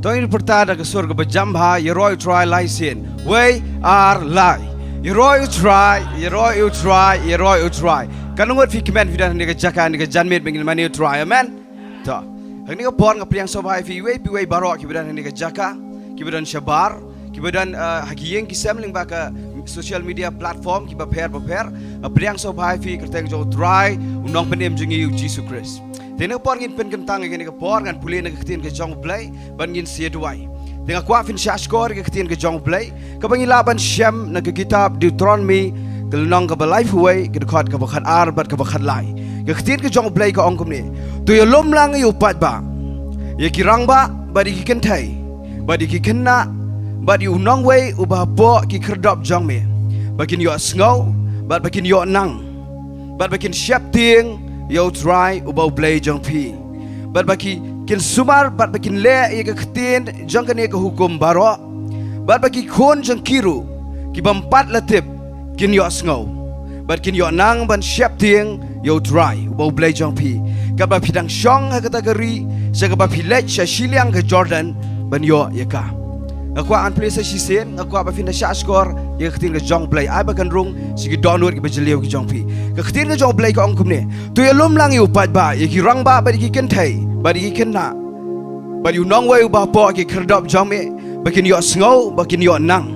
Toin pertada ke surga berjambha yeroi try license. We are lie. Yeroi try. Kanungot fi kemen fi dan ni ke jakan ni ke janmet bengin mani try. Amen. Ta. Hang ni ke pon ke priang sobai fi we barok ki dan ni ke jaka. Ki dan shabar. Ki dan hakiyeng ki semling ba ke social media platform ki ba pair priang sobai fi kerteng jo try unong penem jengi Jesus Christ. Tengah pon ngin pen kentang ngin ke pon ngan pulih nak ketin ke jong Blei ban ngin sia duai. Tengah kuat fin syashkor ke ketin ke jong Blei ke bangi laban syam nak ke kitab Deuteronomy ke lenong ke life way ke dekat ke bakat arbat ke bakat lai. Ke ketin ke jong Blei ke ongkom ni. Tu ya lom lang yu pat ba. Ya kirang ba badi ki kentai. Badi ki kena badi unong way ubah po ki kerdop jong me. Bakin yo sngau bad bakin yo nang. Bad bakin syap ting Yo try ubau Blei jong pi. Bat baki kin sumar bat bakin le ye ke ketin jong kan ye ke hukum baro. Bat baki kon jong kiru ki bampat latip kin yo sngau. Bat kin yo nang ban syap ting yo try ubau Blei jong pi. Ka ba pidang syong ha kategori sa ka ba pilet sa Shillong ke Jordan ban yo ye ka. Ngakwa an place si sen ngakwa ba fin sha score ye ketin ke jong Blei ai ba kan rung sigi download ke bajeliu ke jong pi. Ke ketin ke jong Blei ke ongkum ni. Tu ye lom lang yu pat ba ye ki rang ba di ki kentai ba di ki kena. Ba di unong wei ba po ki kerdop jong me bakin yo sngau bakin yo nang.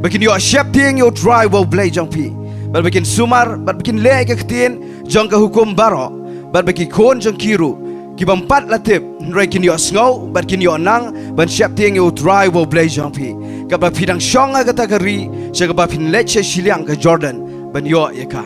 Bakin yo syap ting yo try wo Blei jong pi. Ba bakin sumar ba bakin le ke ketin jong ke hukum baro. Ba bakin kon jong kiru ki bampat latip nrai kin yo sngau bat kin yo nang ban syap ting yo try wo Blei jong pi. Ka ba pidang syong kategori sa ka ba pin leche Shillong ke Jordan ban yo ye ka.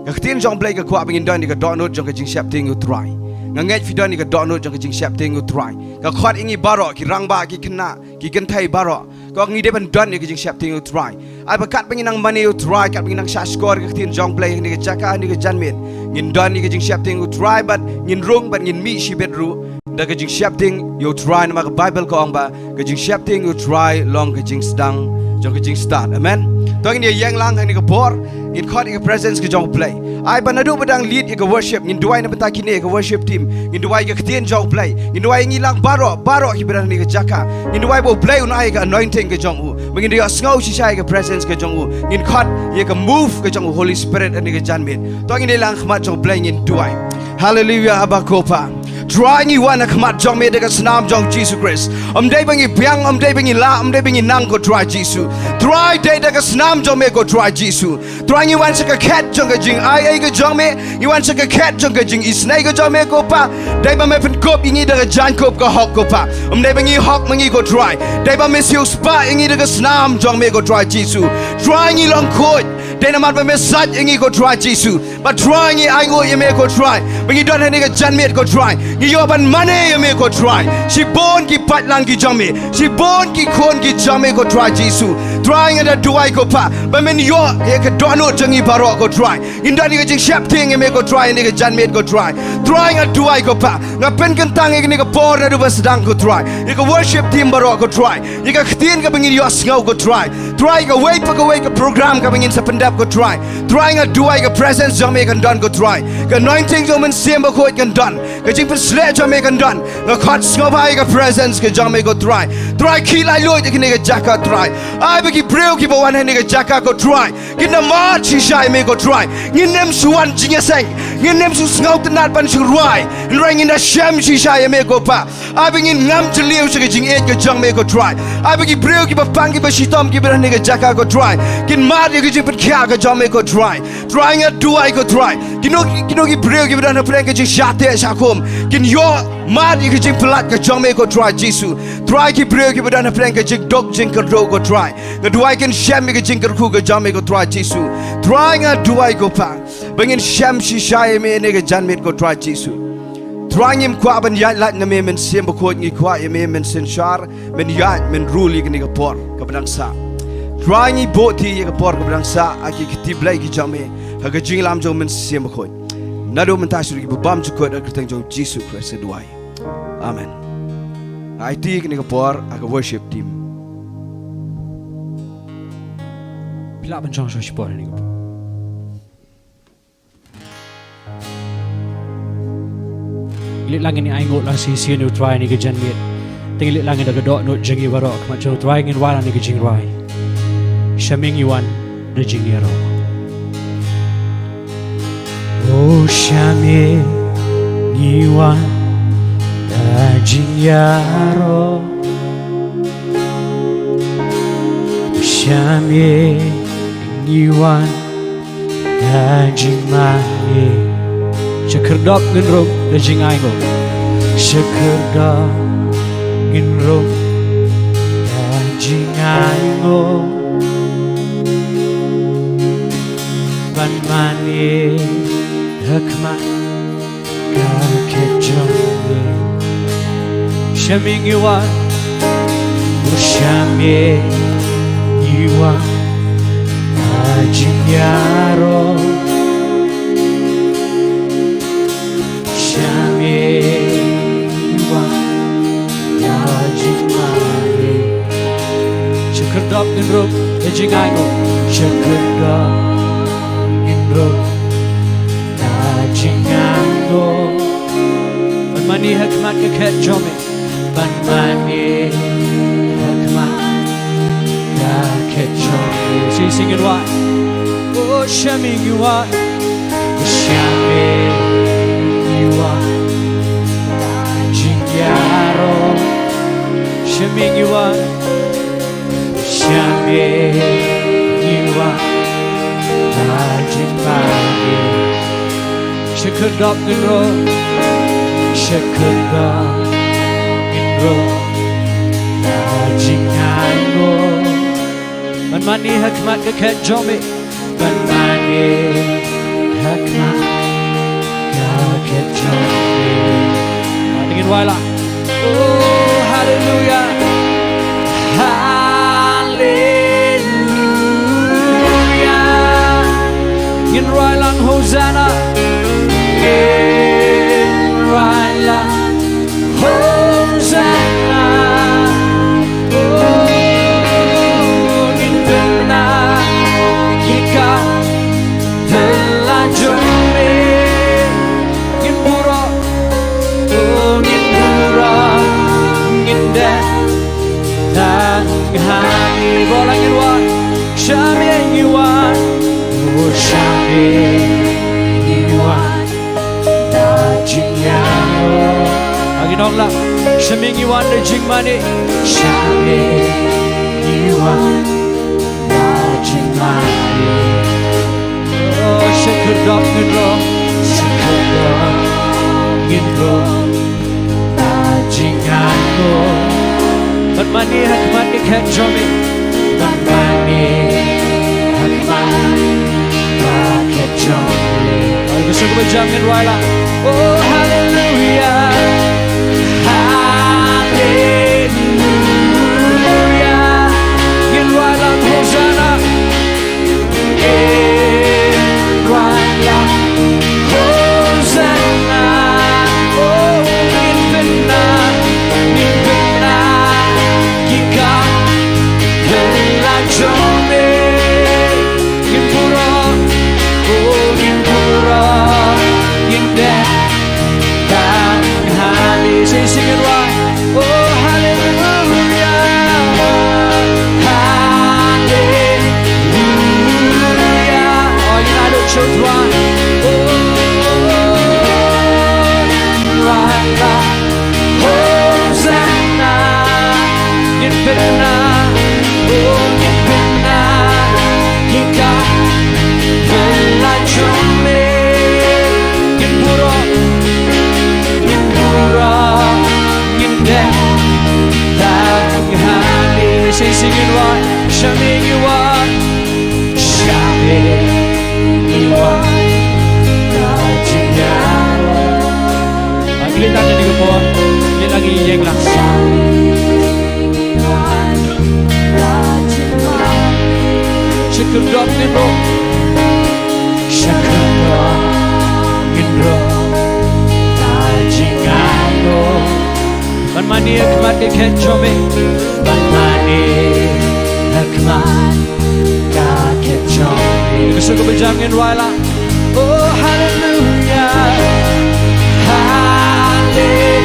Ka ketin jong Blei ka kwa bingin dan ni ka download jong ka jing syap ting yo try. Ngangai fi dan ni ka download jong ka jing syap ting yo try. Ka khot ingi baro ki rang ba ki kena ki gentai baro. Ka ngi de ban dan ni ka jing syap ting yo try. Ai ba kat bingin nang mani yo try kat bingin nang shashkor ka ketin jong Blei ni ka jaka ni ka janmin. Ngin dan ni ka jing syap ting yo try bat ngin rung bat ngin mi shi bedru. Da ka jing syap ting yo try na ma ka Bible ko ang ba ka jing syap ting yo try long ka jing stang jong ka jing start. Amen. Tong ni yang lang ni ka por ngin khot ni ka presence ka jong Blei. Ai ba nadu badang lead ka worship ngin duai na benta kini ka worship team ngin duai ka ketin jong Blei ngin duai ngilang baro ki berang ni ka jaka ngin duai bo Blei unai ka anointing ka jong u ngin dia sngau si sai ka presence ka jong u ngin khot ye ka move ka jong Holy Spirit ani ka janmin tong ni lang khmat jong Blei ngin duai. Hallelujah abakopa. Try ni wana khmat jong me dekat senam jong Jesus Christ. Dai bangi piang dai bangi la dai bangi nang ko try Jesus. Try dai dekat senam jong me ko try Jesus. Try ni wan saka cat jong ka jing ai ka jong me. Ni wan saka cat jong ka jing isnai ka jong me ko pa. Dai ba me pen kop ingi dekat jan kop ka hok ko pa. Dai bangi hok mangi ko try. Dai ba me siu spa ingi dekat senam jong me ko try Jesus. Try ni long kot. Dai na mat ba me sat ingi ko try Jesus. But try ni ai ngo ye me ko try. Bangi don ni ka jan me ko try. Yoban mane me ko try. She born ki patlang ki jame. She born ki kon ki jame ko try Jesus. Trying ada duai ko pa. Ba men yo ye ka dono jangi baro ko try. Indani ka jing shap ting me ko try ni ka janme ko try. Trying ada duai ko pa. Ngapen kentang ni ka por na du sedang ko try. Ye ka worship team baro ko try. Ye ka ktin ka bengin yo ngau ko try. Try ka wait ka program ka bengin sa pendap ko try. Trying ada duai ka presence jame kan don ko try. Ka anointing jo men semba ko kan don. Ka jing sle jame kan don nga khot ngobai ka presence ka jame ko try ki lai loi de ka jaka try ai be ki breu ki bo wan ne ka jaka ko try ki na ma chi shai me ko try ngin nem suan jinga seng ngin nem su ngau tenat pan su ruai ring in da sham chi shai me ko pa ai be ngin ngam chi liu chi ka jing et ka jame ko try ai be ki breu ki ba pang ki ba shitom ki ba ne ka jaka ko try kin ma de ki jing pa kya ka jame ko try nga duai ko try kino ki breu ki ba na plan ka jing shate shakom yo mad you jing pelat ka jome ko try Jesus try ki breu ki badan plan ka jing dog jing ka ro ko try nga duai kan sham ki jing ka khu ka jome ko try Jesus try nga duai ko pa bangin sham shi shai me ne ka janmet ko try Jesus try ngim kwa ban ya lat na me men sem ko ngi kwa ye me men sen shar men ya men ruli ki ne ka por ka badang sa try ngi boti ye ka por ka badang sa aki ki Blei ki jome ha ka jing lam jo men sem ko Nado mentasuri ki bam cukut ak keteng jong Jesus Christ seduai. Amen. IT kini kapor ak worship team. Bila bencong so sport ni kapor. Ilit lang ni aingot lang si sino try ni ke janmiet. tingli langit da gadok no jingi barok macho try ngin wala ni jing rai shaming yuan de jingero oh shaming yuan da jingero shaming yuan da jingmani shakerdok ngin ro de jingai go shakerdok ngin ro da jingai go ban mani hakmat ka kejone shaming yuan shaming yuan ajiyaro shaming yuan ajimari shakerdok nrok ejingai go shakerdok nrok ajingai go ban mani hakmat ka kejone ban mani hakmat ka kejone sing it right oh shaming yuan shaming yuan jingyaro shaming yuan jinmagi shakerdok nro shakerdok nro jingango ban mani hakmat ka kejome ban mani hakmat ka kejome dingin wala oh hallelujah hallelujah ngin railang hosanna ngin railang hosanna shaming yuan oh shaming yuan da jingyaro agi nonglam shaming yuan de jingmani shaming yuan da jingmani oh shakerdok nro da jingaro ban mani hakmat de kejome ban mani gusto ko ba jangin wala oh hallelujah hallelujah ngin wala hosanna ngin wala hosanna oh ngin benna kika telajome sing it right oh hallelujah hallelujah oh united church right oh right hosanna infinna oh infinna kika bella jome impuro say sing it right shaming yuan da jingyaro aglit natin di ko po aglit lagi iyeng lang shakerdok nro shakerdok nro da jingyaro ban mani hakmat ke kejome ban mani hakmat ka kejome gusto ko ba jangin wala oh hallelujah hallelujah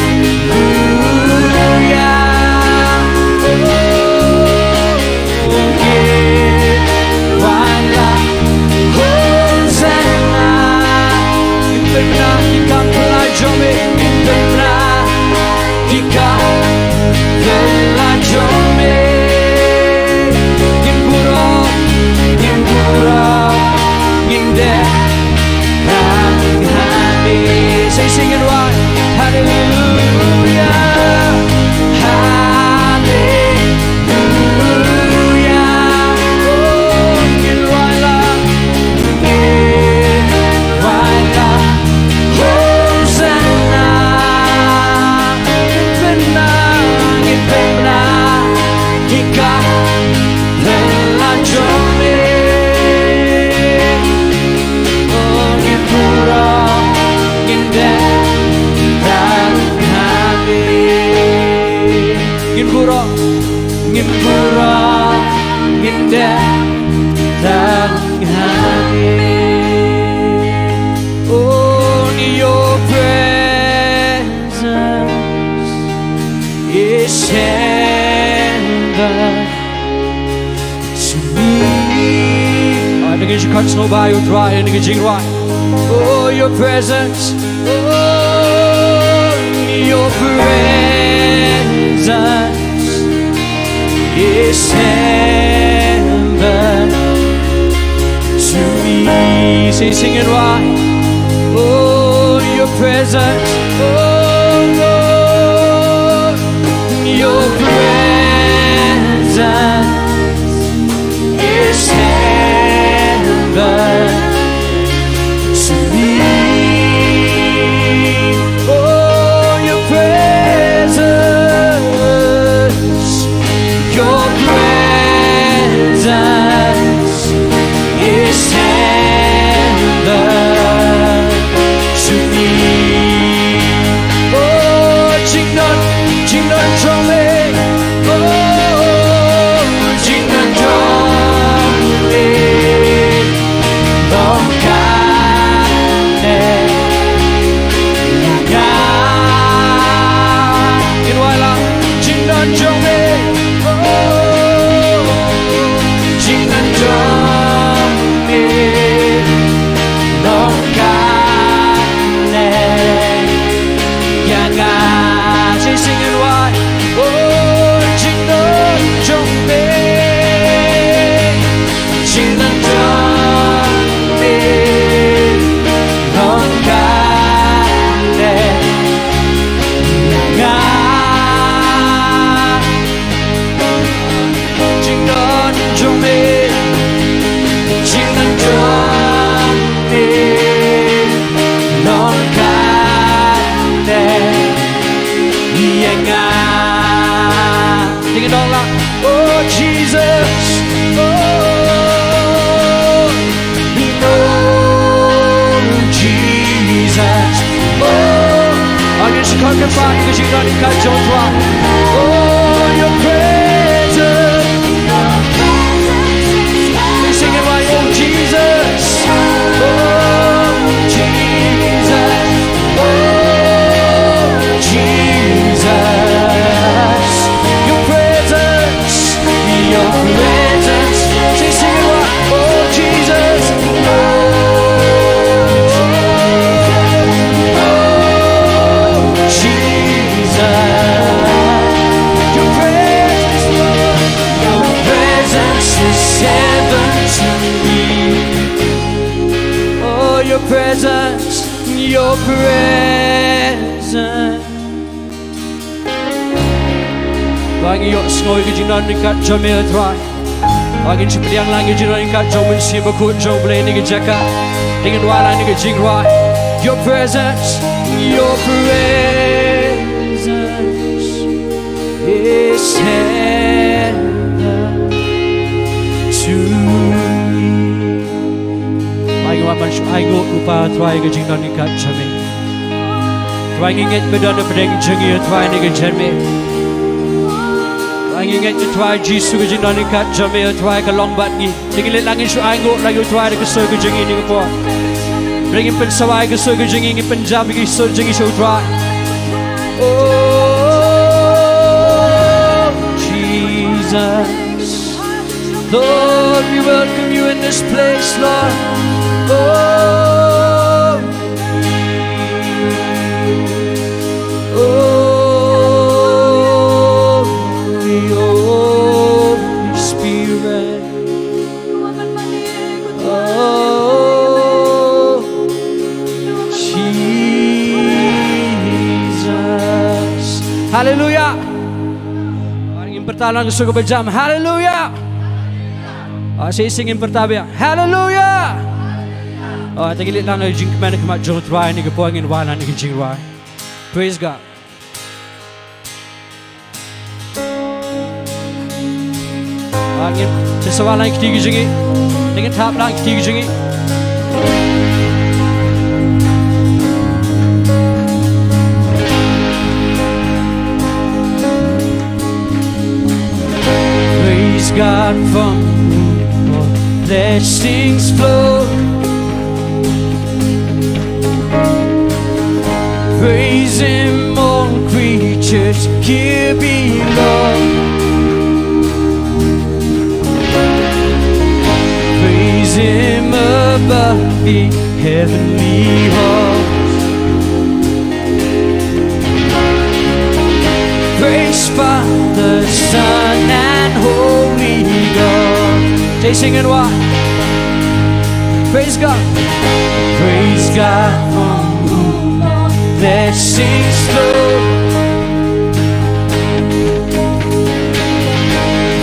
kura ngin kura ngin de tang hani only your presence is heaven to me. I think you can't snow by your dry and you can right. Oh, your presence, oh, your presence is heaven to me. Say, sing it right. Oh, your presence, oh, Lord, your presence is heaven to me. Oh, your presence, your presence is heaven to me. Oh, Jingnon, Jingnon, Jongme. Oh, Jingnon, Jongme. Long Kane, Yang in Waila, Jingnon, Jongme. Oh, Jingnon, Jongme. Long Kane, Yang say sing it right. Oh, Jingnon, Jongme. Jingnon, Jongme. Long Kane, Yang Jingnon, Jongme. Jingnon, Jongme. Long Kane, Yang Sing it all out. Oh, Jesus. Oh, Jesus. Oh, I guess you can't get back because you got to cut your drop. Oh, your presence. We sing it right. Oh, Jesus. Oh, Jesus. Oh, Jesus. Your presence. Your presence. Say, sing it right. Oh, Jesus. Your presence, your presence. Bagi yok snow ke jinan dekat jamil try. Bagi cipriang lagi jinan dekat jamin si bakut jauh Blei ni ke jaka. Dengan wala ni ke jingrai. Your presence is heaven to me. Bagi wapan syu aigo lupa try ke jinan dekat jamil. Try ingat bedan pedeng jengi try ni ke jamil. Anh nghe cho try Jesus cái chuyện này cắt cho mẹ try cái long bát gì thì cái lên langit anh ngộ lại try cái soi cái chuyện này cái po bring in pensawai cái soi cái chuyện này Punjab cái soi chuyện này try oh Jesus Lord we welcome you in this place Lord Hallelujah. Orang yang pertama suka berjam. Hallelujah. Saya singin pertama. Hallelujah. Tenggelit lang jing kemana kemat jauh try ni kepoangin wana ni jing rai. Praise God. Angin sesuatu yang ketiga jingi. Dengan tahap lang ketiga jingi. God from whom all blessings flow. Praise Him, all creatures here below. Praise Him above the heavenly halls. Praise Father, Son, and Holy Ghost. They singing what? Praise God. Praise God from whom all blessings flow.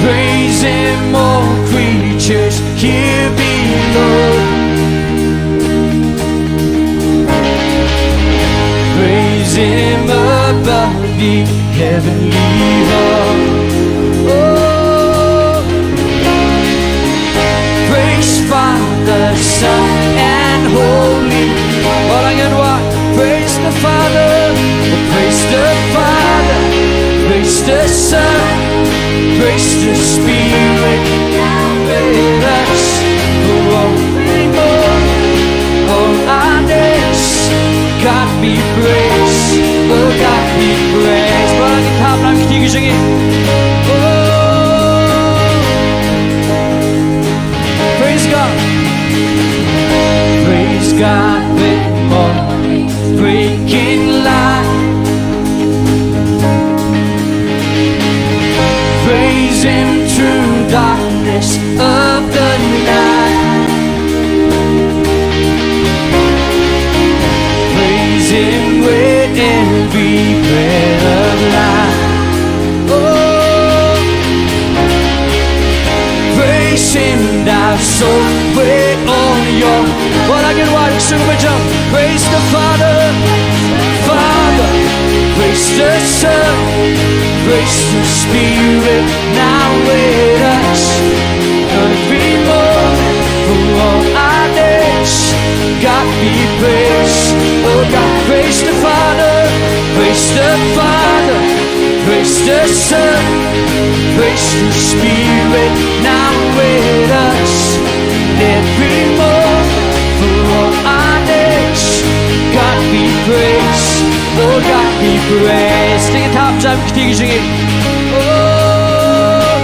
Praise Him, all creatures here below. Praise Him above the heavenly hall. Oh, praise Father, Son, and Holy. All I can what? Praise the Father, praise the Father, praise the Son, praise the Spirit. With us, for all we know, all our days, God be praised, oh God be praised. Parang itahap namin kitigil. Oh, praise God, praise God with morning breaking light. Praise Him through darkness of the night. Praise Him with every breath of life. Oh, praise Him, thou soul, with all your. What I can watch, sing with you. Praise the Father, Father. Praise the Son, praise the Spirit. Now with us, every moment for all our days. God be praised, oh God. Praise the Father, praise the Father, praise the Son, praise the Spirit. Now with us, every moment for all our days. God be praised, oh God be praised. Take it top time, sing it. Oh,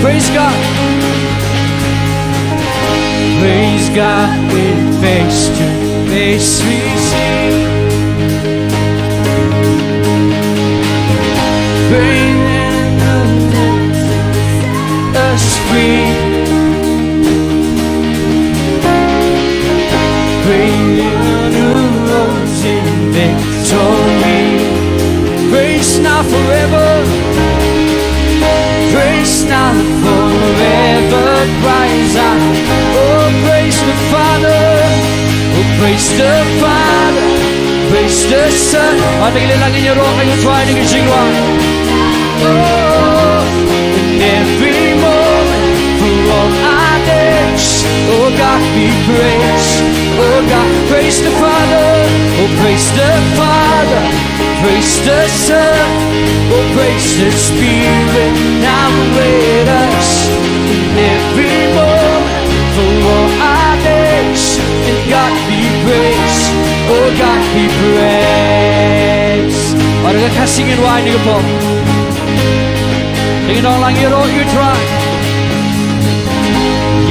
praise God. Praise God with face to face we sing. Praise Him us free. Praise Him who rose in victory. Praise now forever. Praise now forever. Praise out. Oh, praise the Father. Oh, praise the Father. Praise the Son. Patigilin lang inyo roon kayo try to get you on. Oh, in every moment for all our days. Oh, God be praised. Oh, God, praise the Father. Oh, praise the Father. Praise the Son. Oh, praise the Spirit. Now with us in every moment for all our days. And God be praised. Oh, God be praised. Para ka kasingin why niyo po. Tingin lang yaro you try.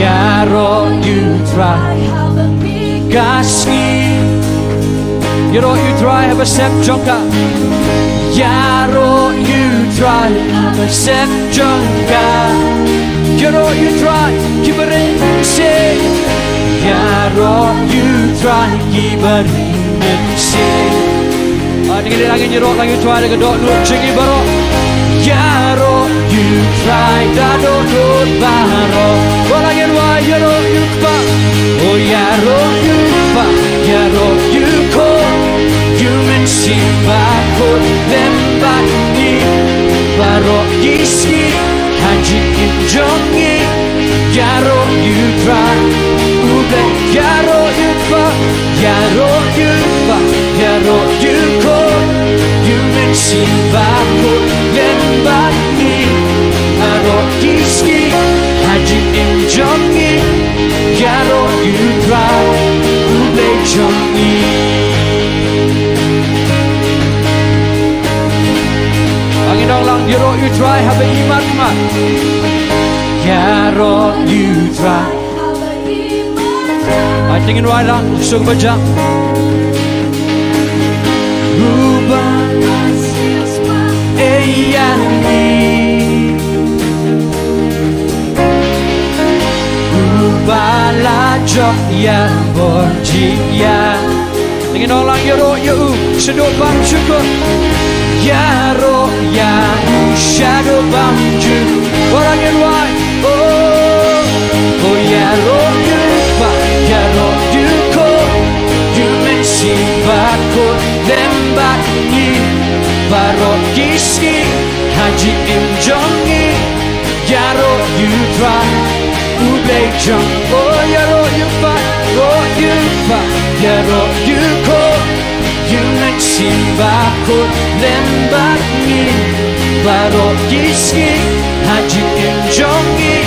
Yaro you try. Kasing yaro you try have a step jonka. Yaro you try have a step jonka. Yaro you try keep it in say. Yaro you try keep it in say. Tingin lagi yaro lang you try daga dot no chingi baro. Yaro you try da dot no baro. Wala gen wa yaro you pa. Oh yaro you pa. Yaro you ko. You men simba ko lemba ni. Baro iski haji injongi. Yaro you try. Ube yaro you pa. Yaro you pa. Yaro you ko. You men simba ko lemba ni. Baro Yaro you try have a iman ma. Yaro you try. I think in right lang so baca. Rubah Rubahlah jok ya borjia. Dengan orang yaro yu sedot bang syukur. Yaro ya shadow bang ju. Orang yang wai oh yaro yu ba yaro yu ko yu mensi bakut lembat ni barok kiski haji imjongi yaro yu try Blei jong oh yaro yu ba yaro yu ko yu mensi bakut lembat ni barok kiski haji imjongi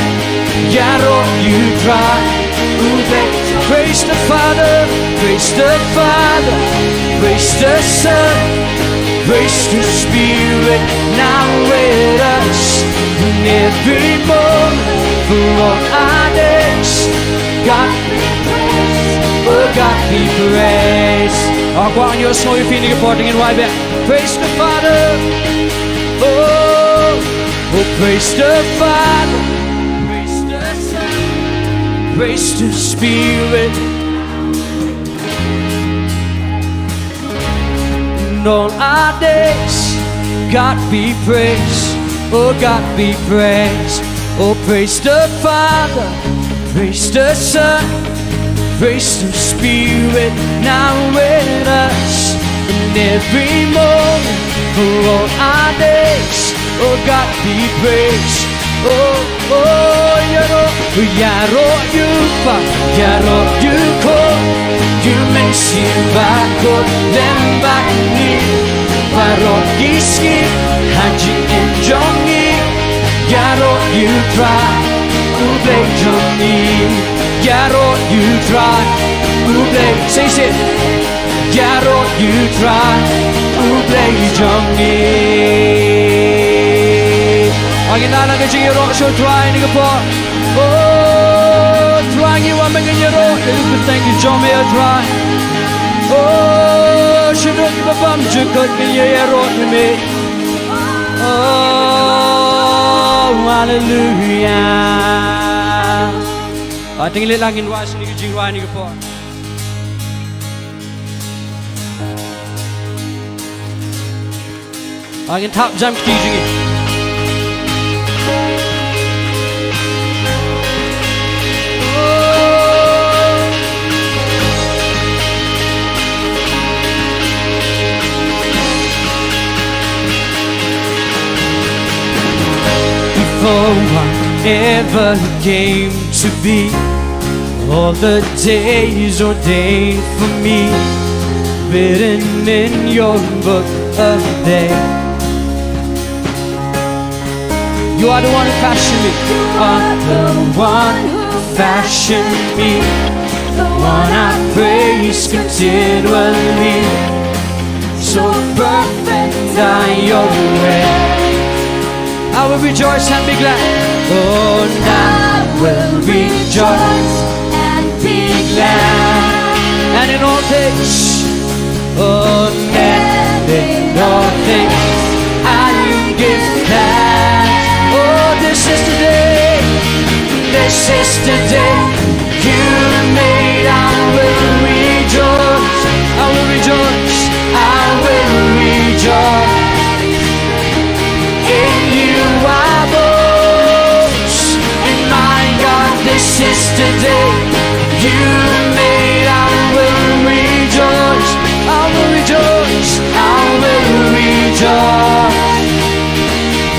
yaro yu try Praise the Father, praise the Father, praise the Son, praise the Spirit now with us in every moment for all our days. God be praised, oh God be praised. Go on your snow, you're feeling reporting in right back. Praise the Father, oh praise the Father, praise the Son, praise the Spirit. In all our days, God be praised, oh God be praised. Oh praise the Father, praise the Son, praise the Spirit now with us in every moment for all our days. Oh God be praised, yaro you fa yaro you ko you mensi bakut lembak ni barok kiski haji imjongi yaro you try Blei jongi yaro you try Blei say yaro you try Blei jongi Aginala ke yaro so try ni ko oh try you want me yaro you thank you John me try oh should not give up jukot ni yaro me oh hallelujah ating lilangin was ni jiwa ni ko agin top jump kijing before I ever came to be, all the days ordained for me, written in your book of day. You are the one who fashioned me. You are the one who fashioned me, the one I praise continually. So perfect are your ways. I will rejoice and be glad. Oh, now I will rejoice and be glad. And in all things, oh, and in all things, I will give thanks. Oh, this is the day you made. I will rejoice. I will rejoice. I will rejoice. In you I boast, in my God, this is the day you made. I will rejoice, I will rejoice, I will rejoice.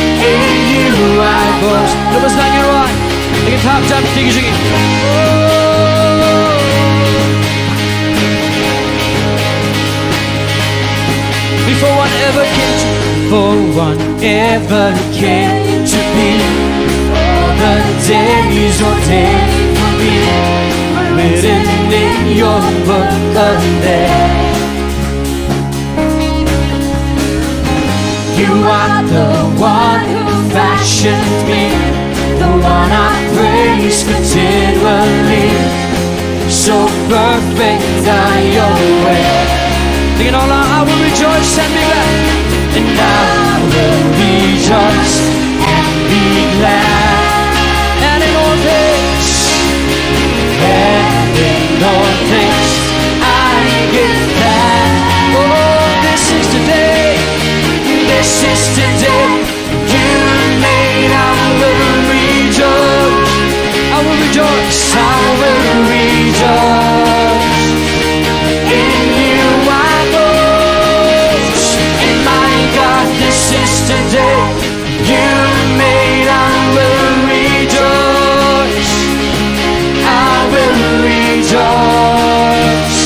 In you I boast. Lubos lang yung right. Take a top jump, sige. Before one ever came to be, all the days ordained for me, written in your book of day. You are the one faith are your way. Sing it all out. I will rejoice and be glad. And I will rejoice and be glad. And in all things, I give thanks. Oh, this is the day. This is the day you made. I will rejoice. I will rejoice. I will rejoice. In you I boast. And my God, this is the day you made. I will rejoice. I will rejoice.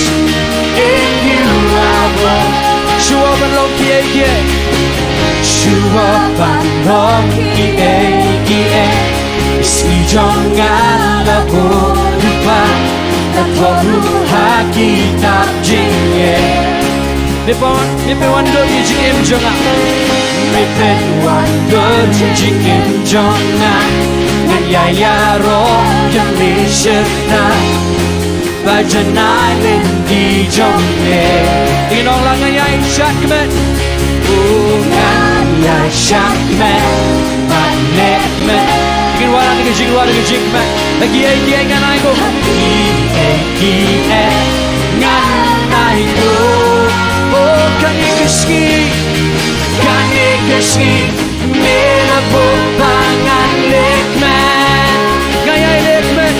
In you I boast. Show up and look here. Show up and look here. Jangan lupa Tuhan kita jingye. Mipen wando jingim jangan. Mipen wando jingim jangan. Ngaya roh yang diserta Bajanai di jongye. Inong lang ngaya syakmet. Ngaya syakmet. Manekmet. Bikin wala ngejing man. Lagi ngan aigo. Ngan aigo. Oh kani keski. Mera bubangan lekman. Gayai lekman.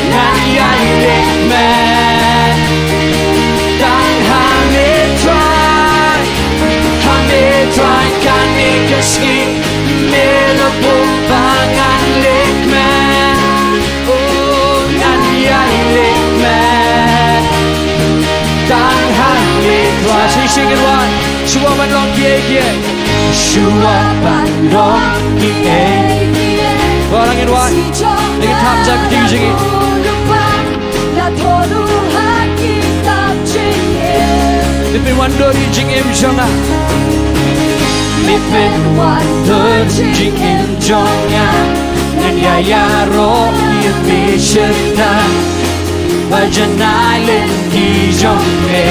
Dan hame try kani keski. Mera bubangan lekman. Oh gayai lekman. Dan hame try. Sing it one. Suwaban long kie. Suwaban long kie. Barangin one. Dengan tap jack tinggi. Lipin wando jingim jonga. Lipin wando jingim jonga. Ngaya roh yang beserta Bajanai di jonge.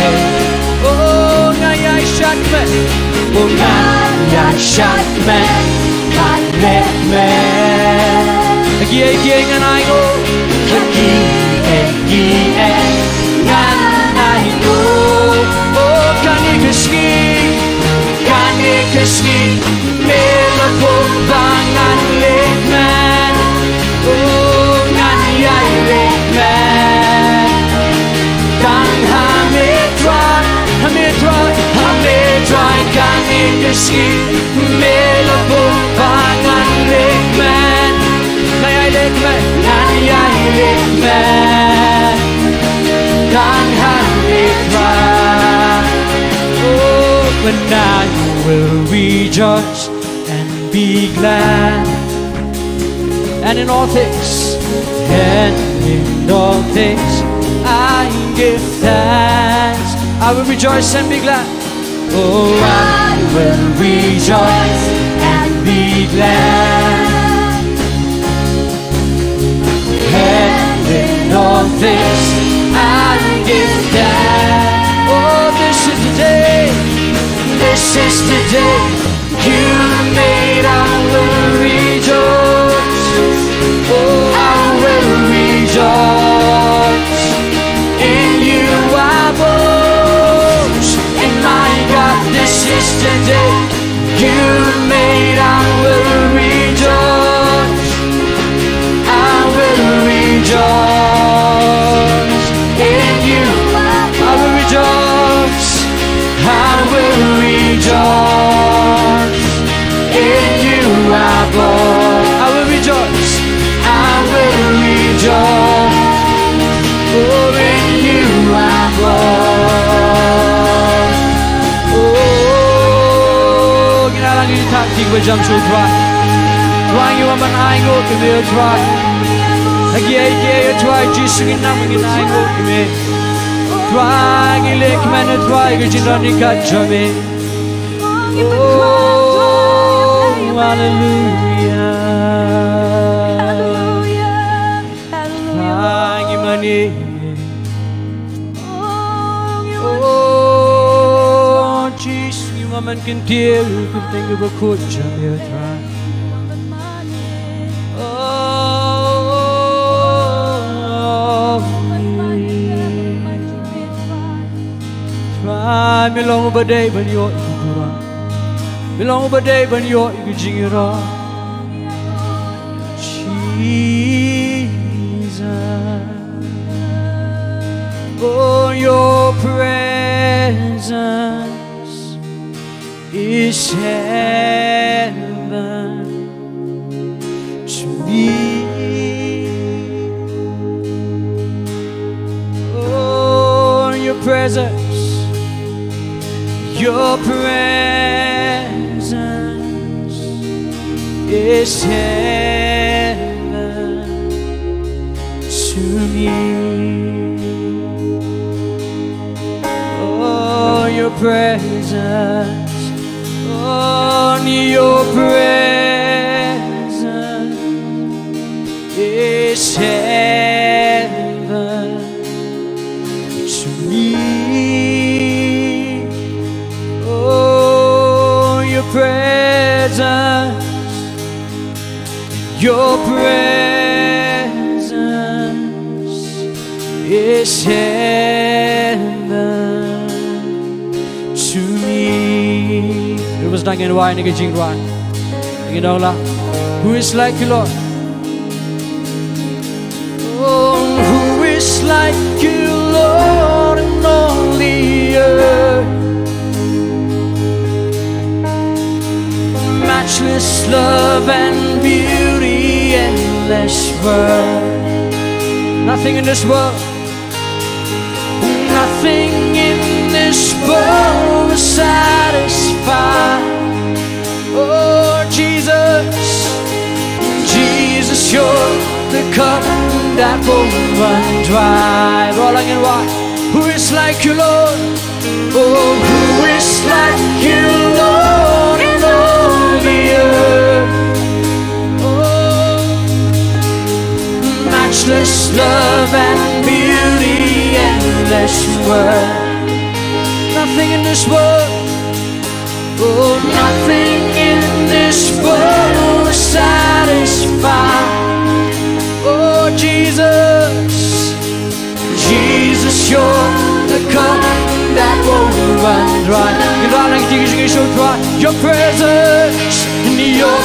Oh ngaya syakmet. Oh ngaya syakmet. Manekmet. Gie ngan aigo. Gie ngan aigo. Oh kani keski. Mela bubangan lekman. Oh ngayai lekman. Dan hame try kani keski. Mela bubangan lekman. Ngayai lekman. Dan hame try. Oh but now you will rejoice and be glad. And in all things, I give thanks. I will rejoice and be glad. Oh, I will rejoice and be glad. And in all things, I give thanks. Oh, this is the day. This is the day you made. I will rejoice. Oh, I will rejoice. In you I boast. And my God, this is the day you made. I will rejoice. I will rejoice. In you I will rejoice. I will rejoice. In you I boast. I will rejoice. I will rejoice. Oh, in you I boast. Oh, ginalang yung taktik ba jam so try. Try yung man aigo kami try. Lagi try jisungin namin aigo kami. Try ngilek man try gijindan ikat jami. Oh, hallelujah. man can deal with thing of a coach and you try. Try me long over day when you're me long over day when you're jing it all. Oh, your presence is heaven to me. Oh, your presence is heaven to me. Your presence, oh, your presence is heaven to me. Oh, your presence is heaven. It was dang and wine, Diengdoh. You know, who is like you, Lord? Oh, who is like you, Lord, in all the earth? Matchless love and beauty, endless worth. Nothing in this world, nothing in this world will satisfy. Oh, Jesus, Jesus, you're the cup that won't run dry. Rolling and wide, who is like you, Lord? Oh, who is like you, Lord, in all the earth? Oh, matchless love and beauty, endless worth. Nothing in this world, oh, nothing in this world will satisfy. Oh, Jesus, Jesus, you're the cup that won't run dry. Your presence, your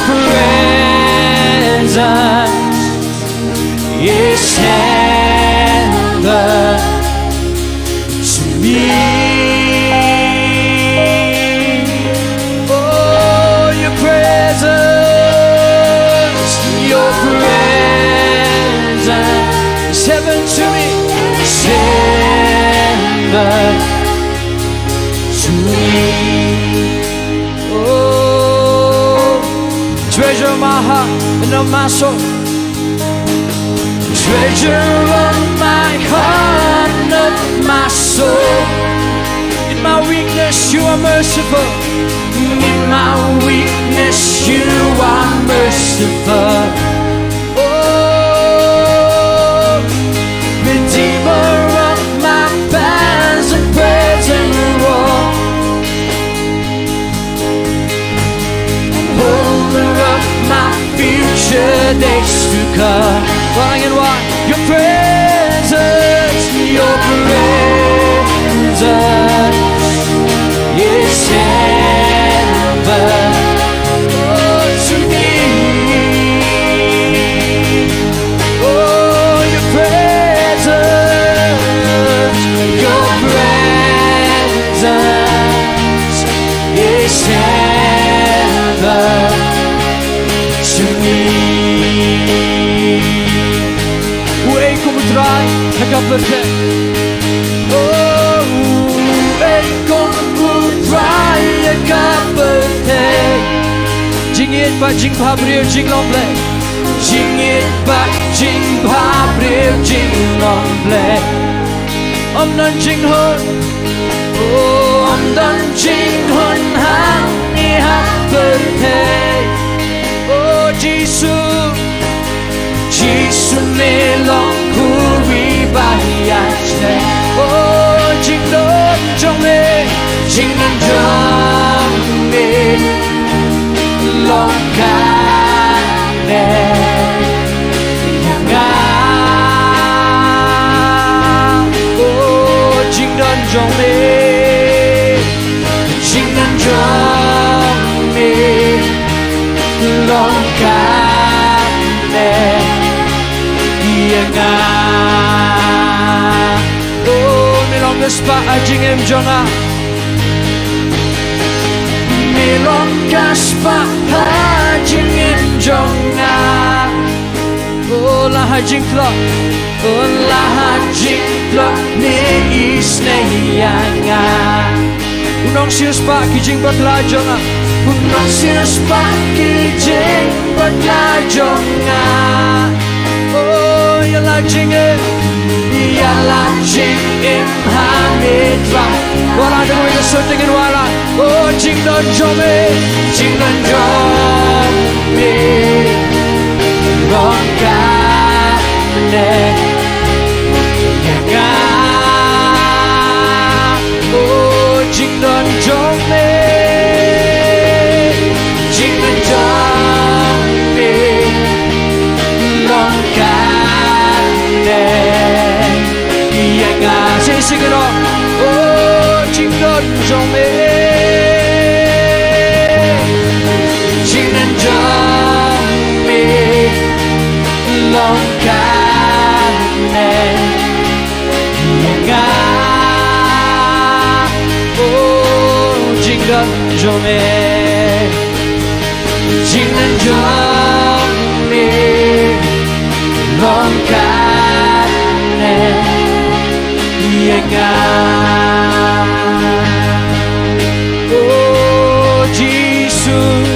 presence is heaven to me. Your presence is heaven to me, heaven to me. Oh, treasure of my heart and of my soul, treasure of my heart and of my soul. In my weakness, you are merciful. In my weakness, you are merciful. Oh, Redeemer of my past and present wrong, holder of my future days to come. Running and wide, your presence is heaven. To me, oh, your presence is heaven to me. Uei como trai a capete, oh, uei como trai a capete. Jing it ba jing pa brio jing long blei, jing it ba jing pa brio jing long blei. Nan jing hon, oh nan jing hon han ni capete. Oh Jesus, Jesus me long kuri ba iatrei. Oh Diengdoh trong me jing nan jong nga oh milong gaspa ajing em jonga milong gaspa ajing em jonga oh la hajing klok oh la hajing klok ne isneyanga unong sius pa kijing bakla jonga unong sius pa kijing bakla jonga oh ya la jing em hamidra wala de we so tingin wala oh jing don jome long ka ne nga oh jing don jome long ka ne nga say sing it all oh jing don jome jing don jome long ka ne nga oh jing don jome jing don jome long ka ne nga oh Jesus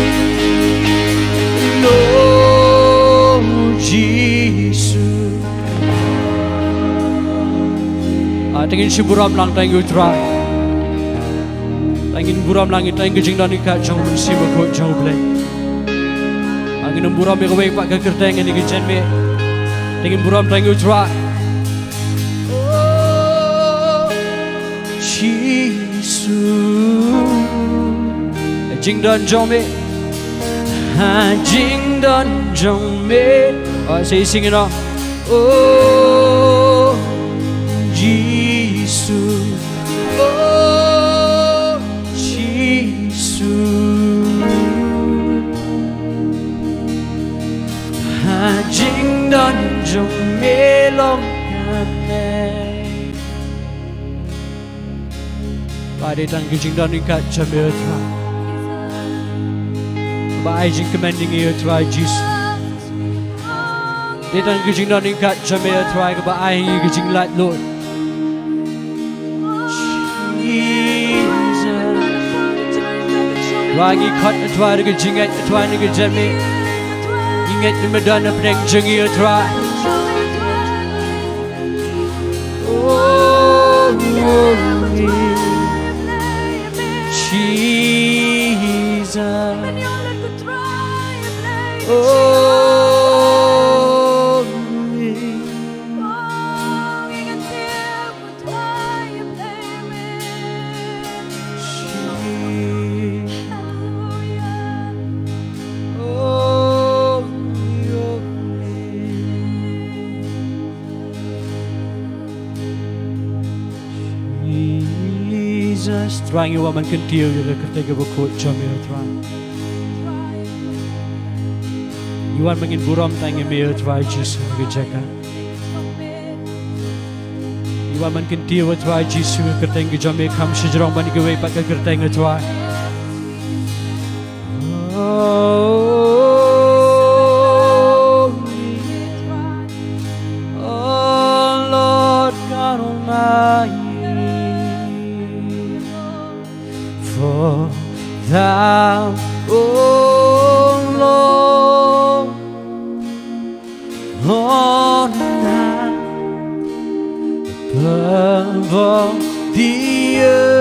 Lord Jesus tingin si buram lang tayong utra tingin buram lang tayong gajing na nika jang munsima ko jang Blei angin buram may kaway pa kakerteng ni gajan me tingin buram tayong utra Jing don jome jing don jome oh say sing it all oh Jesus oh Jesus jing don jome long Pada tang jing don ikat jame tra Ba jing commanding you try Jesus They don't gijing don ikat jame try ba ai gijing lat Lord Jesus Rangi kat try gijing at try ni jame ingat ni medan peng jing you try Oh Jesus Oh, Jesus, trying you woman can deal you like a take of a coat, Jamie, trying. Iwan mangin buram tangi meo try Jesus ngejaka. Iwan man kintiwa try Jesus kerteng gejame kam sejrong ban gewe pak kerteng try. Oh Lord God Almighty, for Thou, oh Lord, on high above all the earth,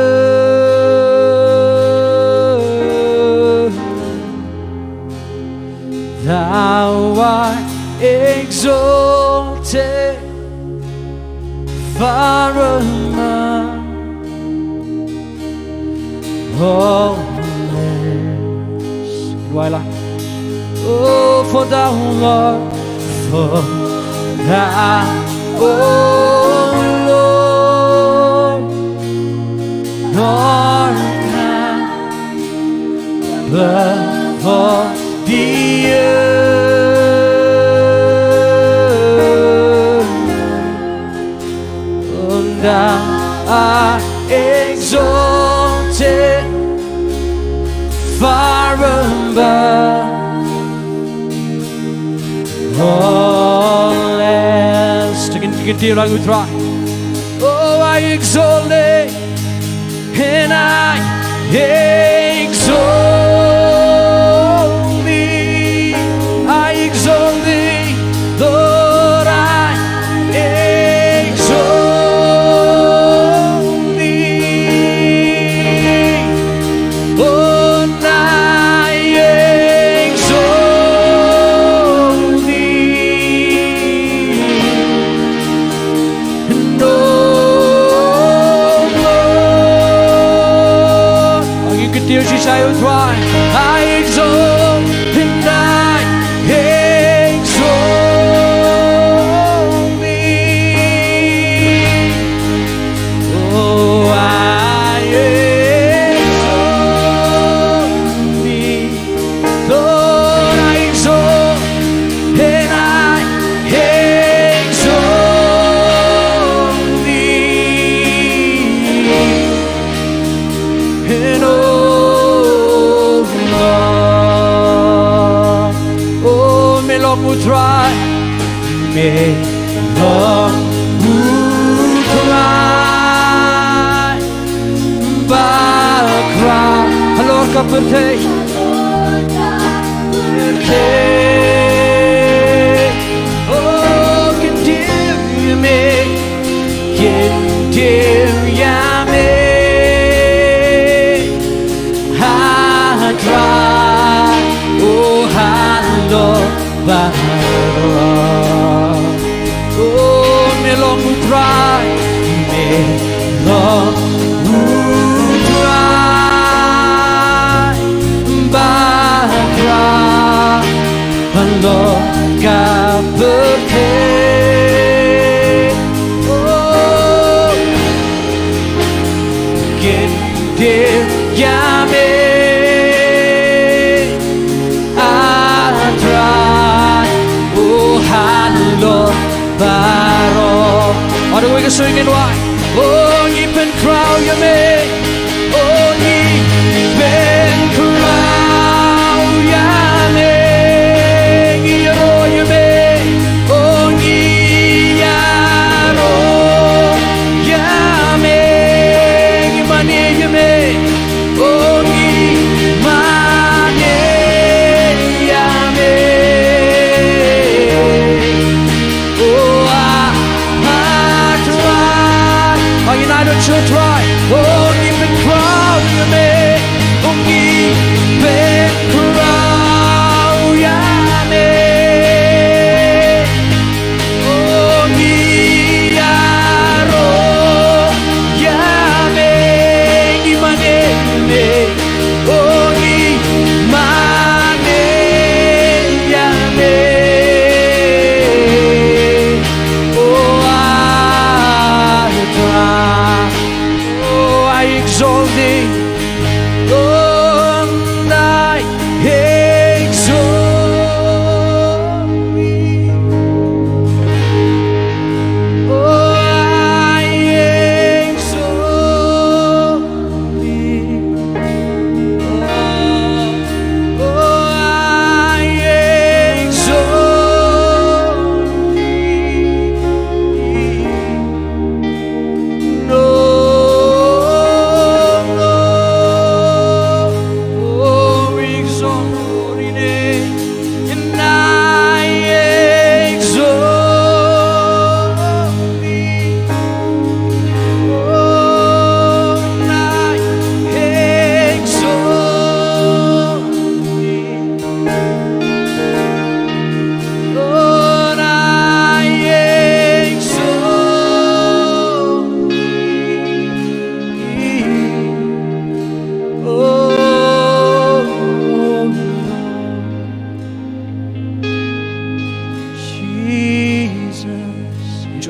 Thou art exalted far above all else. Oh, for Thou, Lord, for Thou, oh Lord, Lord, above all the earth, less. Take it like we try. Oh, I exalt thee, and I exalt thee. I exalt thee, Lord, I exalt thee. Lord, I exalt thee. And oh Lord, ang iyong Diyos sa'yo try. I exalt and I exalt thee. Oh, I exalt thee. Lord, I exalt and I exalt thee. And oh Lord, oh, may long will try, may long will cry, cry, allora che per te, oh, che Dio me, che Dio me. Try, oh, hallo, oh, me long will try, me long will try, hallo, per te, oh, che Dio me. Are we singing why? Oh, ye been crown you me. Oh, ye been crown you me. Ye know you me. Oh, ye know you me. Ye money you me. Oh, ye money you me. Oh, United shall try. Oh, give it crown you may. Oh, give it crown you may. Oh, give you may. Give my name may. Oh, give my name you may. Oh, I try. Oh, I exalt thee. Oh, and I exalt thee. Oh, I exalt thee. Oh, I exalt thee. No.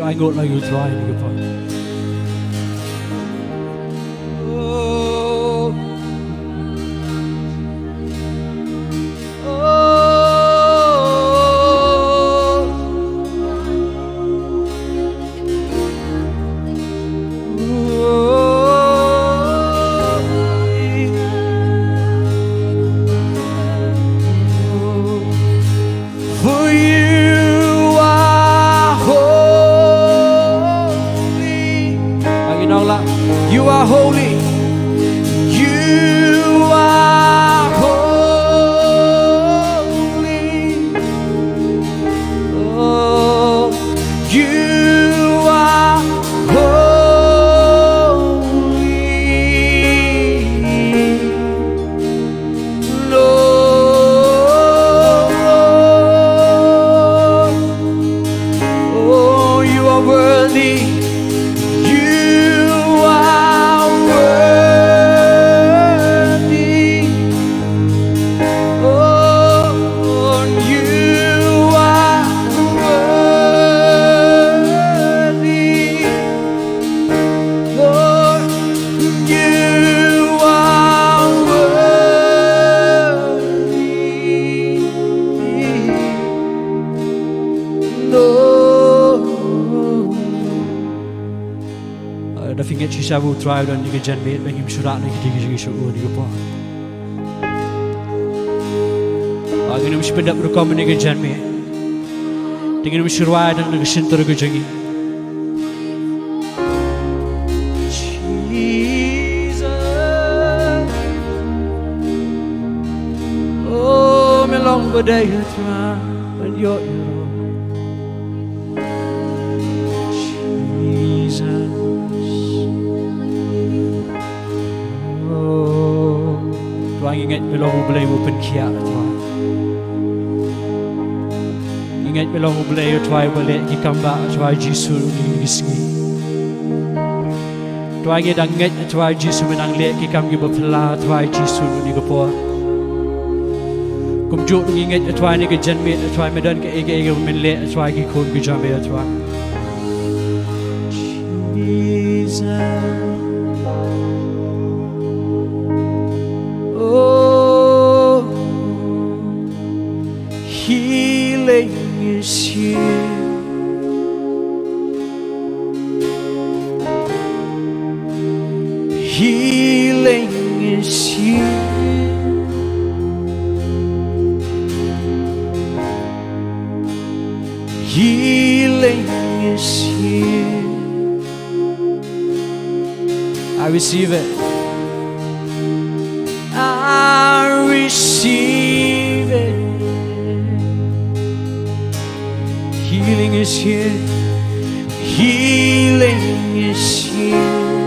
I got like you trying to find. For you inget chisabu try dan ni jan me bengim surat ni digi su ni ko agin mi spedap rekom ni jan me dengan mi surwa dan ni sintor ko jangi Jesus oh me long badai tra and yo ingat belong Blei open kia tuan. Ingat belong Blei tuan boleh dikambak tuan Yesus di sini. Tuan ingat tuan Yesus menang lek kikam gi berpela tuan Yesus di kepo. Kumjuk ingat tuan ni ke janmet tuan medan ke ege men lek tuan gi kon gi jambe tuan. Jesus healing is here. Healing is here. Healing is here. I receive it. I receive it. Healing is here. Healing is here.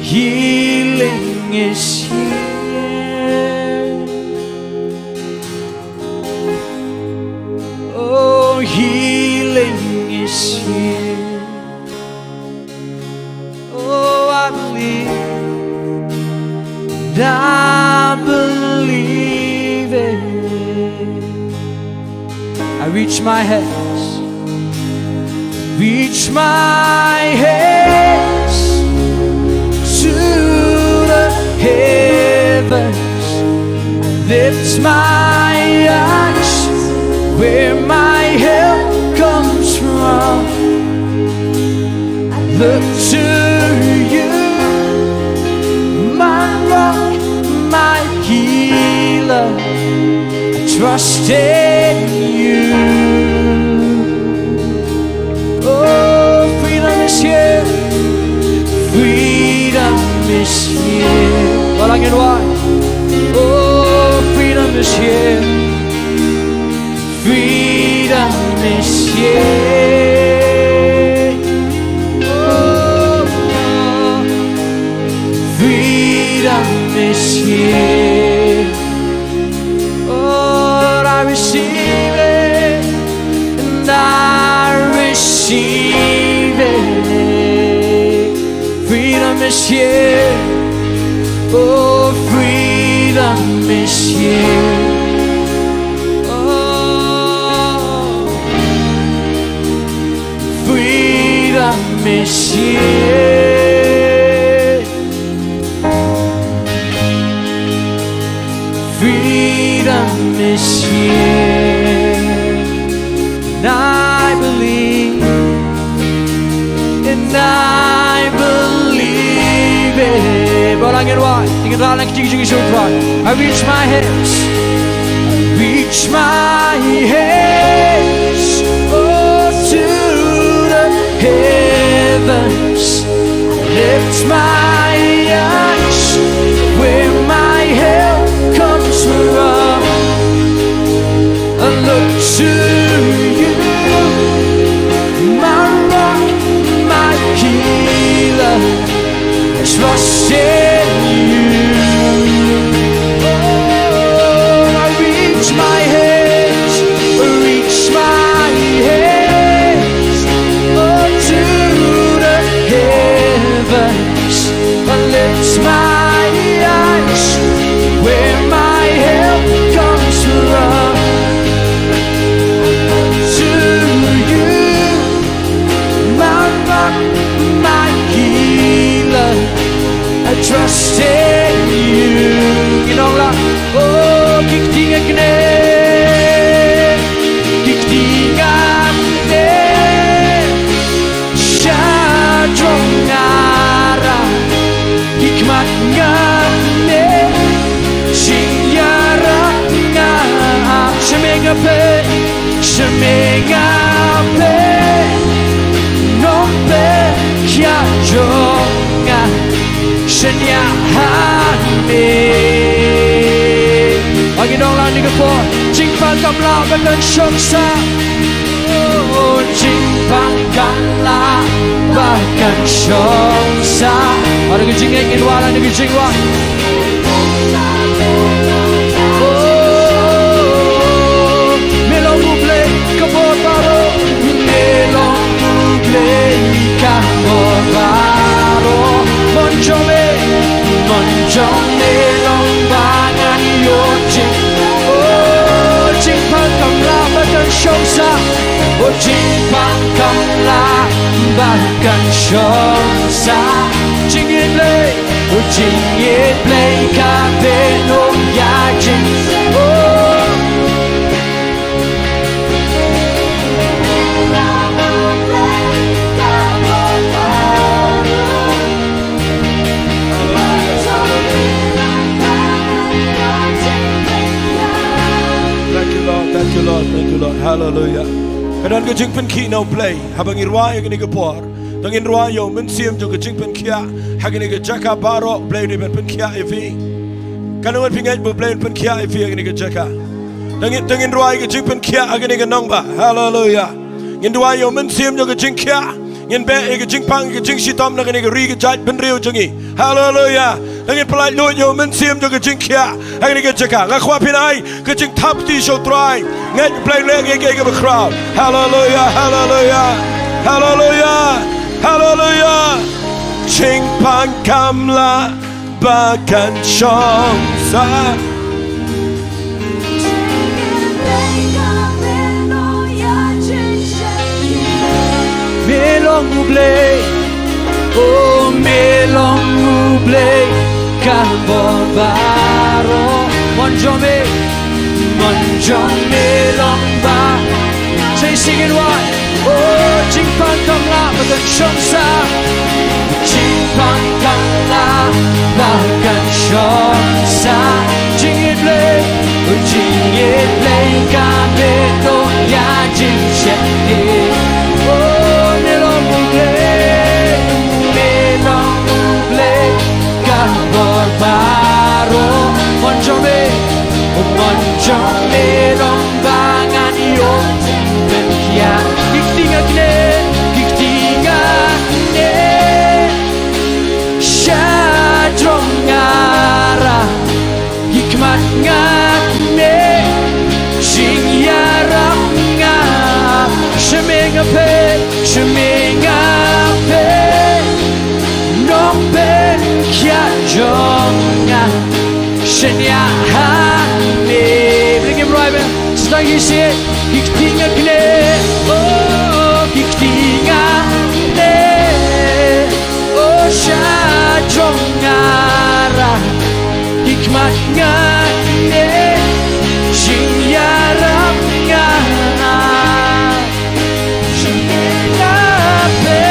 Healing is here. Oh, healing is here. Oh, I believe. I believe it. I reach my hands, reach my hands to the heavens. Lift my eyes where my help comes from. I look to you, my rock, my healer. I trust in you. Oh, freedom is here. Freedom is here. Walang and why? Oh, freedom is here. Freedom is here. Oh, freedom is here. Oh, I receive it, and I receive it. Freedom is here. Oh, freedom is here. Oh, freedom is here. Freedom is here. And I believe, and I believe it. Walang and why? Tinggal dalam kecil-kecil surat. I reach my hands, I reach my hands, oh, to the heavens. Lift my eyes where my help comes from. I look to you, my rock, my healer. I trust in you. Oh, I reach my hands, reach my hands, oh, to the heavens. I lift my eyes where my help comes from. To you, my rock, my healer. I trust in you. Nonglum. Oh, kiktingan kene, kiktingan ngape nombe kia jonga shenya hame bagi dong lang ni kepo jingpang kamla bakan syoksa oh jingpang kamla bakan syoksa ada kejing ingin wala ni kejing wa oh melong Blei kabor baro melong Blei kabor baro monjome long bangan yo jing oh jing pang kam la bakan syoksa oh jing pang kam la bakan syoksa jing Blei oh jing Blei ka beno ya jing oh Thank you Lord, hallelujah. Kadang kejing pen ki no Blei, habang irwa yang ni kepor, tangin irwa yo men siam jo kejing pen kia, hagini ke jaka baro Blei ni pen kia evi. Kadang pingai bo Blei pen kia evi hagini ke jaka. Tangin irwa kejing pen kia hagini ke nongba, hallelujah. Ngin irwa yo men siam jo kejing kia, ngin be kejing pang kejing sitom na hagini ke ri ke jat pen riu jengi, hallelujah. Tangin pelai lo yo men siam jo kejing kia, hagini ke jaka. Ngakwa pinai kejing tap ti show try. Ngay Blei leng ke ke crowd. Hallelujah, hallelujah, hallelujah, hallelujah. Ching pang kamla bakan syongsa. melong Blei oh melong Blei kabor baro monjome long ba say sing it right oh jing pang kam la bakan syoksa jing pang kam la bakan syoksa jing Blei oh jing Blei ka beto ya jing sheti oh melong Blei kabor baro monjome long bangan yo ben kia kiktingane syadrong ngara hikmat ngane sing yarap nga shemengape nombe kia jonga shenya bring him right back just like you see it kiktingane oh kiktingane oh syadrong ngara hikmat ngane sing yarap ngana shemengape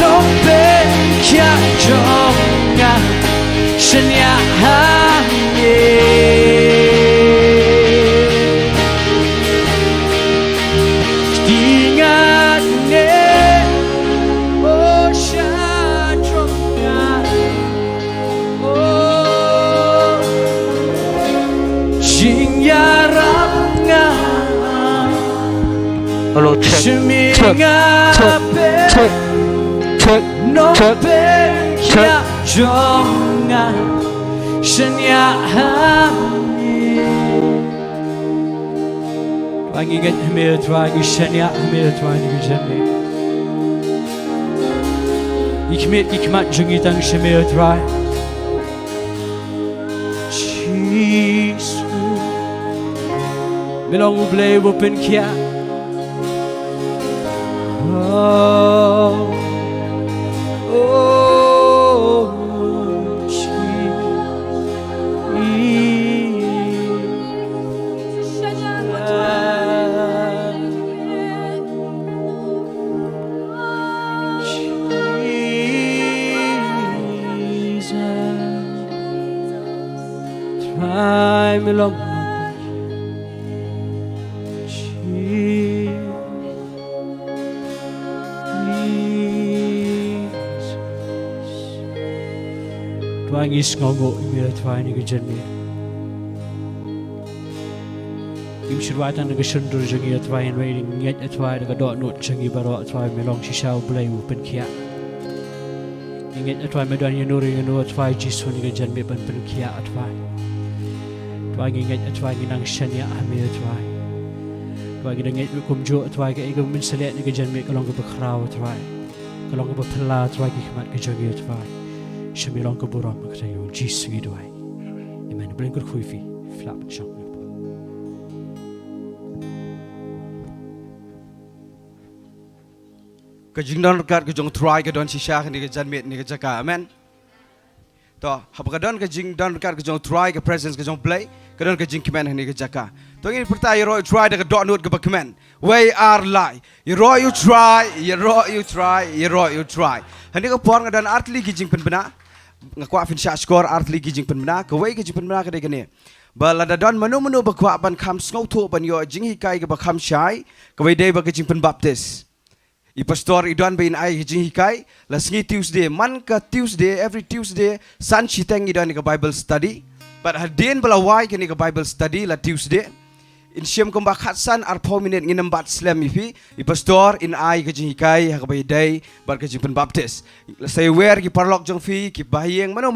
nombe kia jonga shenya Hello, check. Anh ingat hamil tuan gishanya hamil tuan gishanya. Ikmat jungitan hamil tuan. Jesus, melong Blei open kia. Oh, time along Jesus. is ngongo imira twai ni gajanmi im shirwatan na gashundur jangi atwai and waiting yet atwai na gadot not jangi baro atwai melong shishau blei upen kia inget atwai medan yanuri yanu atwai jisu ni gajanmi ban pen kia atwai atwai inget atwai ginang shanya amir atwai atwai ginget kumjo atwai ga igam min salet ni gajanmi kalong ga bakraw atwai kalong ga bapla atwai ki khmat gajangi atwai shami long ka buram ka tayo jisu gi doai amen bring kur khuifi flap chok ka jingdon kat ka jong try ka don shisha ni ka janmet ni ka jaka amen to hab ka don ka jingdon kat ka jong try ka presence ka jong Blei ka don ka jing kemen ni ka jaka to ngin perta yo try da ka dot note ka ba kemen we are lie you try hani ka por nga don artli ki jing pen bena ngakwa fin sha score artli ki jing pen bena ka we ki jing pen bena ka de ka ne ba la da don manu ba kwa ban kham sngo tho ban yo jing hi kai ka ba kham shai ka we de ba ka jing pen baptist I pastor idon bain ai jing hikai la singi Tuesday man ka Tuesday every Tuesday san chiteng idon ka Bible study but hadin bala wai ka ni ka Bible study la Tuesday in shem kom ba khatsan ar 4 minute nginam bat slam ifi I pastor in ai ka jing hikai ha ka bai dai bar ka jing pen baptist la say where ki parlok jong fi ki bahieng mano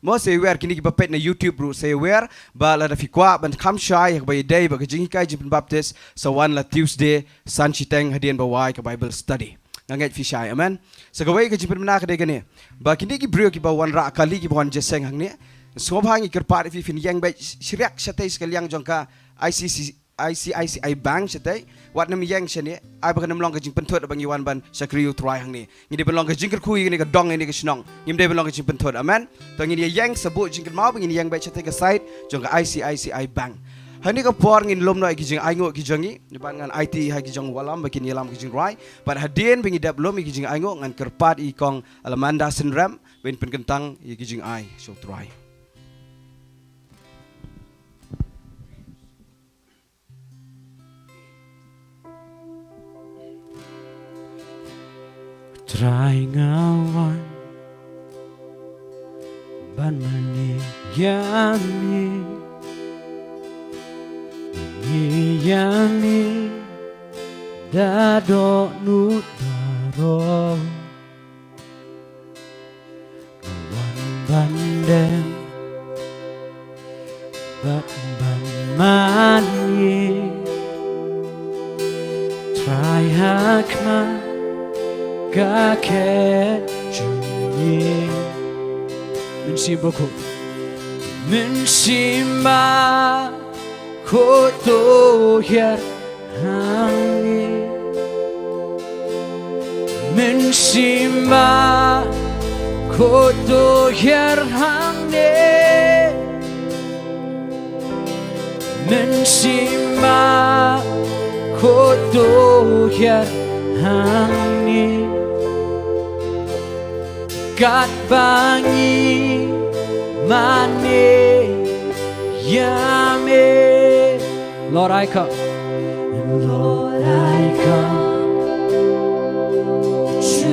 mo say where kini ki bapet na YouTube bro say where ba la da fi kwa ban kham shai ha ka bai dai ba ka jing hikai jing pen baptist so one la Tuesday san chiteng hadin ba wai ka Bible study nganget fi shai amen sa ka wai ka jing pen na ka de gane ba kini ki brio ki ba wan ra kali ki bon jeseng hang ne so bhangi kirpar fi fin yang ba shriak shatai skal yang jong ka ICICI bank shatai wat nam yang shane ai ba nam long ka jing pen thot bang yiwan ban sakriu try hang ne ngi de ban long ka jing khui ni ka dong ni ka shnong ngim de ban long ka jing pen thot amen to ngi yang sabu jing kan mau bang yang ba shatai ka site jong ka ICICI bank hani ka por ngin lom no ki jing aingo ki jongi ni ban ngan IT ha ki jong walam ba kin yalam ki jing rai but hadien bang idap lom ki jing aingo ngan kerpat I kong alamanda senram ben pen kentang ki jing ai so try try ngawan ban mani yami dado nut baro wan bandem ban mani try hakma kake juni mensimba koto yer hangi mensimba koto yer hangi mensimba koto yer hangi kat bangi mane yame Lord I come to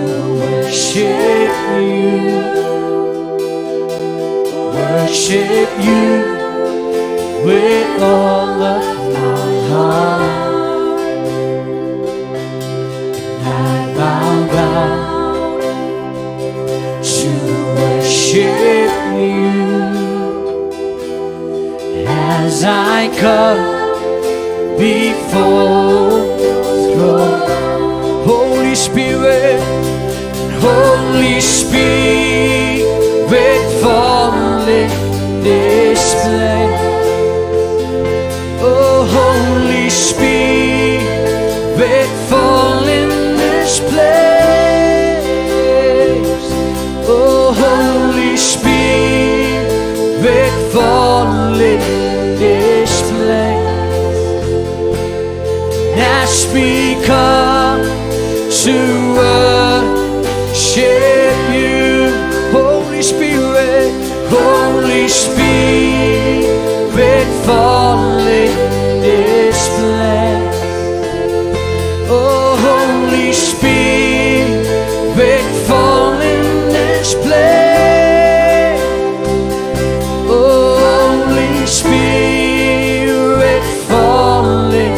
worship you with all of my heart and I bow down to worship you as I come before throne. Holy Spirit, fall in this place. Oh, Holy Spirit, fall in this place. Oh, Holy Spirit, fall in this place. As we come to worship you, Holy Spirit, fall in this place. Oh, Holy Spirit, fall in this place. Spirit fall in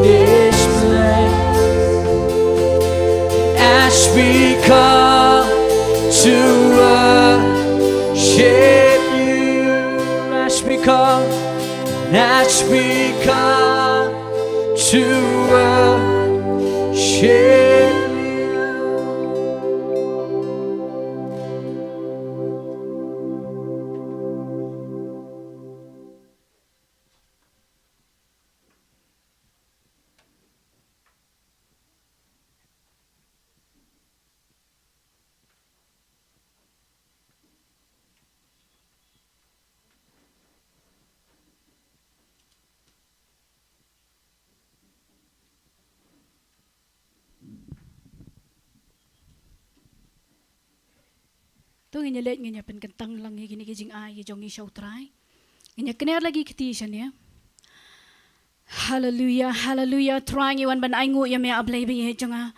this place as we come to worship you, as we come to worship you. Tôi nghe lệ nghe pen kentang lang nghe gini jing ai jong i show try. Nghe kener lagi ketisan ya. Hallelujah, hallelujah. Trying you one ban ai ngu ya me ablay be jonga.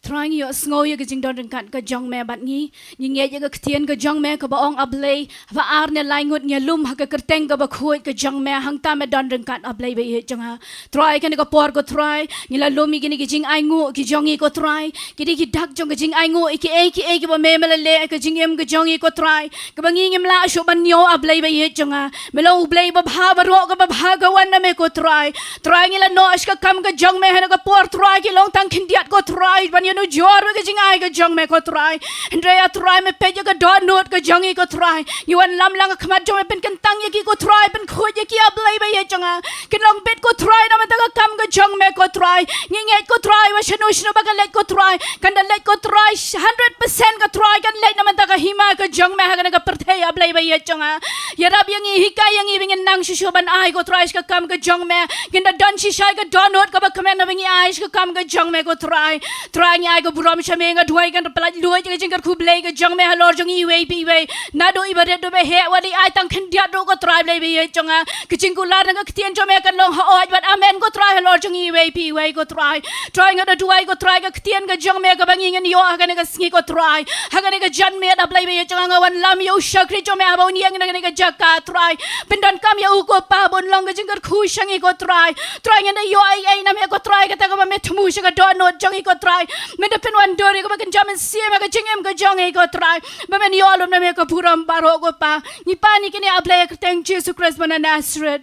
Trying you sngo ya jing don kan ka jong me bat ngi. Nge ya ka ktien ka jong me ka baong ablay. Va ar ne lai ngut nge lum ha ka kerteng ka ba khoi ka jong me hang ta me don kan ablay be jonga. Try kan ka por ko try. Ngila lumi gini jing ai ngu ki jong i ko try. Kidi ki dak jong ka jing ai ngu ki ba me le ka jing em ka jong i ko try. Ka bangi ngem la sho ban yo ablay be jonga. Melo blay ba bha ba ro ka ba bha ka wan na me ko try. Try ngila no as ka kam ka jong me ha ka por try ki long tang khindiat ko try ban no jor we ka jing ai ka jong me ko try. Andrea try me pe ka dot note ka jong i ko try. You wan lam lang ka mat jong me pen kan tang ye ki ko try pen khoi ye ki ablay be jonga. Kin long bet ko try na man ta ka kam ka jong me ko try. Nge ko try wa shano ba ka let ko try. Kan da let ko try 100% ka try kan let na man ta ka hima ka jong me ha ka perthei ablay be jonga. Ya rab yang i hikay yang i bingin nang shishu ban ai ko try ka kam ka jong me. Kin da don shishay ka dot note ka ba kamen na bingi ai ka kam ka jong me ko try. Try ngai ko buram shame nga duai kan pelat luai ka jing ka Blei ka jong me halor jong i we pi we. Na do i ba do be he wa di ai tang khin dia do ko try Blei be jonga. Ki jing ku la na ka ktien jong me kan long ha oi bat amen ko try halor jong i we pi we ko try. Try nga do duai ko try ka ktien ka jong me ka bangi ngan yo ha ka sngi ko try. Ha ka ka jan me da Blei be jonga nga wan lam yo shakri jong me ha ba ni ang na ka jaka try. Pindan kam ya u ko pa bon long ka jing ka khu shangi ko try. Try nga yo ai na me ko try ka ta ka me thumu sha ka do no jong i ko try. Me da pin wan do ri ko ba kan jam si me ka jing em ka jong i ko try. Ba men yo lum na me ka puram baro ko pa. Ni pa ni kini ablay ka teng Jesus Christ ban Nazareth.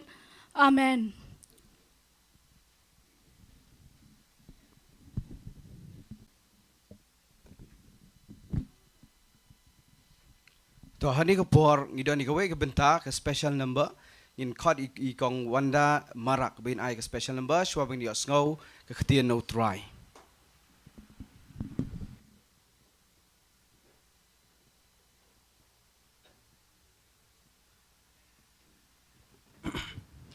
Amen. To hani ka por ngidon ni ka we ka benta ka special number in code i kong wanda marak bin ai ka special number shwa bin yo sngo ka ktien no try.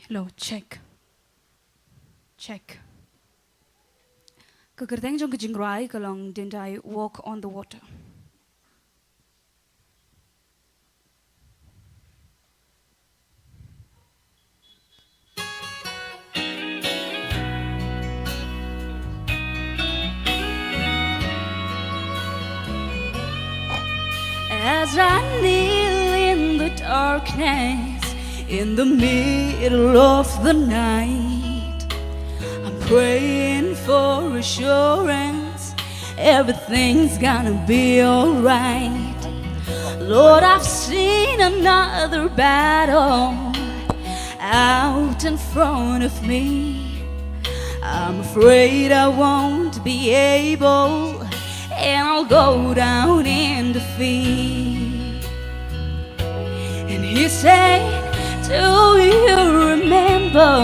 Hello, check. Kekerteng jong kejing rai kalong dendai walk on the water. As I kneel in the darkness, in the middle of the night, I'm praying for assurance everything's gonna be alright. Lord, I've seen another battle out in front of me. I'm afraid I won't be able, and I'll go down in defeat. And he said, do you remember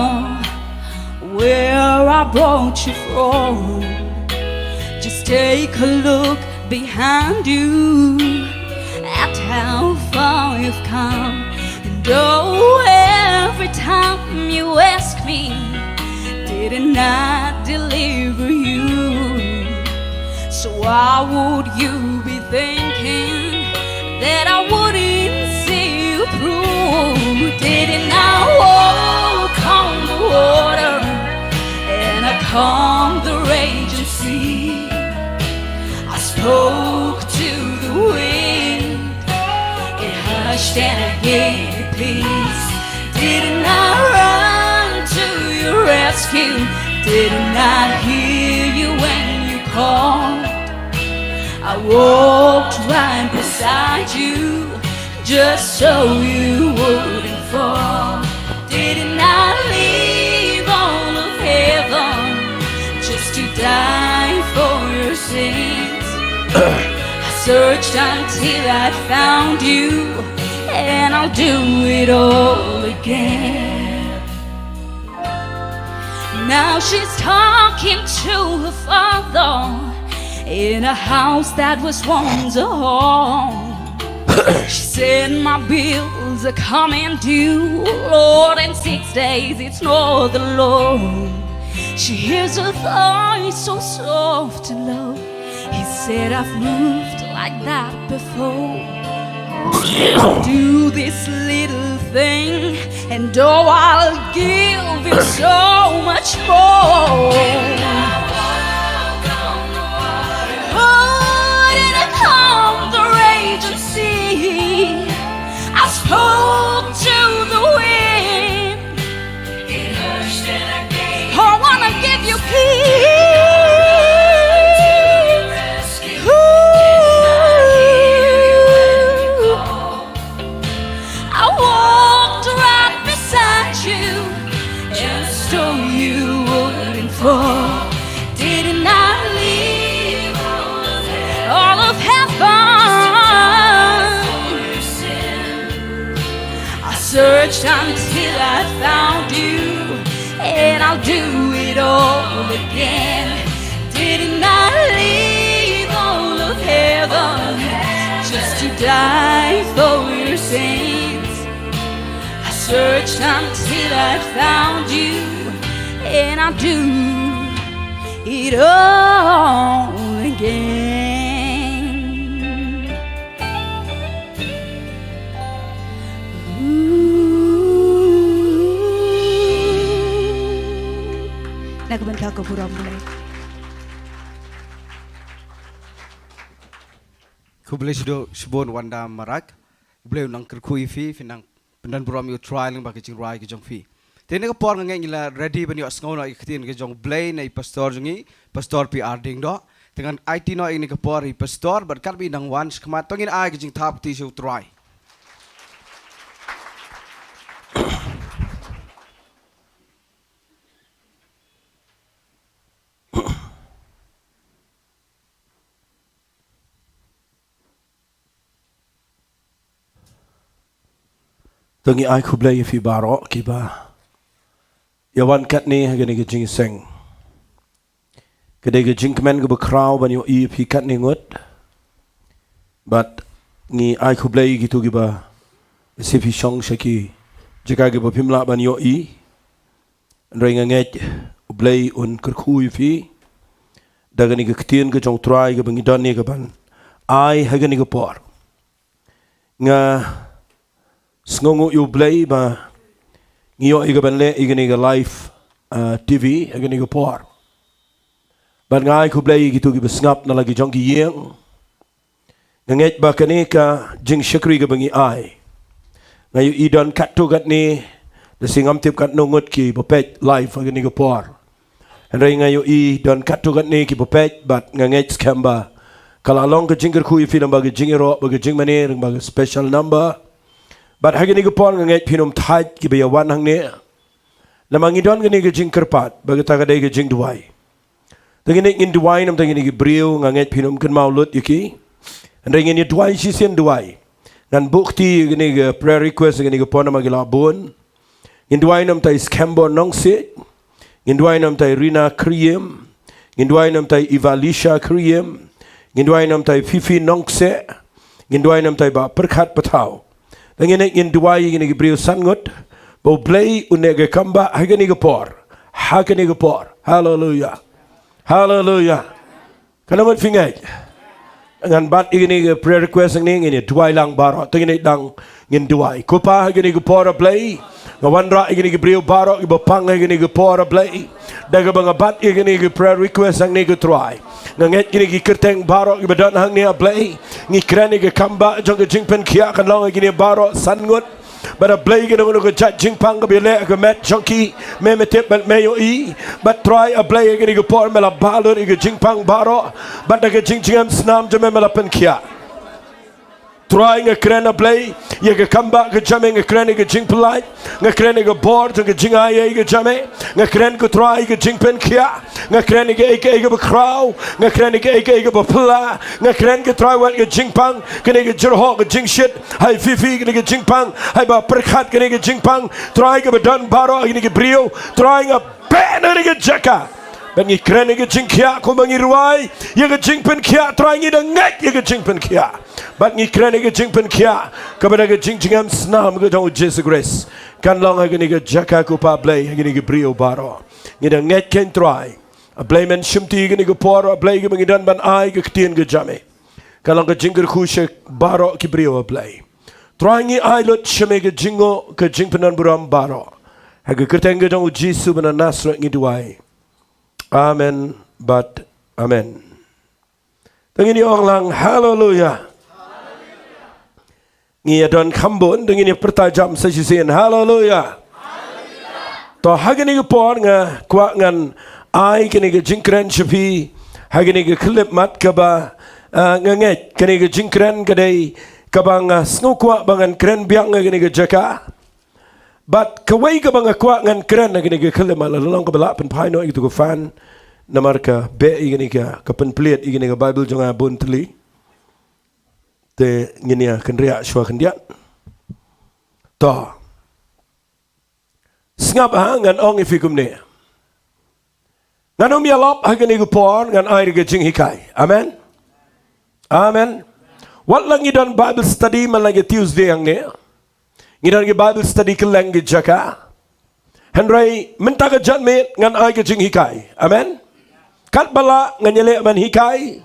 where I brought you from? Just take a look behind you at how far you've come. And oh, every time you ask me, didn't I deliver you? So why would you be thinking that I wouldn't see you through? Didn't I walk on the water and I calmed the raging sea? I spoke to the wind, it hushed and I gave it peace. Didn't I rescue. Didn't I hear you when you called? I walked right beside you just so you wouldn't fall. Didn't I leave all of heaven just to die for your sins? I searched until I found you, and I'll do it all again. Now she's talking to her father in a house that was once a home. She said my bills are coming due, Lord, in 6 days it's not the Lord. She hears a voice so soft and low. He said, I've moved like that before. Do this little thing, and oh, I'll give you so much more. I spoke to the wind. It hushed and I gave. I wanna give you peace. I walked right beside you, just so you wouldn't fall. Didn't I leave all of heaven? Searched until I found you, and I'll do it all again. Didn't I leave all of heaven just to die for your sins? I searched until I found you, and I'll do it all again. Nagbanta ko pura mulai. Ku boleh sebut wanda marak, boleh nang kerkui fi, finang pendan buram you trial bagi cing rai ke jong fi. Tene ka por ngai ngila ready ban yo ngau na iktin ke jong Blei na pastor jongi, pastor pi Diengdoh. Dengan IT no ini ka por i pastor berkat bi nang wan skmat tongin ai ke jing thap ti su try. Tangi ai ku Blei fi barok kiba. Yawan kat ni hagani ke jing seng. Kedai ke jing kemen ke bekrau ban yo i fi kat ni ngut. But ngi ai ku Blei gitu kiba. Si fi Shillong shaki. Jika ke pimla ban yo i. Rai nganget Blei un kerkui fi. Dagani ke ketien ke jong try ke bangidan ni ke ban. Ai hagani ke por. Nga Sngongu yu Blei ba ngiyo iga banle iga niga live TV iga niga por. Ban ngai ku Blei gitu giba ngap na lagi jong giyeng. Nganget ba kanika jing syakri ga bangi ai. Ngayu idon katu kat ni desingam tip kat nungut ki bopet live iga niga por. Andai ngayu I don katu kat ni ki bopet bat nganget skamba. Kalalong ke jingker ku film bagi jingero bagi jing manir bagi special number. But hagi ni gupon nganget pinum thai ki bayawan hang ni. Lamang idon gani ke jing kerpat bagi tagadai ke jing duai. Tangini ngin duai nam tangini ke brio nganget pinum kan maulut yuki. Andai ngini duai sisen duai. Ngan bukti gani ke prayer request gani gupon nama gila bon. Ngin duai nam tai skambon nong sit. Ngin duai nam tai Rina kriem. Ngin duai nam tai Ivalisha kriem. Ngin duai nam tai Fifi nong se. Ngin duai nam tai ba perkat patau. Tangini ngin duai gani ke brio sangut. Bo Blei unega kamba hagani gapor. Hagani gapor. Hallelujah. Hallelujah. Kanaman fingay. Ngan bat igini prayer request ng ngini duai lang baro. Tangini lang ngin duai. Kupa hagani gapor Blei. Ngawandra igini brio baro ibapang igini gapor Blei. Daga banga bat igini prayer request ng nigo try. Nganget gini kerteng baro ibadan hang ni Blei. Ngikrani kamba jong jingpen kia kan long igini baro sangut. but a Blei gonna go chat jing pang go be le go met junkie me tip but me yo e but try a Blei gonna go por me la balor go jing pang baro but the jing jingam snam je me la pen kia trying a kren a Blei ye go come back go jamming a kren go jing polite nga kren go board go jing ai go jamme nga kren go try go jing pen kia nga kren go crow nga kren go pla nga kren go try what go jing pang kene go jurho go jing shit hai fifi go jing pang hai ba perkhat kene go jing pang try go dan baro kene go brio trying a banner go jaka bangi kren go jing kia ko bangi ruai ye go jing pen kia trying it ngat ye go jing pen kia but ni kren go jing pen kia kabada go jing jingam snam go do Jesus grace kan long ha go jaka ko pa Blei ha go brio baro ni da ngat ken try a Blei men shimti go por a Blei go bangi dan ban ai go tien go jame kan long go jing go khushe baro ki brio a Blei trying I lot shame go jingo go jing penan buram baro ha go kerteng go do Jesus ban nasra ni duai amen but amen tengini ong lang hallelujah ngi adon khambon dengan ni pertajam sesisian haleluya to hagini por nga kwa ngan ai kini ge jingkren shapi hagini ge klip mat kaba nganget kini ge jingkren kadai kabang snow kwa bangan kren biang ngini ge jaka but kawai ka bang kwa ngan kren ngini ge klip mat lalong ka bala pen paino itu ko fan namarka be ngini ka kapen plate ngini ge bible jonga buntli te nginia kenria shwa kendia to ngap ngan ong ifikum ne ngan om yalop hagani go por ngan air ge jing hikai amen amen wat lang idan bible study man lagi Tuesday ang ne ngidan ge bible study ke language jaka henry minta ge janme ngan air ge jing hikai amen kat bala ngan yele man hikai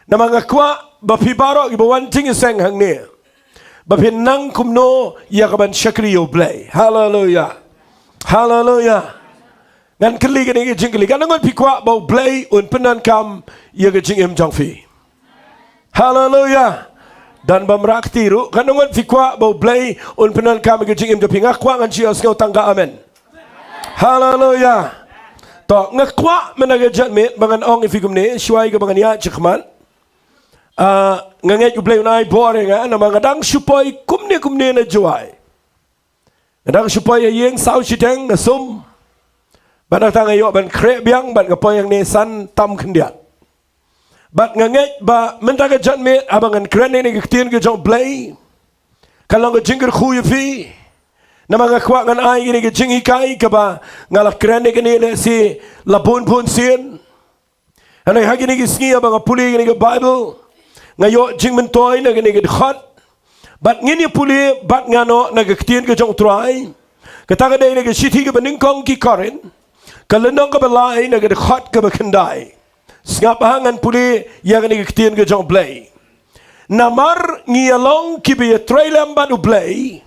namanga kwa bapi baro ibu wanting iseng hang ne bapi nang kumno ya kaban shakriyo Blei hallelujah hallelujah ngan keli gani ge jing keli kan ngon pikwa bau Blei un penan kam ya ge jing em jongfi hallelujah dan bamrak tiru kan ngon pikwa bau Blei un penan kam ge jing em jongfi ngakwa ngan chios ngau tangga amen hallelujah to ngakwa menaga jatme bangan ong ifikum ne shwai ge bangan ya chikman nganget Blei unai boring nama ngadang supaya kumne na juai ngadang supaya yang sau chiteng na sum ban tang ayo ban kre biang ban kapoy yang nesan tam kendiat bat nganget ba mentaga jatme abangan kren ni ketien ke jong Blei kalau ke jingger khuy fi nama ngakwa ngan ai ni ke jingi kai ke ba ngalak kren ni ke ni si labun pun sien anai hagi ni ke sngi abang puli ni ke Bible ngayo jing mentoy na gani khot bat ngini puli bat ngano na gktien ke jong trai kata dai na sithi ke bening kong ki korin kalenong ke balai na gani khot ke bekendai ngap hangan puli ya gani gktien ke jong Blei namar ngialong ki be trailam ban Blei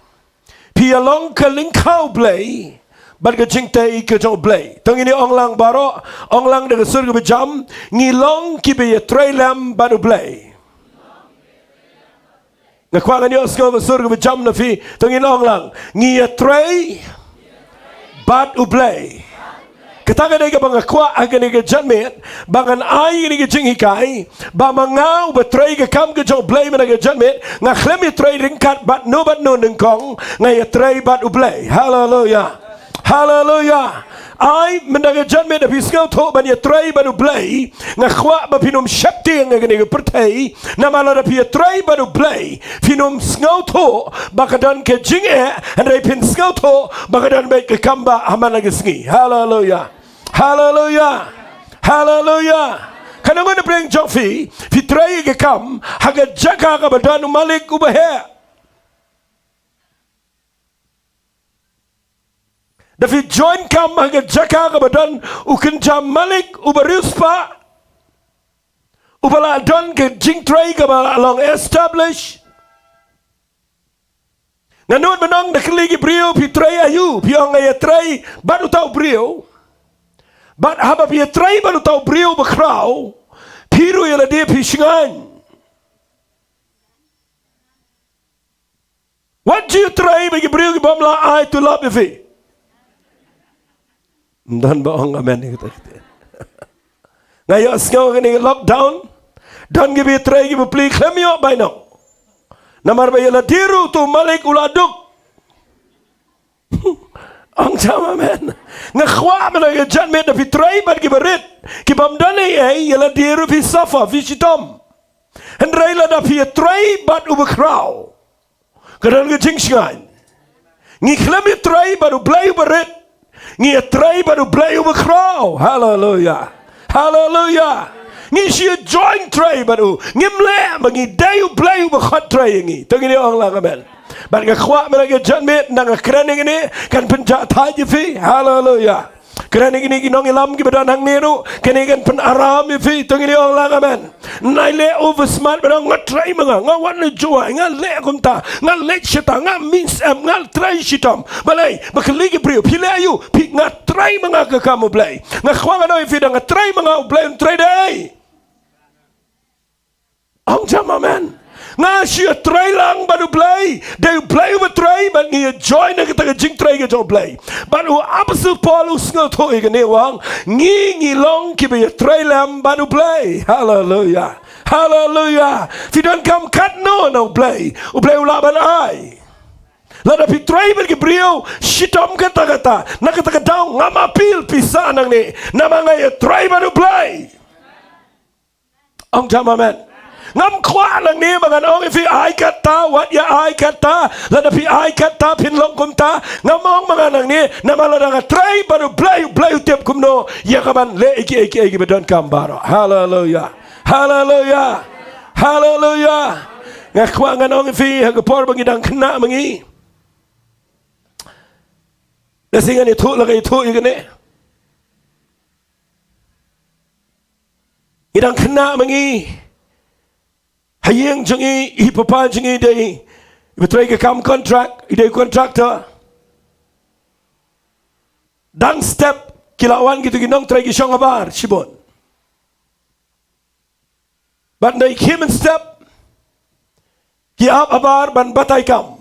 pialong ke lingkau Blei bat ke jing tai ke jong Blei tong ini onglang baro onglang de sur ke bejam ngilong ki be trailam ban Blei ngakwa ngani osko sur ke jam na fi tongin ong lang iatrei bat Blei kataga dai ka bang akwa agani ke janmet bangan ai ni ke jing hikai ba mangau betrei ke kam ke jong Blei mana ke janmet nga khlemi trei ringkat bat no nengkong iatrei bat Blei hallelujah hallelujah ai mendaga janmet da fiskau tho ban iatrei bat Blei nga khwa ba pinum shakti nga ke pertei namala da iatrei bat Blei pinum skau tho bakadan ke jing andai pin skau tho bakadan baik ke kamba amana ke sngi hallelujah hallelujah hallelujah kanangon na preng jongfi fitrei ke kam haga jaka ka badan malik ubahe dafi join kam haga jaka ka badan ukin jam malik ubaruspa ubala don ke jing trei ka along establish nanun menong da keligi brio fitrei ayu piong iatrei baru tau brio bat haba iatrei baru tau brio bakrau piru yala dia pishingan What you try bagi beriu ki bamla I to love ifi. Dan bohong amen ni kita. Ngayon sekarang ni lockdown. Dan gibi try gibi pli klemio baino. Namar bayala diru tu malik uladuk. Ang sama men. Ngakhwa man ang jan met na pitray bad gibi rit. Kibam dali yala diru pi safa fi shitom. Hendrai la da pi tray bad ubekraw. Kadang ke jingsgan. Ngi klemi tray bad ublay uberit. Ngi tray bad ublay ubekraw. Hallelujah. Hallelujah. Ngi siya join tray baru ngimle mangi dayu blay ubekhot tray ngi. Tengini orang lang amen. Ban ngakhwa mereka janmet nang kerening ini kan penjat haji fi. Hallelujah. Kerening ini kinong ilam ki badan hang niru kini kan pen aram fi. Tengini orang lang amen. Naile over smart badan ngatray mga ngawan na juwa ngale kumta ngale shita ngamis ngal tray shitam. Balay bakaligi brio pilayu pi ngatray mga kakamu blay. Ngakhwa ngano fi dang ngatray mga blay tray day. Ang jama man. Nga siya try lang baru Blei. Dia Blei bertry ban ngi join na kita jing try ke jo Blei. Ban u absolute Paul usngal thoi ke ne wang ngi long ki be try lam baru Blei. Hallelujah. Hallelujah. If you don't come cut no Blei. U Blei ula ban ai. Lada pi try ber ke brio shitom kata na kata daw ngama pil pisa nang ni. Nama ngai try baru Blei. Ang jama man. Ngam kwa lang ni mga nong ifi ay kata wat ya ay kata lada pi ay kata pinlong kumta ngamong mga nang ni namala nga try baru Blei tiap kumno ya kaman le iki bedon kambaro. Hallelujah. Hallelujah. Hallelujah. Ngakwa nga nong ifi hagapor bangidang kena mangi nasingan itu lagi itu igane idang kena mangi hayang jangi ipapa jangi day betray ke kam contract ide contractor dang step kilawan gitu ginong try gisong abar sibon ban day kim step ki ap abar ban batay kam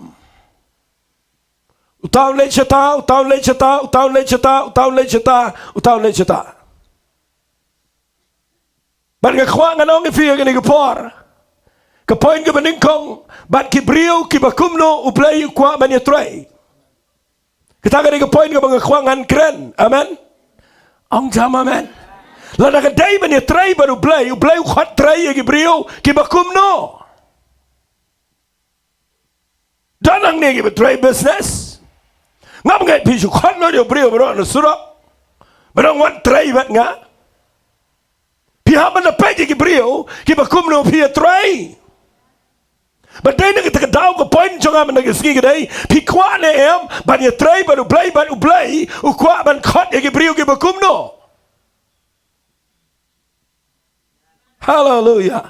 utaw le chata ban ga khwa nganong ifi ga ni gapor Kapoin ke beningkong bat ki brio ki bakumno uplay kwa manyatray. Kita ka kapoin ke bangakwangan kren. Amen. Ang jama amen. Lada ka day manyatray baru uplay kwat tray ki brio ki bakumno. Danang ni ki betray business. Ngam ngai pisu kwat no dio brio bro na surap. Barang wat tray bat nga. Pihaman na pegi ki brio ki bakumno pia tray. But then kita daw ko point jonga man nagski gday pikwa ne em ban ye tray ban ublay ukwa ban khot ye brio ge bakumno. Hallelujah.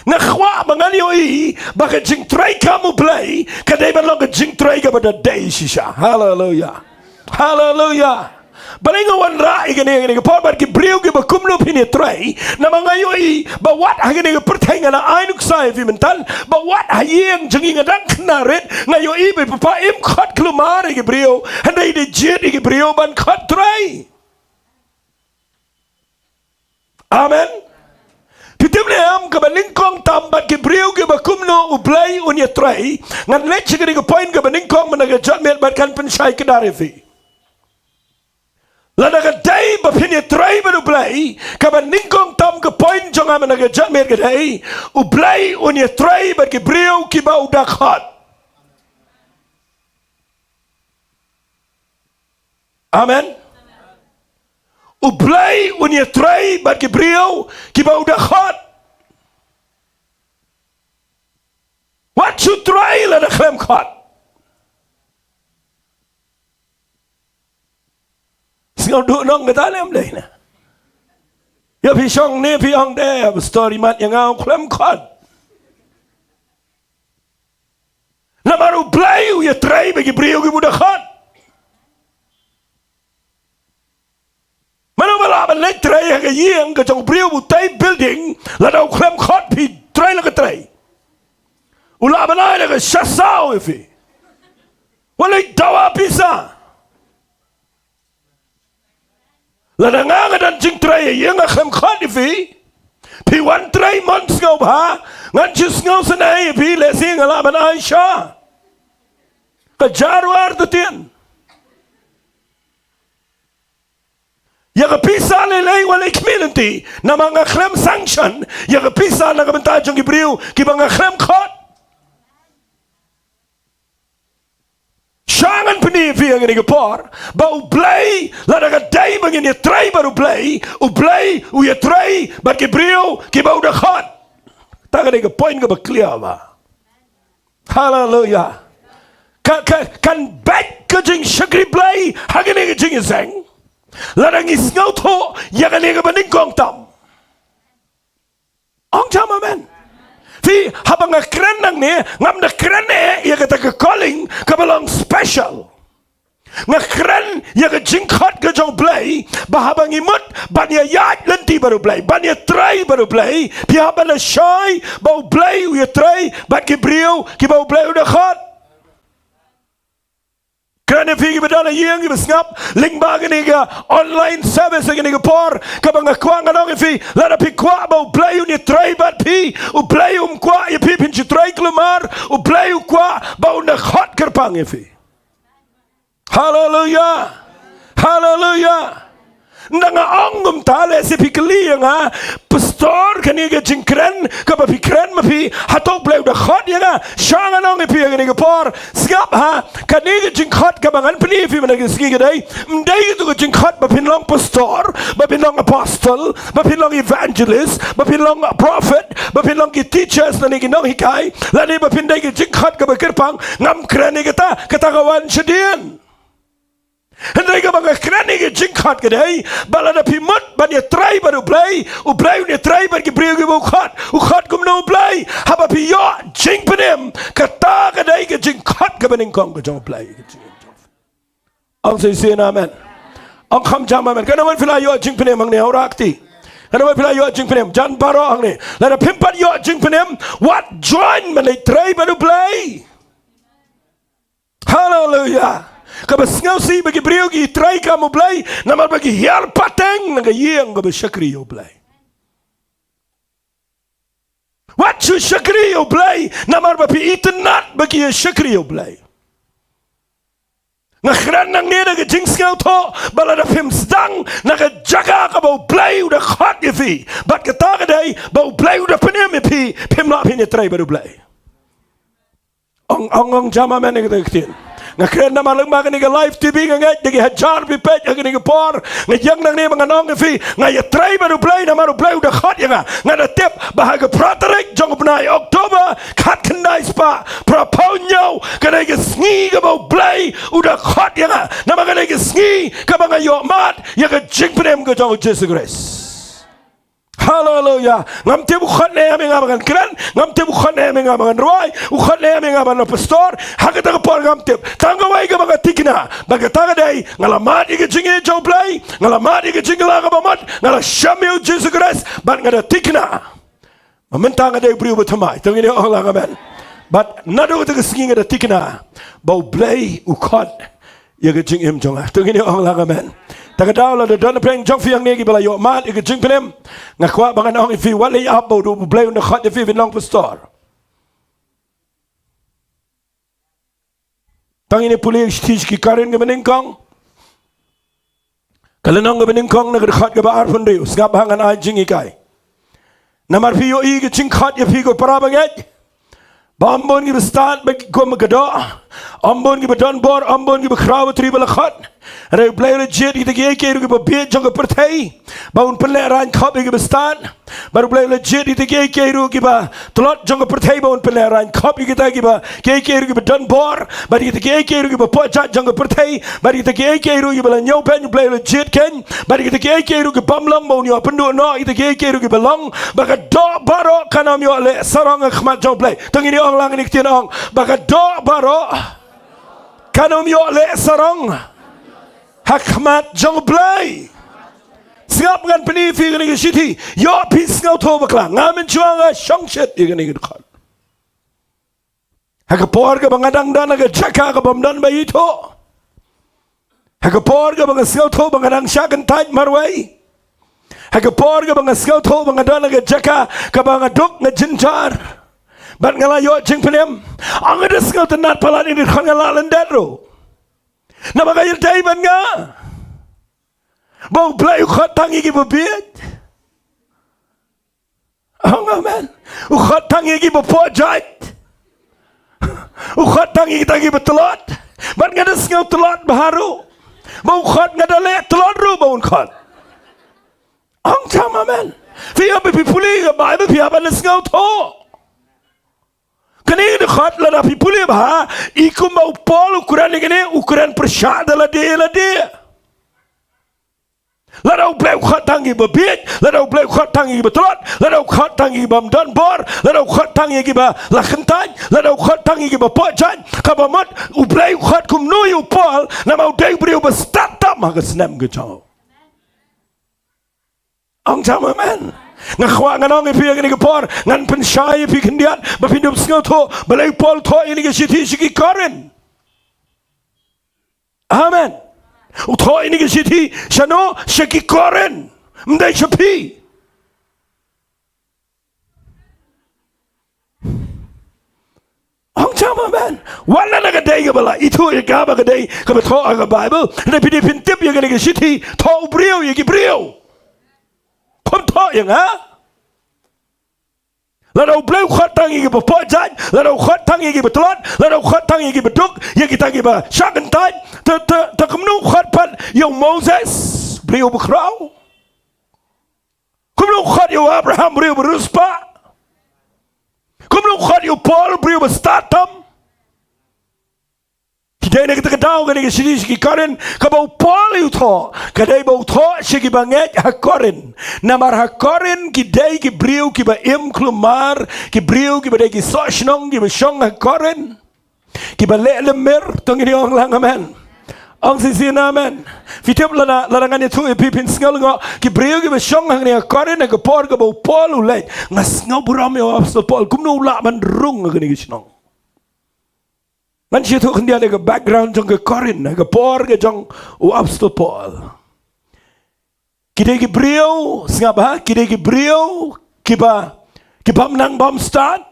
Nakhwa mangal yo I baka jing tray kam ublay kaday ban long jing tray ga bada day shisha. Hallelujah. Hallelujah. Balingawan ra igani por bar ki brio ki bakumno pini tray na mangayo I bawat hagani pertanga na ainuk sai fi mental bawat hayeng jangi ngadang knaret ngayo I be papa im khot klumar ki brio handai de jet ki brio ban khot tray. Amen. Pitimle am ka balingkong tambat ki brio ki bakumno ublay unya tray ngan lech ki ko point ka balingkong managa jatmet bat kan penshai kedare fi. Lada ka day bapini tray baru Blei kaban ningkong tam ke point jonga managa jamir ke day ublay unya tray bat ki brio ki ba udak hot. Amen. Ublay unya tray bat ki brio ki ba udak hot. What you try lada klem hot. Singaw do nong kata lem deh na. Ya pisong ne piong deh story mat yang ngau klem kod. Na baru Blei ya tray bagi brio ki muda kod. Mana bala ban le tray ka yeng ka jong brio butai building la dau klem kod pi tray la ka tray. Ula ban ai la ka shasau ifi. Walay dawa pisa. Lananga dan jing tray yang akan khadifi. Pi wan tray months ngau ba. Ngan jis ngau sanai pi lesi ngalaman Aisyah. Kejarwar tutin. Yang pisa lelai walay community na mga klem sanction. Yang pisa na kabantajong Ibriw kibang klem khot. Shangan penifi ang inigapor, ba Blei, ladaga day bang iatrei baru Blei, Blei, iatrei, bat Ibriw kiba udah khot. Taga niga point ka ba clear ba? Hallelujah. Kan back ka jing shagri Blei, hagin niga jing iseng. Ladang isngaw to, yaga niga ba ningkong tam. Ang jam amen. Fi habang keren nang ni ngam na keren ya kata ke calling kabalang special nga keren ya ke jingkhat ke jong Blei bahabang imut banya yat lenti baru Blei banya try baru Blei pi habang shy bau Blei ya try bat ke Ibriw ki bau Blei udah khat kerana pergi berdalam yang kita ngap link bagi ni ke online service lagi ni ke por kabang kuang kadang fi lada pi kuah bau Blei ni try bat pi Blei kuah ya pi pinci try kelemar Blei kuah bau nak hot kerpang ya fi hallelujah hallelujah nanga ongum tale si pikli nga pastor kani ga jingkren ka ba pikren ma pi hatok Blei udah khot ya nga shanga nong pi ga ni ga por skap ha kani ga jingkhot ka bangan pni fi mana ga ski ga dai mdai ga jingkhot ba pinlong pastor ba pinlong apostle ba pinlong evangelist ba pinlong prophet ba pinlong ki teachers na ni nong hikai la ni ba pindai ga jingkhot ka ba kerpang ngam kren ni kata kawan sedien Hendai ka mga krani ka jingkhat ka day, bala na pimot, ba niya try baru Blei, Blei niya try ba ki Ibriw ka ukhat kum na Blei, haba piyo, jing panim, kata ka day ka jingkhat ka ba ningkong ka jong Blei. Ang sisiyan namin, ang kamjam namin, kanaman pila yo jing panim ang niya urakti, kanaman pila yo jing panim, jan baro ang ni, lada pimpat yo jing panim, what join man niya try baru Blei. Hallelujah. Kabas ngaw si bagi Ibriw gi try ka mo Blei naman bagi hiyar pateng nagayang kabas syakri yo Blei. What you syakri yo Blei naman bagi itinat bagi syakri yo Blei. Ngakran nang niya nagajings ngaw to bala na pimsdang nagajaga ka ba Blei udah khot ifi bat kata kaday ba Blei udah panim ipi pimla pinya try baru Blei. Ang jama men nagagtin. Ngakren na malungma ka niga live TV nga ngay nagi hajar pipet nga niga por ngayang nang ni mga nong fi ngaya try baru Blei na maru Blei udah khot nga na tip bahaga praterik jong benai Oktober kat kendai spa praponyo ka niga sngi ka ba Blei udah khot nga na mga niga sngi ka ba ngayo mat ya ka jingpenem ka jong Jesus Christ. Hallelujah. Ngam te bukhat na yamin nga mga kran, ngam te bukhat na yamin nga mga ruay, ukhat na yamin nga mga pastor, hakat ang por ngam te, tanggaway ka mga tikna, bagataga day, ngalamat ika jingi Joe Blei, ngalamat ika jingi lang kabamat, ngalashamyo Jesus Christ, bat nga da tikna. Mamintang nga day Ibriw batamay, tangin niyo ang lang amen. But nado ka taga nga da tikna, bau Blei ukhat, yaga jing im jonga, tangin niyo ang lang amen. Tagadaw la don preng jong fiang negi bala yo mat ika jing penem ngakwa bangan ong ifi wali abo do Blei na khat ifi vinong pastor tangini puli stage ki karin ga meningkong kalanong ga meningkong nagkhat ga baar pundiu ngap hangan ay jing ikai namar piyo i ga jing khat ifi go parabanget bambon gi bestaan bagi ko magado ambon gi badon bor ambon gi bekrawe tribal khat Reu Blei legit kita gaya rugi babit jangka pertai, baun peleran kap igi bestan, baru Blei legit kita gaya rugi ba telot jangka pertai baun peleran kap igi kita giba gaya rugi badan bor, baru kita gaya rugi bapojat jangka pertai, baru kita gaya rugi bala nyau pen Blei legit ken, baru kita gaya rugi bamlang baun yo pendu no kita gaya rugi balong, baka do baro kanam yo le sarong khmat jang Blei, tangini ong lang ni kitin ong, baka do baro kanam yo le sarong Hakmat jong Blei. Singap ngan penifi gani gishiti. Yo pis ngau to bakla. Ngamen chuanga shongshit igani gidkhan. Hagapor ka mga dangdan nagajaka ka bamdan ba ito? Hagapor ka mga skill to mga dang syakan taj marway. Hagapor ka mga skill to mga dan nagajaka ka mga duk nga jinjar. Bat ngalayo jing penem. Ang ada skill tenat palan ini kan ngalalan dero. Na mga yirtaiban nga. Bau Blei ukhat tangi ki babit. Amen. Ukhat tangi ki bapojat. Ukhat tangi tangi betelot. Bat ngada skill telot baharu. Bau ukhat ngada le telot ru bau ukhat. Ang jam amen. Fiya pipuli ka Bible fiya ban skill to. Kani ukhat la pipuli bah ikum bau pol ukuran ini ukuran persada la dia. Let out Blei ukhat tangi babit. Let out Blei ukhat tangi betelot. Let out ukhat tangi bamdan bor. Let out ukhat tangi ba lakentaj. Let out ukhat tangi ba pojat. Kabamot Blei ukhat kumnui upol. Nama udai beriu berstatam hagas nem gejau. Ang jam amen. Ngakwa nganong ipi yang ini kepor. Ngan pensyai ipi kendian. Bapindup singal to. Balai pol to ini ke siti siki korin. Amen. Utho ini ke siti shano shaki koren mdai shapi ang chama man wala na kadai ka bala itu ka ba kadai ka ba tho aga Bible na pinipintip yang ke siti tho brio yagi brio kom tho yang ha Lalu Blei ukhat tangi ke bapojat, lalu ukhat tangi ke betelot, lalu ukhat tangi ke beduk, yang kita ke ba syakan taj, tak kemnu ukhat pat yang Moses beliau berkerau, kemnu ukhat yang Abraham beliau beruspa, kemnu ukhat yang Paul beliau berstatam. Kita ini kita tahu kan ini sini Korin, kabau Paul itu, kadai bau tho segi banget hakorin, namar hakorin kita ki beriu ki ba klumar, ki beriu ki ba ki sosnong ki ba shong hakorin, ki ba lemer, tong ini orang lang amen, ang sisi amen. Fitiap larangan itu ipipin singal ngo, ki beriu ki ba shong hang ni hakorin, ngapor kabau Paul ulai, ngas ngau buram yo apostol Paul, kumno ulak man rung ngani kisnong. Man siya tu kandian ke background jong ke Korin, ke por ke jong apostol Paul. Kita ke beriau, sengapa? Kita ke beriau, kita menang bom start.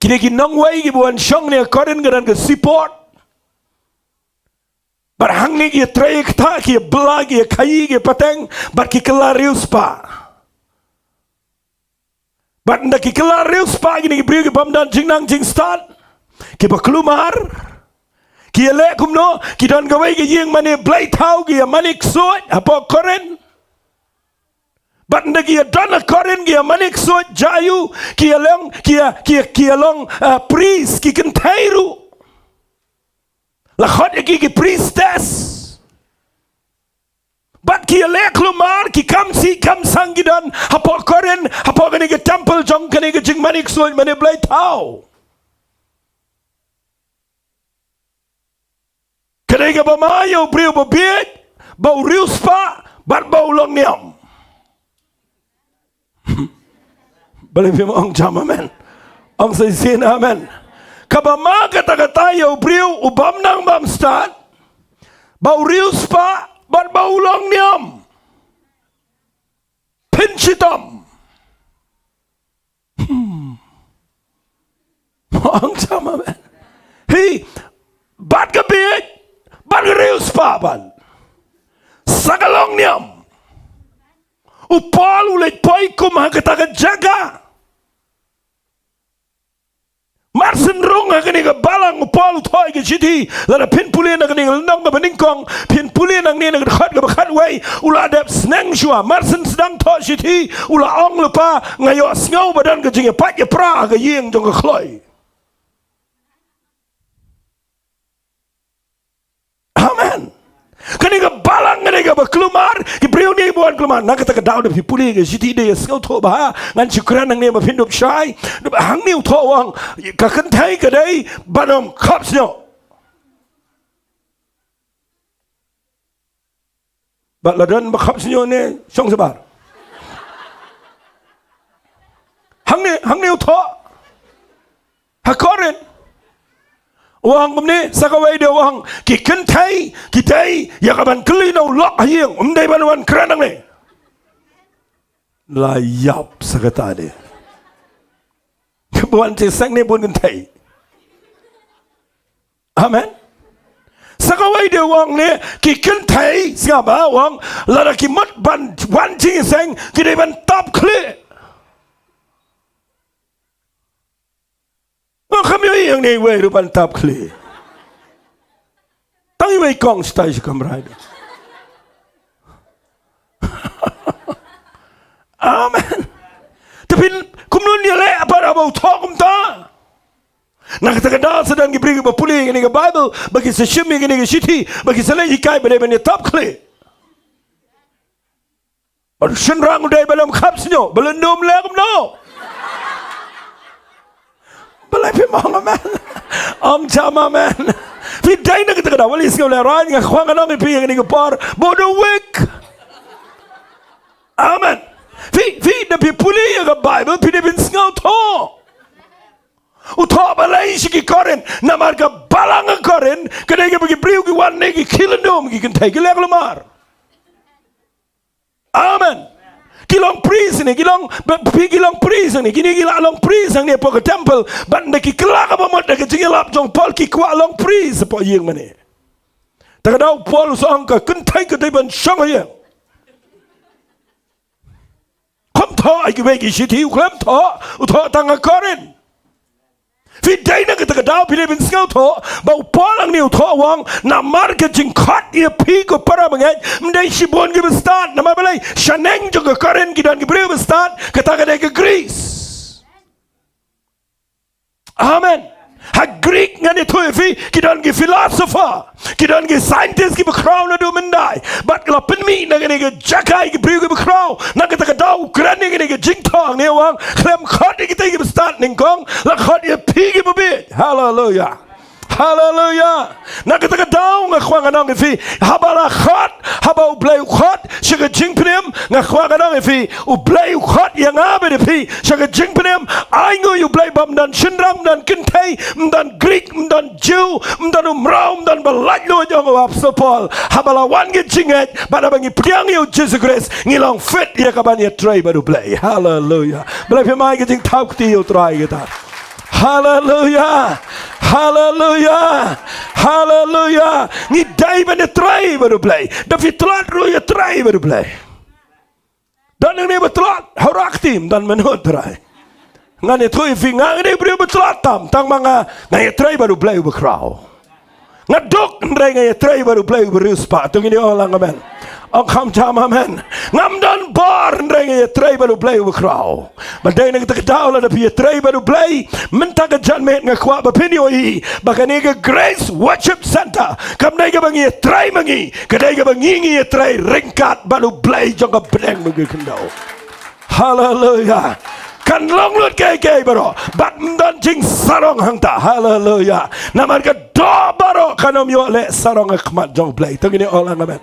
Kita ke nongway, kita buat syong ni Korin keran ke support. Barhang ni kita try kita, kita Blei, kita kayi, kita pateng, bar kita kelarius pa. Bat ndak kelar reus pagi ni beriu ke bamdan jingnang jing start. Ki baklumar. Ki le kumno ki don gawai ke yeng mane Blei tau ki manik suat apa koren. Bat ndak ki don koren ki manik suat jayu ki long priest ki kentairu. La khot ki priestess. But ki le klumar ki kam sang gidan hapo koren hapo kani ke temple jong kani ke jing manik so mane Blei tau kani ke bamayo brio babit bau riuspa bat bau long niam balik film ong jam amen ong sin amen kabama kata yo brio ubam nang bam start bau riuspa bat bau long niam pinchitam ang sama man hi bat kabit bat reus papan sagalong niam upal ulit poi kum hakata jaga Marsen rong agani ke balang upal thoi ke siti la pin pulien agani nong ke beningkong pin pulien ang ni nang khat ke khat wei ula dep sneng shua marsen sedang tho siti ula ong lupa ngayo snau badan ke jinge pat ye pra ke yeng jong ke khloi amen kani ke balang ngani ke baklumar ke brio ni buan klumar nak kata ke daun de puli ke siti de snau tho ba ngan syukran nang ni ma pin dup shai hang ni tho wang ka kan thai ke dai banom khap sno ba ladan ba khap sno ne song sabar hang ni tho hakorin wang kumni sakawai dia wang ki kentai kitai ya kaban kelino lok hiang umdai banuan keranang ni layap sakata dia kebuan cesang ni pun kentai amen sakawai dia wang ni ki kentai siapa wang lada ki mat ban wan cesang kidai ban top kli kami yang ni wei rupan tap kli. Tangi wei kong stai si kamrai. Amen. Tapi kumlun ni le apa abau thok ta. Nak kata kada sedang diberi berpuli ini ke Bible bagi seshimi ini ke city bagi selai ikai pada benda tap kli. Or senrang udai belum kapsnyo belum dom lem no. Belai pemang aman, jam aman. Vidai nak kita kena wali sekali orang yang kuangan orang ipi yang ni kepar bodoh wek. Amen. Vi nabi puli yang ke Bible pi nabi sengau to. Utah balai siki koren namar ke balang koren kedai ke bagi beriu ke wan neki kilendom ki kentai ke lek lemar. Amen. Kilong priest ni, kilong priest ni, kini gila long priest ni po ke temple, ban neki kelak apa mat neki jingilap jong Paul ki kwa long priest po yeng mani. Takadau Paul sang ka kentai ke deban sang ye. Kom tho ai ki begi shiti uklam tho tanga korin. Vidai nak kita kedau pilih bin sengau to, bau Paul ang ni tho wang namar ke jingkat ia pi ko para mengai, mendai sibon ke bestat, nama balai shaneng juga korin kidan ke beri bestat, kata kedai ke Greece. Amen. Ha Greek ngani tu evi kidan ke philosopher, kidan ke scientist ki bekrau na do mendai. But kalau penmi na ngani ke jakai ke beri ke bekrau, nak kita kedau kerana ngani ke jingtong ni wang klem khot kita ke bestat ningkong, la khot ia pi ke bebit. Hallelujah. Hallelujah. Nak kita kedau ngakwang anong evi habala khot, habau Blei khot, syaga jingpenem ngakwang anong evi u Blei khot yang abe evi syaga jingpenem aingo yu Blei bam dan shinram dan kentai dan Greek dan Jew dan umrau dan balajlo jong apostol Paul habala wan ge jinget pada bangi priang yu Jesus Christ ngilong fit ya kaban iatrei baru Blei. Hallelujah. Blei pemai ge jing tau kti yu trai kita. Hallelujah. Hallelujah. Hallelujah. Ni dai ben try baru Blei. David telat ru ya try baru Blei. Dan ini betelat horak tim dan menut try. Ngan itu ifinga ini beri betelat tam tang manga ngai try baru Blei bekrau. Ngadok ndai ngai try baru Blei beruspa. Tung ini orang amen. Ang kam jam amen. Ngam dan bar ndai iatrei baru Blei bekrau. Badai nak kita kedau lah tapi iatrei baru Blei minta ke janmet ngakwa bapinyo i bakani ke Grace Worship Center. Kam nai ke bangi iatrei mangi. Kadai ke bangi iatrei ringkat baru Blei jong ke bedeng bagi kendau. Hallelujah. Kan long lut gay baro bat mdan jing sarong hangta. Hallelujah. Namar ke do baro kanom yo le sarong akmat jong Blei. Tungini orang amen.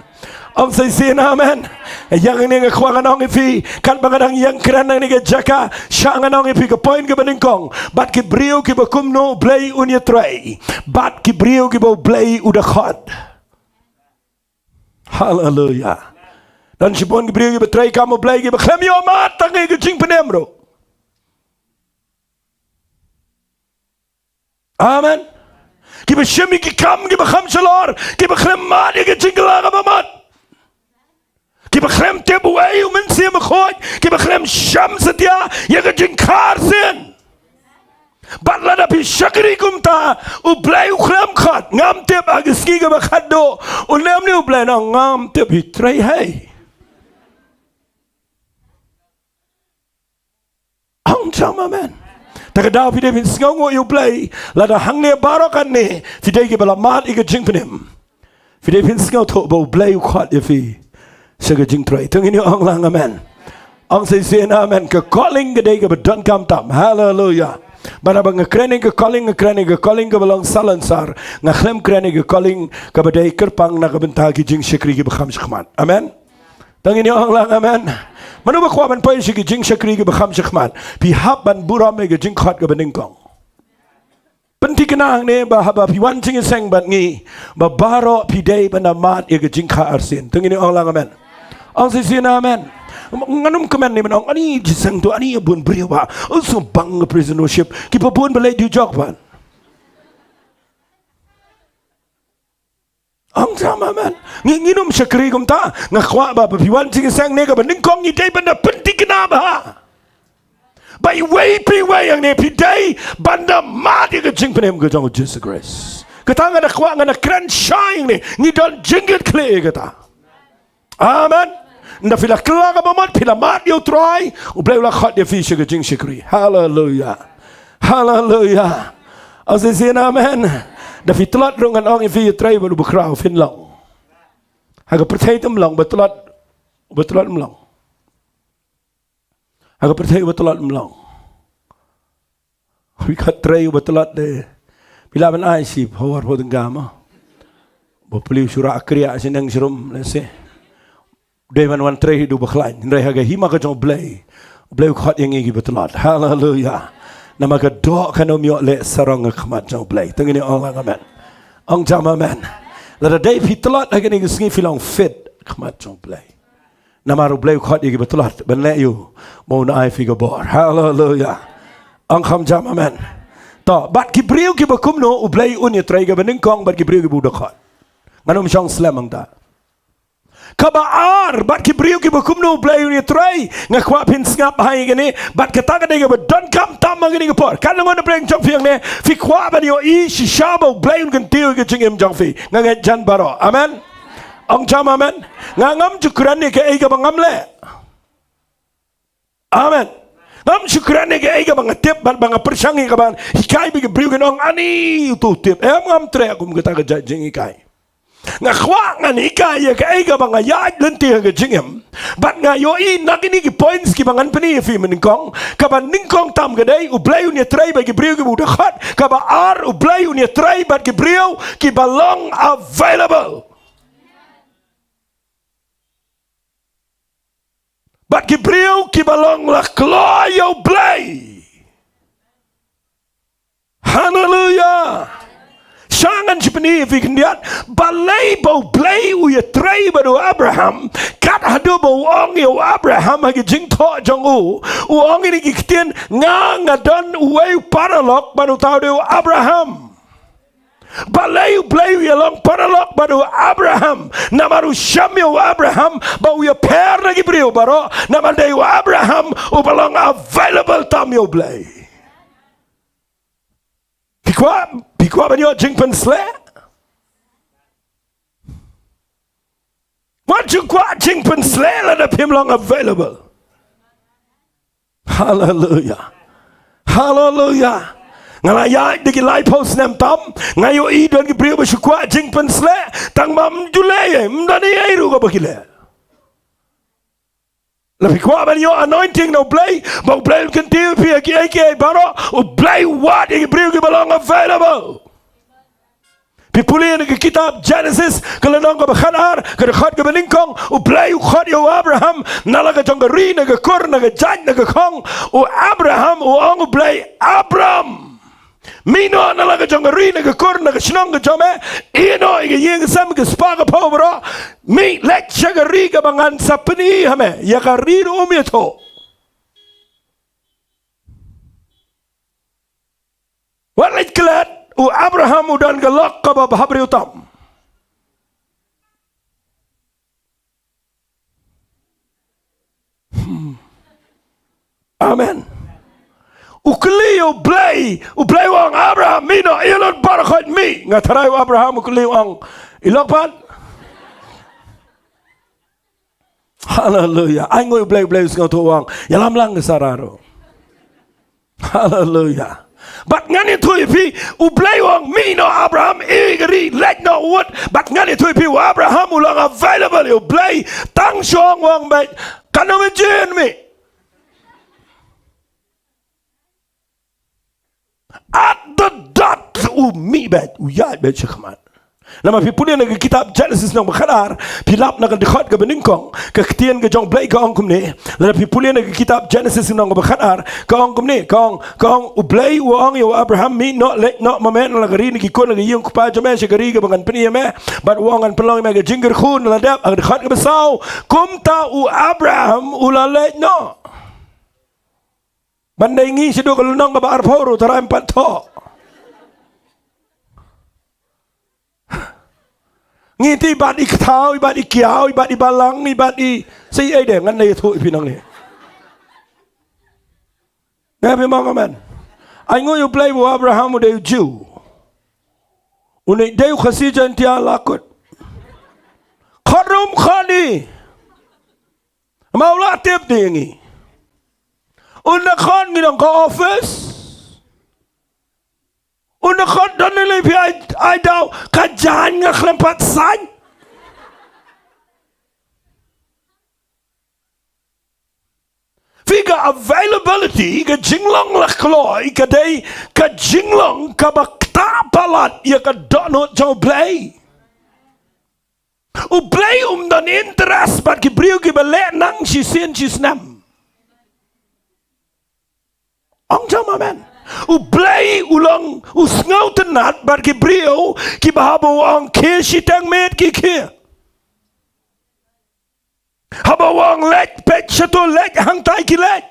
Om say amen. Yang ini ngekuangan ong ifi kan bangadang yang kerana ni ke jaka syangan ong ifi ke poin ke beningkong bat ki brio ki bakumno Blei unya tray bat ki brio ki bau Blei udah khot. Hallelujah. Dan si pon ki brio ki betray kamu Blei ki baklem yo mat tangi ke jing penemro. Amen. Ki bashimi ki kam ki bakham shalor ki baklem mat ki jing laga mamat. Ki bekrem te buai u men se me khoi ki bekrem sham setia ye ke jinkar sen bat la da pi shakri kumta u Blei u krem khat ngam te agiski ke bakhado u nem ne u Blei na ngam te pi trei hai ang cham amen takada pi de bin sngongo u Blei la da hang ne barokan ne fi de ke bala mat i ke jinkpenem fi de bin sngo to bo Blei u khat ye fi Syaga jing tray. Tung ini orang lang amen. Ang say amen. Ke calling ke day ke bedon kam tam. Hallelujah. Mana bang ngekrening ke calling ke belong salansar. Ngaklem krening ke calling ke bedai kerpang na ke bentah ki jing syakri ke bekham syakman. Amen. Tung ini orang lang amen. Manu bakwa ban poin syaki jing syakri ke bekham syakman. Pihap ban buram ke jing khat ke beningkong. Penting kenang ni bahaba piwan cing seng bat ngi babaro pidei banamat ye jingka arsin. Tengini orang amen. Ang sisi amen. Nganum kemen ni menong ani jiseng tu ani bun beriwa. Also bang prisonership. Kipa bun belai jujok ban. Ang sama amen. Nginum syakri kum ta ngakwa ba piwan cing seng ni ka banding kong ni dei benda penting kenapa? By way yang ni pidai banda mati ke jing penem ke jang Jesus Christ. Kata ngana kwa ngana kran shine ni don jingit kle kata. Amen. Nda fila kla ka mamat fila mat yo try u blai la khat de fi ke jing shikri. Hallelujah. Hallelujah. Azizin amen. Da fitlat rungan ong fi try baru bekrau finlang. Haga percaya temlang betulat melang. Aku percaya betulat melang. Wikat tray betulat de. Bila man ai si power ho dengama. Bo peliu surah akriya sinang serum lese. De man wan tray du bakhlain. Ndai haga hima ka jong blei. Blei khat yang igi betulat. Hallelujah. Nama ka do kanom yo le sarang khmat jong blei. Tengini orang amen. Ang jama amen. Lada day pitulat haga ni ngi filang fit khmat jong blei. Namaru blei khat igi betulat ben le you mau na ai figa bor. Hallelujah. Ang kham jam amen. To bat ki briu ki bakum no u blei un ye trai ga bening kong bat ki briu ki budak khat. Nganum shong slam ang ta. Kabaar bat ki briu ki bakum no blei un ye trai ngakwa pin ngap hai gani bat kata ga de ga don kam tam ang ni ga por. Kan ngon bleng jong fiang ne fi kwa ba yo i shi shabo blei un kan tiu ga jing im jong fi. Ngangat jan baro. Amen. Ang jam amen. Ngam syukuran ni ke ai ga bangam le. Amen. Ngam syukuran ni ke ai ga bang tip ban bang persangi ka ban hikai bi briu kan ong ani tu tip. Ngam tre aku mgata ga jing hikai. Ngakwa ngan hikai ya ke ai ga bang ya lenti ga jingem. Bat nga yo I nakini ki points ki bangan pani fi meningkong ka ban ningkong tam ga dai u blai unia trai ba ki briu ki budak khat ka ba ar u blai unia trai bat ki briu ki balong available. Bat ki briu ki balong la kloyo blai. Hallelujah. Sangan sipeni fi kendiat balai bau blai u ya trai baru Abraham kat hadu bau ong yo Abraham hagi jing tho jong u ong ini ki kitien ngadon uwe paralog baru tau de Abraham. Balai blai yalong paralog baru Abraham namaru Samuel Abraham bau ya per lagi brio baro namande Abraham u balong available tam yo blai pikwa banyo jingpen sle what you kwa jingpen sle la da pim long available. Hallelujah. Hallelujah. Ngalaya digi lai post nem tam ngayo I don gi brio besukwa jing pensle tang mam jule mdani ai ru ga bakile la pikwa ban yo anointing no blai bo blai kan tiu pi ki baro o blai what gi brio gi belong available. Pipuli ni kitab Genesis kalau nong ka bakhanar ka khat ka beningkong o blai u khat yo Abraham nalaga jong ga ri na ga kor na ga jan na ga kong o Abraham o ong blai Abram Mino nalaga jong ri na ga kor na ga shnong ga jome ino I ga yeng sam ga spa ga pobro mi lek chaga ri ga bangan sapni hame ya ka ri ro mi to wat lek klat u Abraham udan ga lok ka ba habri utam Amen. Ukliyo blai wang Abraham mino ilon barakot mi ngatarai Abraham ukliyo wang ilokpan. Hallelujah. Ay ngoy blai ngato wang yalam lang sararo. Hallelujah. But ngani tu ipi ublai wang mino Abraham igri let no wood but ngani tu ipi Abraham ulang available ublai tang shong wang bai kanome jen mi. At the dot mi bet yat bet chakmat Nama pi punya nak kitab Genesis nang berkhanar, pilap nak dekat ke beningkong, ke ketian ke jong Blei ke angkum ni. Lalu pi punya nak kitab Genesis nang berkhanar, ke angkum ni, kong Blei uang yo Abraham mi not mamen nak gari ni kikon nak yung kupa jame segari ke bangan peni me, but uangan pelong me ke jingger khun ladap ang dekat ke besau, kum ta u Abraham ulalek no. Bandai ngi sedo kalau nang ke bar poro tara empat to. Ngiti ibat ikhtau, ibat ikiau, ibat ibalang, ibat i say ay deh ngan nay thu pinang ni. Ngapi mga man. Ay ngo yung Blei wo Abraham mo dayo Jew. Unay dayo kasi dyan tiya lakot. Karum kani. Mawlai tip di ngi. Unakan nginang ka office. Unakan dan nilai pi ay daw kajan nga kelempat san. Figa availability ka jinglong lakloy kaday ka jinglong ka bakta palat ya ka donot jaw Blei. U Blei dan interest bat ki briu ki bale nang si sin si snam. Ang jama man. U Blei ulang usngau tenat bar ki brio ki bahabo ang ke sitang met ki ke haba wang lek pet chato lek hang tai ki lek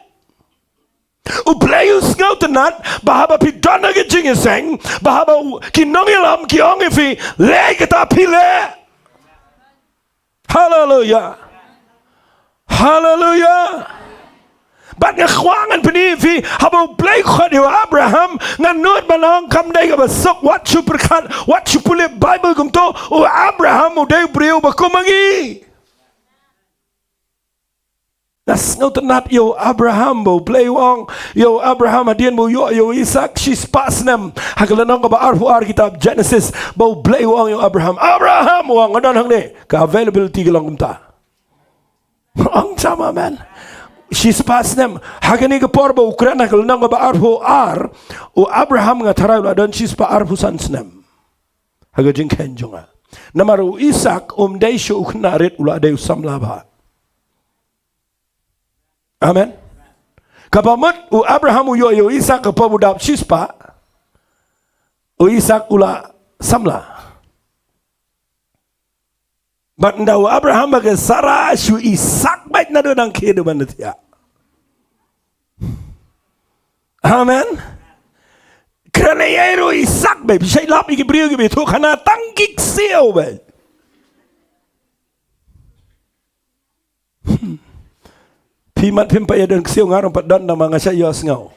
u Blei usngau tenat bahaba pi dana ki jingeseng bahaba ki nongilam ki ongifi lek ta pile. Hallelujah, hallelujah. Bat ngekwangan penifi habo Blei khot yo Abraham ngan nut banang kam dai ka basok wat chu perkat wat chu pule Bible kum to o Abraham o dai brio ba kumangi nas no tenat yo Abraham bo Blei wong yo Abraham adien bo yo Isaac she's pasnem haglanang ka ba arfu ar kitab Genesis bo Blei wong yo Abraham wong adan hang ne ka availability ka lang kumta ang sama man. She's past them. Hagani ke porbo Ukraina kalau nang ba arho ar o Abraham nga taray la dan she's pa arho sansnem. Haga jing kenjonga. Namaru Isaac dai shu uknarit ula dai samlaba. Amen. Kapamut o Abraham yo Isaac ka pabudap she's pa o Isaac ula samla. But ndaw Abraham baga Sarah shu Isaac baik na do nang kehidupan dia. Amen. Kerana yero Isaac baik bisa lap iki brio gibi tu kana tangkik seo baik. Pimat pimpa ya dan seo ngarang padan nama ngasa yos ngau.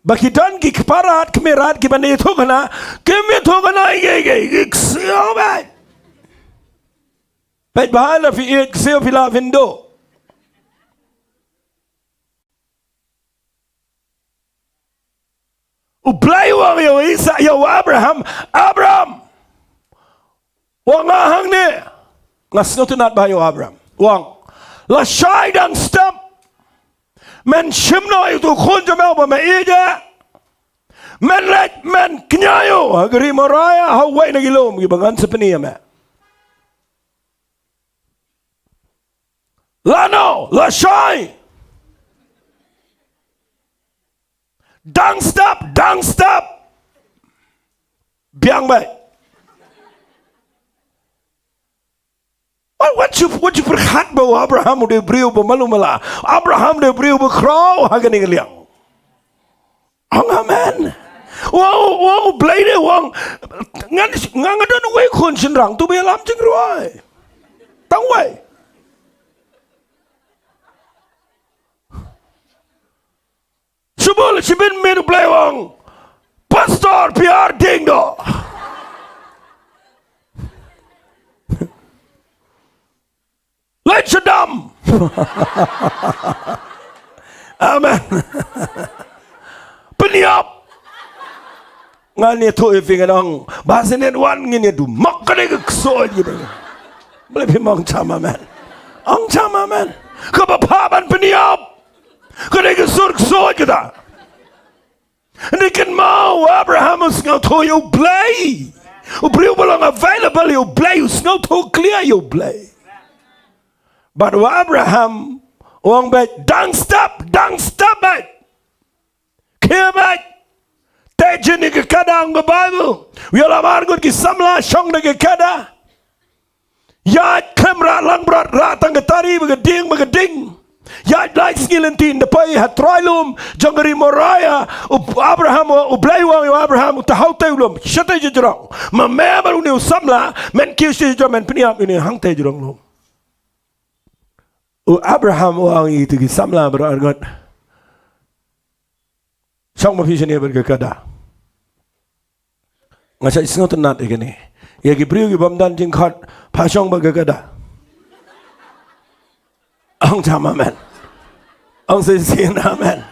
Bagi dan ki keparat kemerat ki bande itu kana kemi itu kana iki seo baik. Baik bahala fi ik seo pila vindo. U Blei wang yo Isa yo Abraham wang ahang ni ngas notunat ba yo Abraham wang la shai dan step men shimno itu khon jamel ba meija men let men knyayo agri moraya hawai na gilom gibangan sa peniya me lano la shai dang stop biang bay what you berkat bahwa Abraham udah beriu bermalu-malah Abraham udah beriu berkrau hagani ngeliang amen wow Blei deh wang ngan don wei kun senrang tu belam jeng ruai tang wei sebul sibin menu Blei wang pastor PR Diengdoh Let sedam. Amen. Peniap. Ngani tu ifing nang bahasa wan ngini tu makane ke ksoi gitu. Boleh pimang sama man. Ang sama man. Kebapaban peniap. Kene ke sur ksoi kita. Ni kan mau Abraham usngau to yo Blei. U brio belong available yo Blei usngau to clear yo Blei. But Abraham wong bet don't stop bet. Kia bet. Teje ni ke kada ang Bible. Wala margot ki samla shong na ke kada. Ya kamera lang berat ratang ketari begading. Ya like skilentin depai hatrailum jangari moraya Abraham u Blei wang Abraham u tahau taulum shate jurong. Mamema uni samla men kiu si jurong men peniap ini hang te jurong lum. U Abraham wang itu ki samla berat. Shong ma fisini berkada. Ngasa isngo tenat ikini. Ya ki priu ki bamdan jingkhat pasong berkada. Ang jam amen. Ang sesin amen.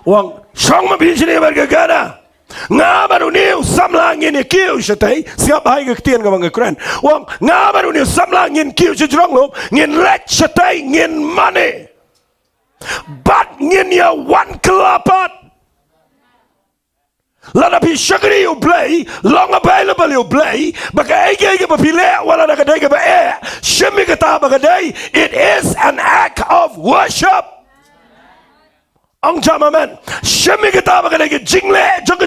Wang shong ma fisini berkada. Nga baru ni samlang ini kiu shatai siap hai ke tien ka bang kren. Wang nga baru ni samlang in kiu jrong lo ngin let shatai ngin money. But ngin ya one kelapat. Lada pi shagri you Blei, long available you Blei, baka ege papile wala na kadai ba shimi kata baka day. It is an act of worship. Ang jam amen. Shimi kita baka day jingle,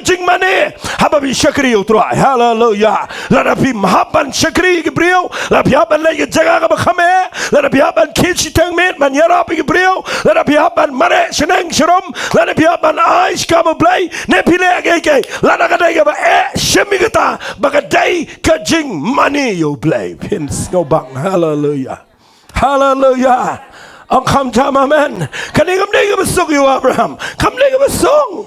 jing mane. Haba pi shagri you try. Hallelujah. Lada pi mahaban shagri ke brio, lada pi haban lagi jaga ka bakame, lada pi haban kichi tang met man yara pi ke brio, lada pi haban mare sheneng shirom, lada pi haban aish ka Blei, ne pile ege. Lada kadai ka ba shimi kita baka day ka jing mane you Blei. Pins no bang. Hallelujah. Hallelujah. Ang kam jam amen. Kanigam nega besok yo Abraham. Kam nega besok.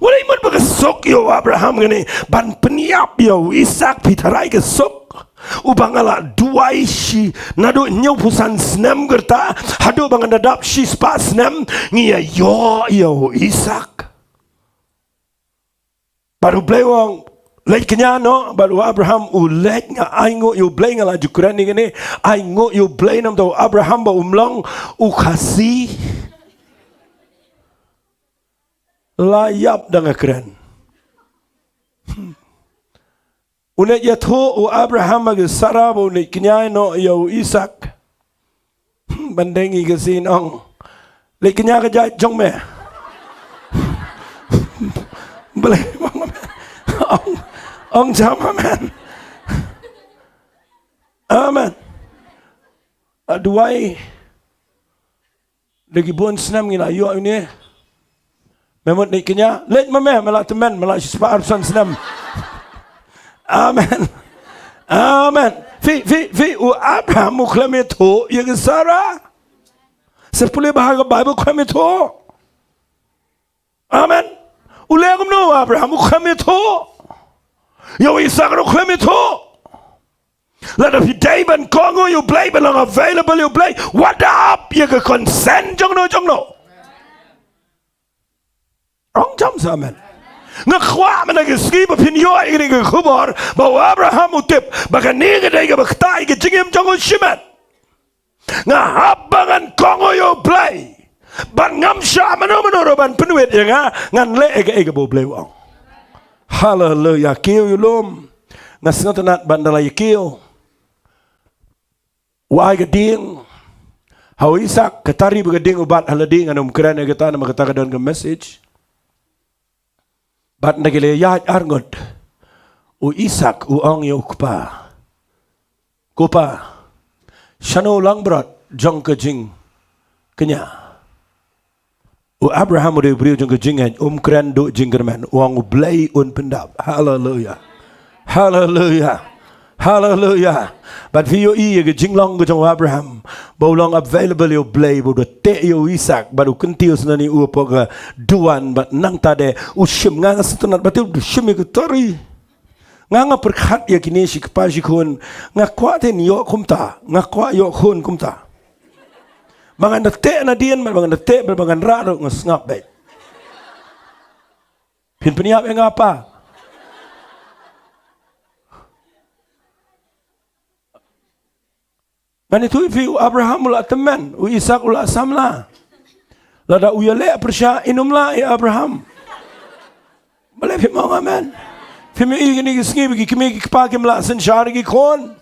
Wala iman baga sok yo Abraham gani. Ban peniap yo Isak pitarai ke sok. Ubangala duai shi nado nyau pusan snem gerta. Hado bang nadap shi spa snem. Ngia yo Isak. Baru Blei wong lek kenya no baru Abraham ulek nga aingo yo Blei nga laju Quran ni gani aingo yo Blei nam to Abraham ba umlong ukasi layap dang Quran unek ya tho Abraham ag Sarah bo unek kenya no yo Isak bandengi gasin ong lek kenya ka jai jong me Blei Ông jam amen. Amen. Aduai. Lagi buon senam ngila yo ini. Memot naik kenya. Let mame malak teman malak sispa arsan senam. Amen. Amen. Fi u Abraham u klameto yang Sarah. Sepuluh bahagia Bible klameto. Amen. Ulegam no Abraham u klameto. Yo Isak ro klemito. Let us day ban kongo you Blei belong available you Blei. What up? You can consent jong no. Ong jam amen. Nga khwa man nag skriba pin yo igri ge khubar ba Abraham utip baka ni ge dai ge baktai ge jingem jong shimat. Nga habangan kongo you Blei. Ban ngam sha mano ban penuit ya ngan le ege bo Blei wong. Hallelujah. Kiyo yulom. Nasingot nat bandala kiyo. Wai gading. How Isak katari bagading ubat halading anum kran agata na makataka don ka message. Bat nagile yat arngot. U Isak u ang yo kupa. Kupa. Shano lang brat jong ka jing kanya. U Abraham udah beri ujung kejingan keren do jinggerman uang Blei un pendap. Hallelujah. Hallelujah. Hallelujah. But for you iya ke jinglong ke jong Abraham baulang available yo Blei bodo te yo Isak baru kentiu senani u poga duan bat nang tade ushim nganga setunat batil ushim ke tori nganga perkhat ya kini si kepaji kun ngakwaten yo kumta ngakwa yo kun kumta. Bangan detek na dian, bangan detek, bangan raro ngap baik. Pin peniap yang apa? Man itu ibu Abraham ulah teman, Isak ulah samla. Lada uyale persya inumlah ya Abraham. Boleh firman amen. Firman ini sengi bagi kami kipa kemla sensyar gi kon.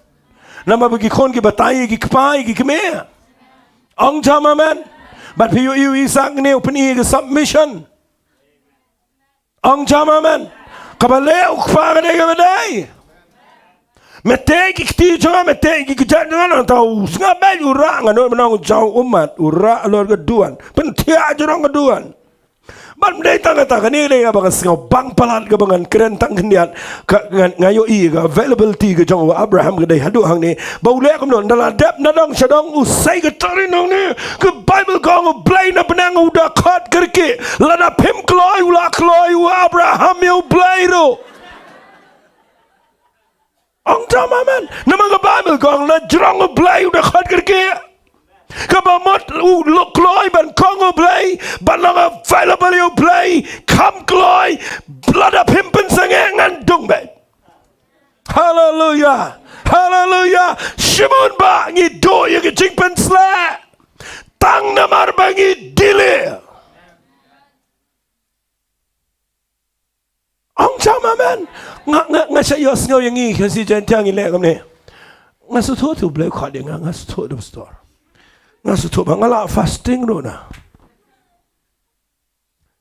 Nama bagi kon ki batai gi kipa gi kami. Ong jam amen. But piu isak ni open ki submission. Ong jam amen. Kabale ukpa ga ga badai. Mete ki ti jonga mete ki jangan tahu senga bel ura ngano menang jauh umat ura alor keduan. Pentia jorong keduan. Ban mendai tanga ni le abang sengau bang palat ke bangan keren tang kendian ngayo ga availability ke jong Abraham ke dai hadu hang ni bau le kom non dalam dep nadong sadong usai ke tarinong ni ke Bible gong Blei na penang udah khat kerke lana pim kloi Abraham yo Blei ro ong tamaman nama ke Bible gong na jrong Blei udah khat kerke Kabamot look kloy ban kongo Blei ban lang available yo Blei kam kloy blood up himpen sangengan dung be hallelujah hallelujah shimun ba ngi do ye ke jingpen sla tang namar ba ngi dile ong chama man nga sa yo sngo yang ngi kasi jan tiang ile kam ne nga su tho tu Blei khwa de nga su tho du store ngasu tu bangala fasting ro na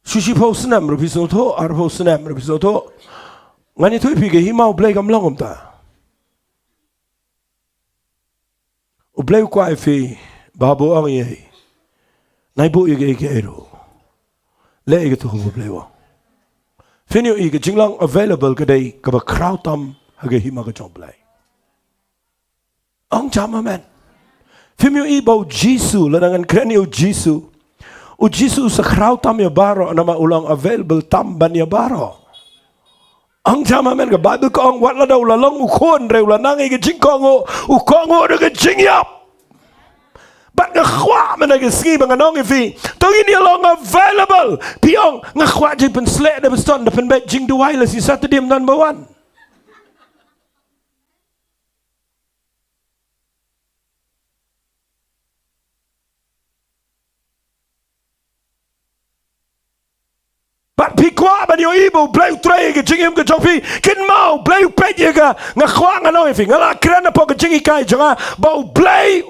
sushi posnam ro biso to ar posnam ro biso to ngani tu pi ge himau Blei kam long ta o Blei kwa fi babo ang ye nai bu ye ge ro le ge tu ho Blei wa finio i ge jinglang available ke dai ka ba crowd tam ha ge hima ge jong Blei ong jama man Fimio ibau Jisu ladangan krenio Jisu. O Jisu sa crowd tam ya baro nama ulang available tamban ya baro. Ang jama men ka Bible ko ang wat la daw lalong ukon re ulanang ige jingkongo ukongo de jingyap. Bat nga khwa men ige ski bang anong ifi. Tong ini along available. Piong nga khwa jing pen slek de beston de pen bet jing duwai la si Saturday number 1. But pikwa ban yo ibu Blei trei ke jingim ke jopi kin mau Blei pet ye ga nga khwang ano ifi ngala krana po ke jingi kai jonga bau Blei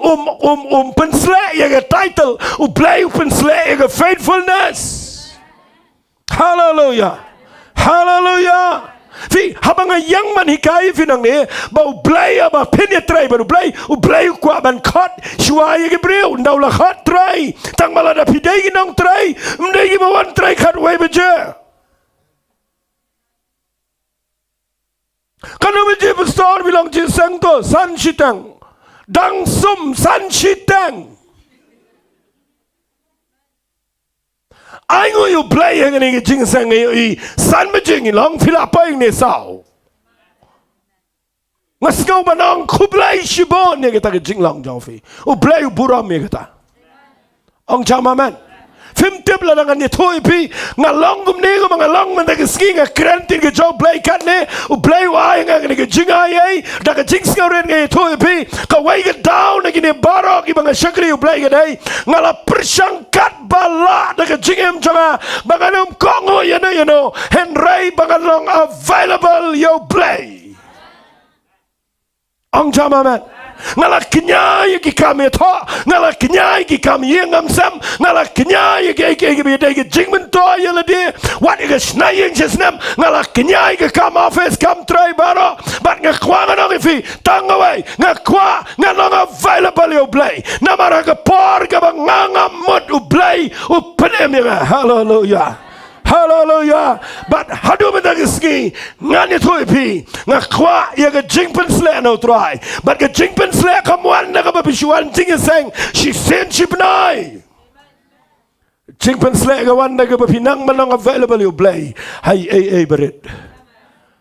pensle ye ga title Blei pensle ye ga faithfulness hallelujah hallelujah fi habang yang man hikai fi nang ne bau Blei aba pinya trei baru Blei kwa ban khat shwa ye ke breu ndau la khat trei tang malada pidai ki nong trei mdei ki bawan trei khat wei beje kana beje bestor bilang je sang to san shitang dang sum san shitang Aingo you Blei yang ni jing sang i san me jing long phila pa ni sao ngasgau banang kublai shibon ni kita ke jing long jong fi o Blei buram ni kita ong chama man Fim tip la dengan ni thoi pi ngalong gum ni gum ngalong man ke ski nga kranti ke job Blei kat ne o Blei wa nga ke jing ai da ke jing skauren ke thoi pi ka wai ke down ke ni baro ki bang shakri o Blei ke dai ngala persangkat bala da ke jing em jonga banganum kongo you know henry bangalong available yo Blei ong jama man ngala kenyai ki kami tho ngala kenyai ki kami yengam sam ngala kenyai ki bi dai ki jingmen to yela de wat ik snaying jesnam ngala kenyai ki kam office kam try baro bat nga kwanga no fi tangawai nga kwa nga no available yo Blei namara ka por ka banganga mot u Blei u penem hallelujah hallelujah but hadu madagiski ngani thoi pi nga khwa ye ga jingpen sle no try but ga jingpen sle kamwan na ka bisuan ting sang she sent ship nai jingpen sle ga wan na ka pinang manang available you Blei hai berit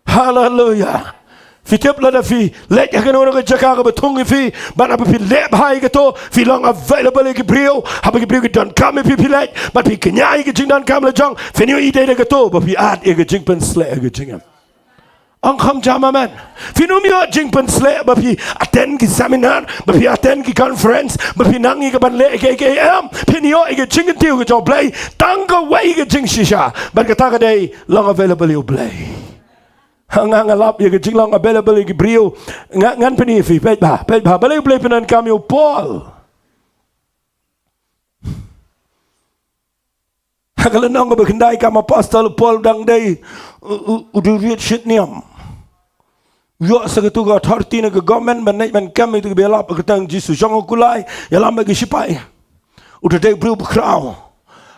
hallelujah Fitip la da fi let ya kano ga jaka ga betung fi ban apa fi leb hai ga to fi long available ke brio ha ke brio ke don kam fi let but fi kenyai ke jing don kam la jong fi new ide ga to ba fi at e ga jing pen sle ga jingam Ang kham jam amen. Finumio jing pen sle ba pi attend ki seminar, ba pi attend ki conference, ba pi nangi ka ban le ke am. Pinio ige jing tiu ke job Blei, tanga wei ke jing shisha. Ban ka ta ka dei long available you Blei. Hang alap ige jing long available ige brio ngan peni fi pej ba Blei Blei penan kami Paul. Kalau nong berkendai kam apostol Paul dang dei udah riat shit niam. Yo segitu ga authority na ga government ban kam itu bela pakatang Jesus jong kulai yalam bagi sipai. Udah dei bro kraw.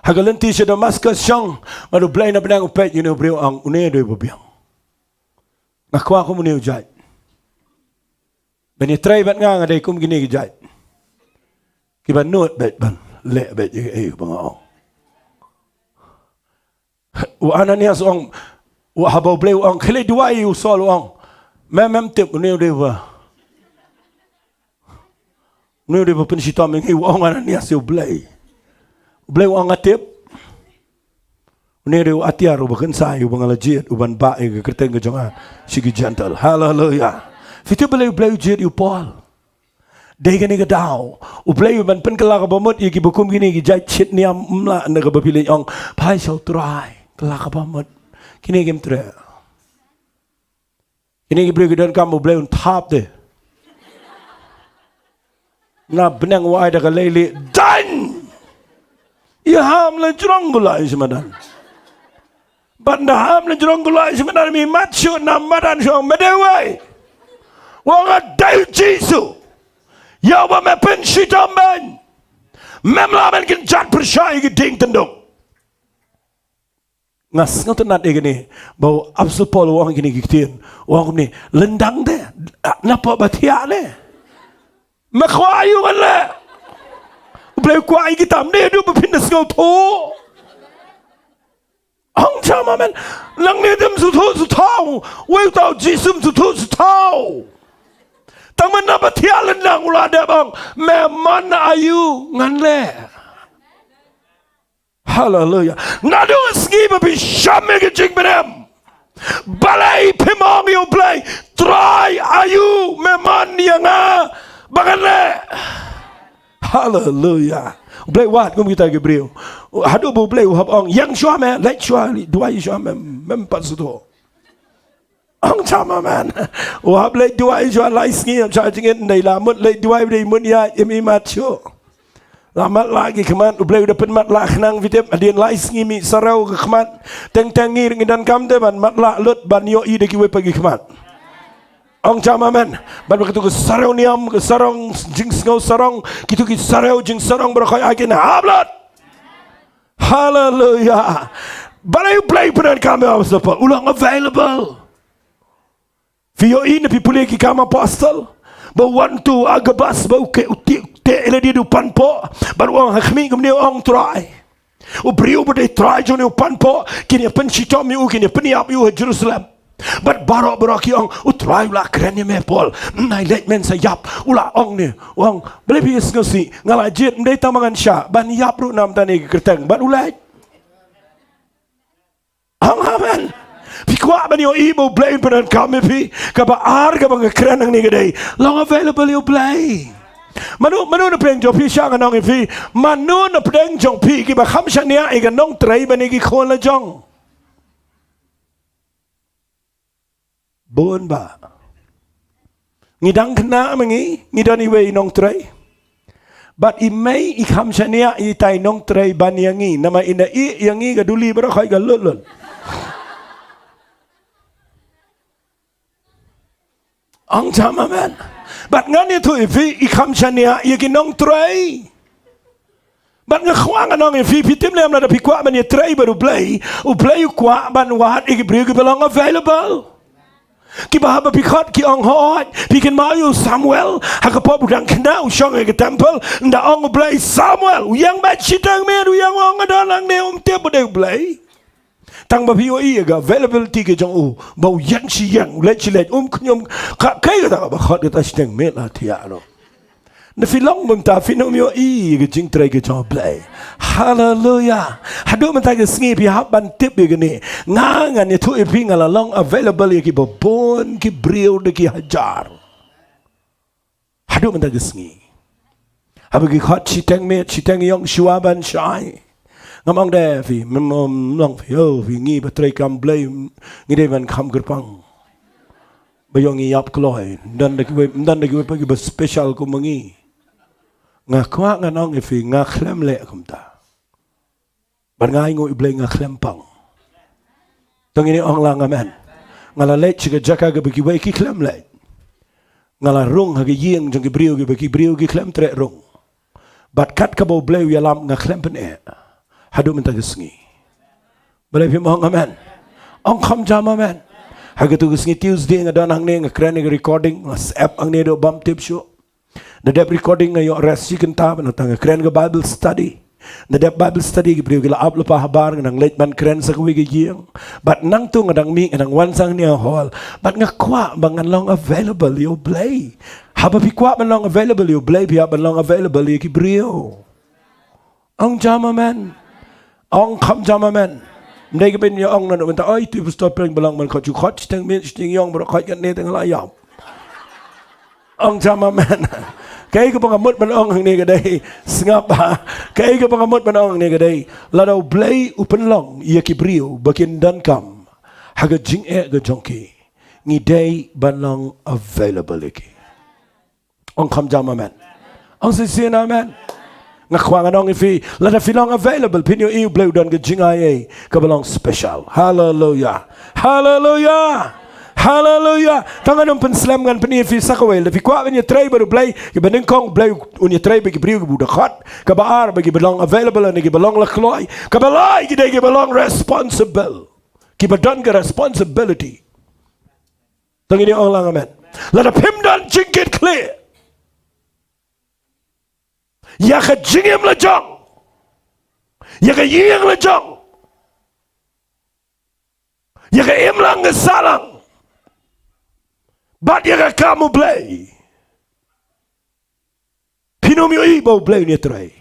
Hagalenti se Damascus jong madu Blei na benang upet you know bro ang une dei bobiang. Nakwa ko muni ujai. Bani try ban nga dei kum gini gijai. Kiban note bet ban le bet bangao. Wa Ananias ong wa habaw Blei ong kile duai usol ong mem tip ne deva pensita mengi ong Ananias u Blei ong atip ne deva atiar u bakan sai u bangalajit u ban ba e kerteng jonga sigi gentle hallelujah fitu Blei jit u Paul dei gani ga daw u Blei ban pen kala ka bamot i ki bukum gini gi jai chit niam mla na ga bapilin ong pai shall try kelak apa mat kini game tre kini ki beri dan kamu Blei untap deh na benang wai dah lele dan ia ham le jurang gulai semadan banda ham le jurang gulai semadan mi macho na madan shong medewai wong adai Jesu ya wa me pen shitamban memla men kin jat persyai ki ding tenduk ngas ngotot nat gini bau apostol Paul wang gini giktin wang ni lendang deh napa batia le makwayu kan le Blei kwai kita mne du bepindas ngau to ang chama men lang ne dem su tau wei tau jisum su tau tang man napa tia lendang ula de bang me man ayu ngan le hallelujah nadu ski babi shamme ke jing benem balai pemong yo Blei try ayu me man yang bagale hallelujah Blei wat kum kita Gabriel hadu bu Blei hab ong yang shua me let shua dua shua me mem pat su to ong chama man hab let dua shua lai ski cha jing nei la mut let dua dei mut ya imi mat chu Lamat lagi kemat Blei udah penmat lah kenang videp adien lais ngimi sarau ke kemat teng ngir ngidan kam te ban mat lah lut ban yo i de kiwe pagi kemat ong chama men ban begitu ke sarau niam ke sarong jing ngau sarong kitu ki sarau jing sarong berkhoi agen hablat hallelujah balai Blei penan kami apa ulang available vio i ne pipule ki kam apostol bau wantu agabas bau ke utik te ele di depan po baru orang hakmi kemudian orang try beriu pada try jone depan po kini pencito mi kini peniap yu Jerusalem bat barok beraki orang try lah kerennya me Paul nai let men sayap ulah ong ni orang boleh bias ngasi ngalajit mendai tamangan sya ban yap ru nam tani kerteng ban ulat amen Pikwa ban yo ibo Blei penan kami pi kaba ar kaba kerenang ni gedai long available yo Blei Manu na pedeng jong pi siya nong ifi manu na pedeng jong pi ki ba kham siya niya iga nong tray ba nigi khon la jong bon ba ngidang kena mengi ngidani we nong tray but i may i kham siya niya i tay nong tray ban yangi nama ina i yangi ga duli bara khay ga lulul ang chama man Bat ngan itu ifi ikam chania ikinong tray. Bat ngakwang anong ifi pitim lem na pikwa man tray baru Blei u Blei kwa ban wat ikibri belong available. Kibahaba pikot ki ong hot pikin mayu Samuel hakapop udang kena usong ke temple nda ong Blei Samuel yang bat chitang mer yang ong adalang ne te bode Blei. Tang ba pio i ga availability ke jong u bau yang si yang let chilet knyom ka kai ga ba khot ta steng me la tia no na filong mum ta finom yo I ke jing trai ke jo Blei. Hallelujah. Hadu man ta ke sngi pi hab ban tip ye ni. Nga ngan ye tu I pi ngala long available ye ki bobon ki brio de ki hajar. Hadu man ta ke sngi. Habu ki khot chi teng me chi teng yong shua ban shai. Ngamong de fi mom long fi ho fi ngi ba trai kam Blei ngi de ban kham gerpang. Bayong I yap kloi dan de ki pa ki ba special ko mangi. Nga kwa nga nong ifi nga klem le kumta. Ban nga ingo Blei nga klem pang. Tong ini ong lang amen. Nga la le chika jaka ga baki wai ki klem le. Nga la rung ha ki ying jang ki brio ki klem tre rung. Bat kat ka bo Blei yalam nga klem pen e. Hadu minta gesngi. Balai pi mohong amen. Ong kam jam amen. Hagatu gesngi Tuesday nga dan hang ne nga kren recording nga app ang ne do bam tip show. Na dep recording ngayon rest you can tap na tanga kren ga Bible study. Na dep Bible study gi gila upload pa habar ng late man kren sa kuwi giyang. But nang tu ngadang mi ngadang wansang niya hall. But nga kwa bangan long available yo Blei. Haba pi kwa man long available yo Blei pi man long available yo brio. Ang jama man. Ang kam jama man. Mday ka bin yo ang nanu menta ay tu stop pring balang man khot chu khot tang mi sting yong bro khot kan ne tang la yop. Ang jama man. Kaya ka pangamot manong ang ni gaday sngap ha. Kaya ka pangamot manong ang ni gaday ladaw Blei upan long iya kibrio bakin dan kam haga jing e ga jongki ngi day banong available iki. Ang kam jama man. Ang sisin amen. Ngakwang anong ifi lada filong available pinyo iu Blei dan ga jing ay ka balong special. Hallelujah. Hallelujah. Hallelujah. Tangan ng penslam ngan penifi sakawel. Tapi kuat punya tray baru Blei. Kibanding kong Blei punya tray bagi beriu budak hot. Kabar bagi belong available and belong lakloi. Kabalai kita belong responsible. Kibadan ke responsibility. Tangan ini orang amen. Lada pimdan jingkit clear. Ya ke jingim lejong. Ya ke ying lejong. Ya ke imlang salang. Bat ya kamu Blei. Pinom yo ibo Blei ni tray.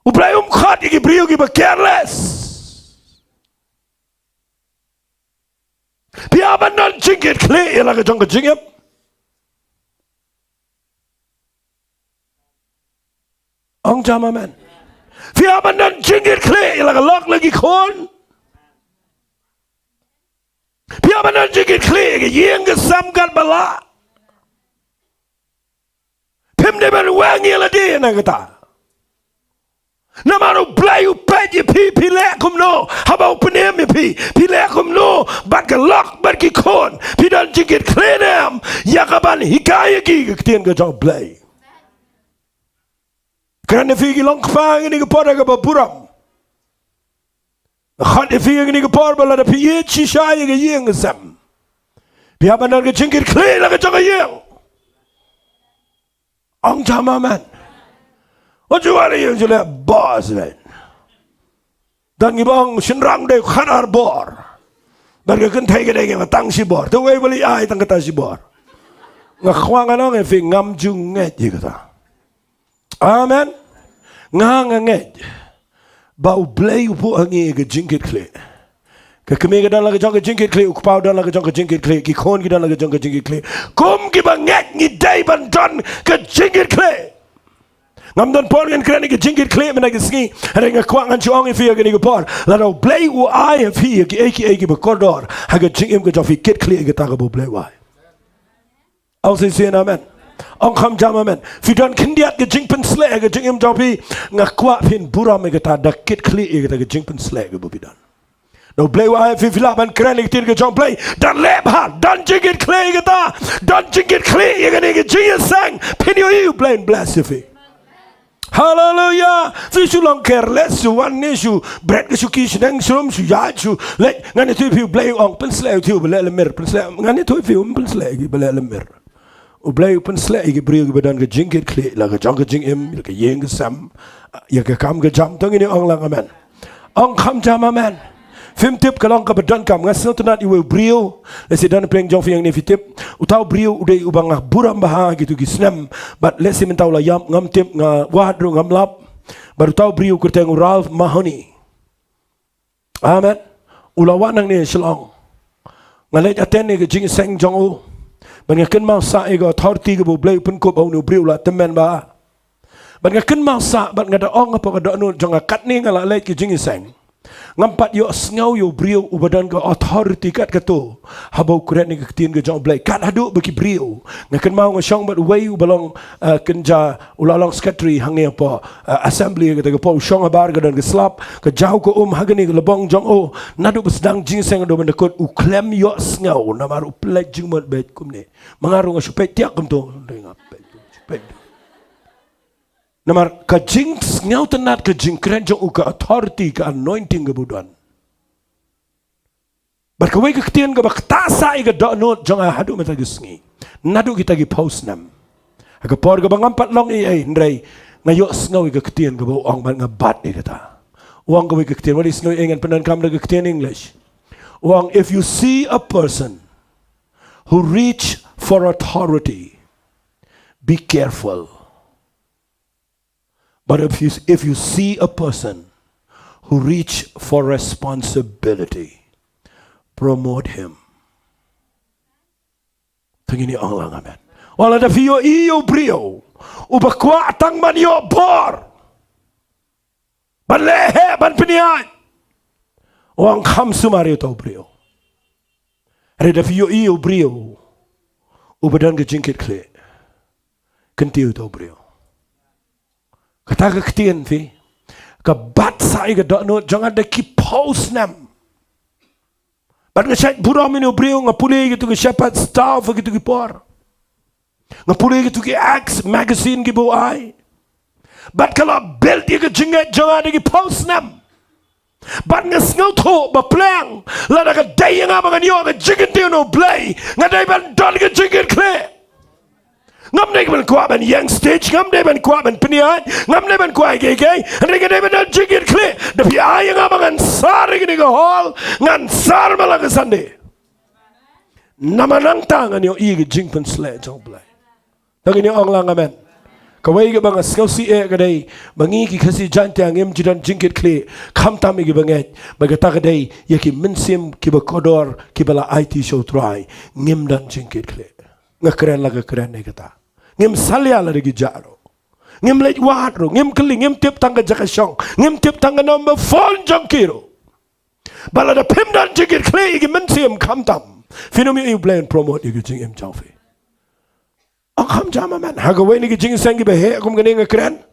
U Blei khat ki brio ki ba careless. Pia banan jingit kle ya la ka jong ka jingep. Ong jama man. Pia banan jingit kle ya la ka lok lagi kon. Pia banan jingit kle ke yeng ke samgat bala. Pim de ban wangi la de na kata. Namanu Blei upaji pi lekum no. Haba upenem pi lekum no. Bat ke lok bat ki kon. Pi dan jingit kle nem. Yakaban hikaya ki ketien ke jong Blei. Kerana figi long kfang ini ke poda ke baburam. Khat ifi ni ke por bala pi ye chi sha ye ke yeng sam. Pi abanan ke jingit kle la ke jong yeng. Ang jama man. What you are you jule boss man. Dan ngibang sinrang de khanar bor. Bar ke kan thai ke de ke tang si bor. Tu wei bali ai tang kata si bor. Ngakhwang anong ifi ngam jung nge ji kata. Amen. Ngang nge. Bau Blei upu angi ke jingkit kle. Ke kemi ke dan la ke jong ke jingkit kle ukpau dan la ke jong ke jingkit kle ki kon ke dan la ke jong ke jingkit kle. Kum ki banget ngi dai ban don ke jingkit kle. Ngam don por ngan krani ke jingkit kle mena ke ski. Hare nga kwang an chuang fi ke ni ke por. La do Blei u ai fi ke eki be kodor. Ha ke jingim ke jofi kit kle ke ta ke bo Blei wai. Au se sen amen. Ong kam jam amen. Fidan kindiat ke jingpen sle ke jingim jopi ngakwa pin buram ke ta da kit kle ke ta ke jingpen sle ke bo bidan. No Blei wa fi filaban krani ke tir ke jong Blei dan lebha dan jingit kle ke ta dan jingit kle ke ni ke jing sang pin you Blei bless you fi. Hallelujah. Fi Shillong careless su wan ni su bread ke su ki snang sum su ya su le ngani tu fi Blei ong pen sle tu bele le mer pen sle ngani tu fi pen sle ke bele le mer. U Blei pen sle ke brio ke badan ke jingit kle la ke jong ke jing im ke yeng ke sam ya ke kam ke jam tong ini ong lang amen. Ong kam jam amen. Film tip kalong ka badan kam ngasal tunat iwe brio. Let's say dan pleng jong fiang ni tip. Utau brio udai ubang buram baha gitu gisnam. But let's say mentau la yam ngam tip nga wadru ngam lap. Baru tahu brio kerteng Ralph Mahoney. Amen. Ulawan nang ni Shillong. Ngalai aten ni ke jing seng jong u. Bangakan mau sa ego authority ke Blei pun ko bau nu brio la temen ba. Bangakan mau sa bat ngada ong apa kada nu jong kat ni ngala lai ke jing seng. Ngampat yo sngau yo brio ubadan ke authority kat kato. Habau kuret ni ke tien ke jong Blei. Kat hadu bagi brio. Ngakan mau ngsyong bat wei ubalong kenja ulalong secretary hangi apa assembly ke po syong abar ke dan ke slap ke jauh ke hagani ke lebong jong o nadu besdang jing seng do mendekut u klem yo sngau namar u plek jing mat bet kum ni. Mengaru ngsyupet tiak kum tu. Namar kajing ngau tenat kajing keren jong uka authority ke anointing ke budan. Berkawai ke ketian ke baktasa ke dok not jong hadu mata gisngi. Nadu kita gi post nam. Aga por ke bangampat long ndrai ngayo ngau ke ketian ke bau ong ban ngabat ni kata. Uang ke ketian wali ngau engan penan kam ke ketian English. Uang if you see a person who reach for authority, be careful. But if you see a person who reach for responsibility, promote him. Tengini Allah amen. Wala da fiyo iyo brio, ubakwa tang man yo bor, ban lehe ban pinian, wang kam sumari tau brio. Ada da fiyo iyo brio, ubadan ke jingkit kle, kentiu tau brio. Kata ke ketian fi, ke bat sai ke dok not jangan ada ki post nam. Bat ke syait buram ini brio ngapulih gitu ke syapat staff gitu ke por. Ngapulih gitu ke X magazine ke buai. Bat kalau bel dia ke jengat jangan ada ki post nam. Bat ngesngau tu baplang, lada ke day yang abang yo ke jengat dia no Blei, ngadai ban don ke jengat kle. Ngam dai ban kuat ban young stage, ngam dai ban kuat ban peniat, ngam dai ban kuat gay, mereka dai ban jigit kle. Tapi ayang abangan sar ke ni hall, ngan sar malah ke sande. Nama nang tangan yo i ke jing pen sle jong Blei. Tagi ni ong lang amen. Kawai ke bang skau si ke dai, bangi ki kasi jante angem jidan jingit kle, kam tam ke banget. Bagata ke dai ye ki mensim ki bakodor ki bala IT show try, ngem dan jingit kle. Ngakeren laga keren ni kata. Ngem salia la lagi jaro. Ngem lej wadro, ngem keling, ngem tip tangga jakasyong, ngem tip tangga number phone jong kiro. Bala da pim dan jigit kle igi mensiam kam tam. Finomi iu Blei promote igi jing em jaufi. Ang kam jama man. Hagawai ni jing sengi behe akum gani ngakeren.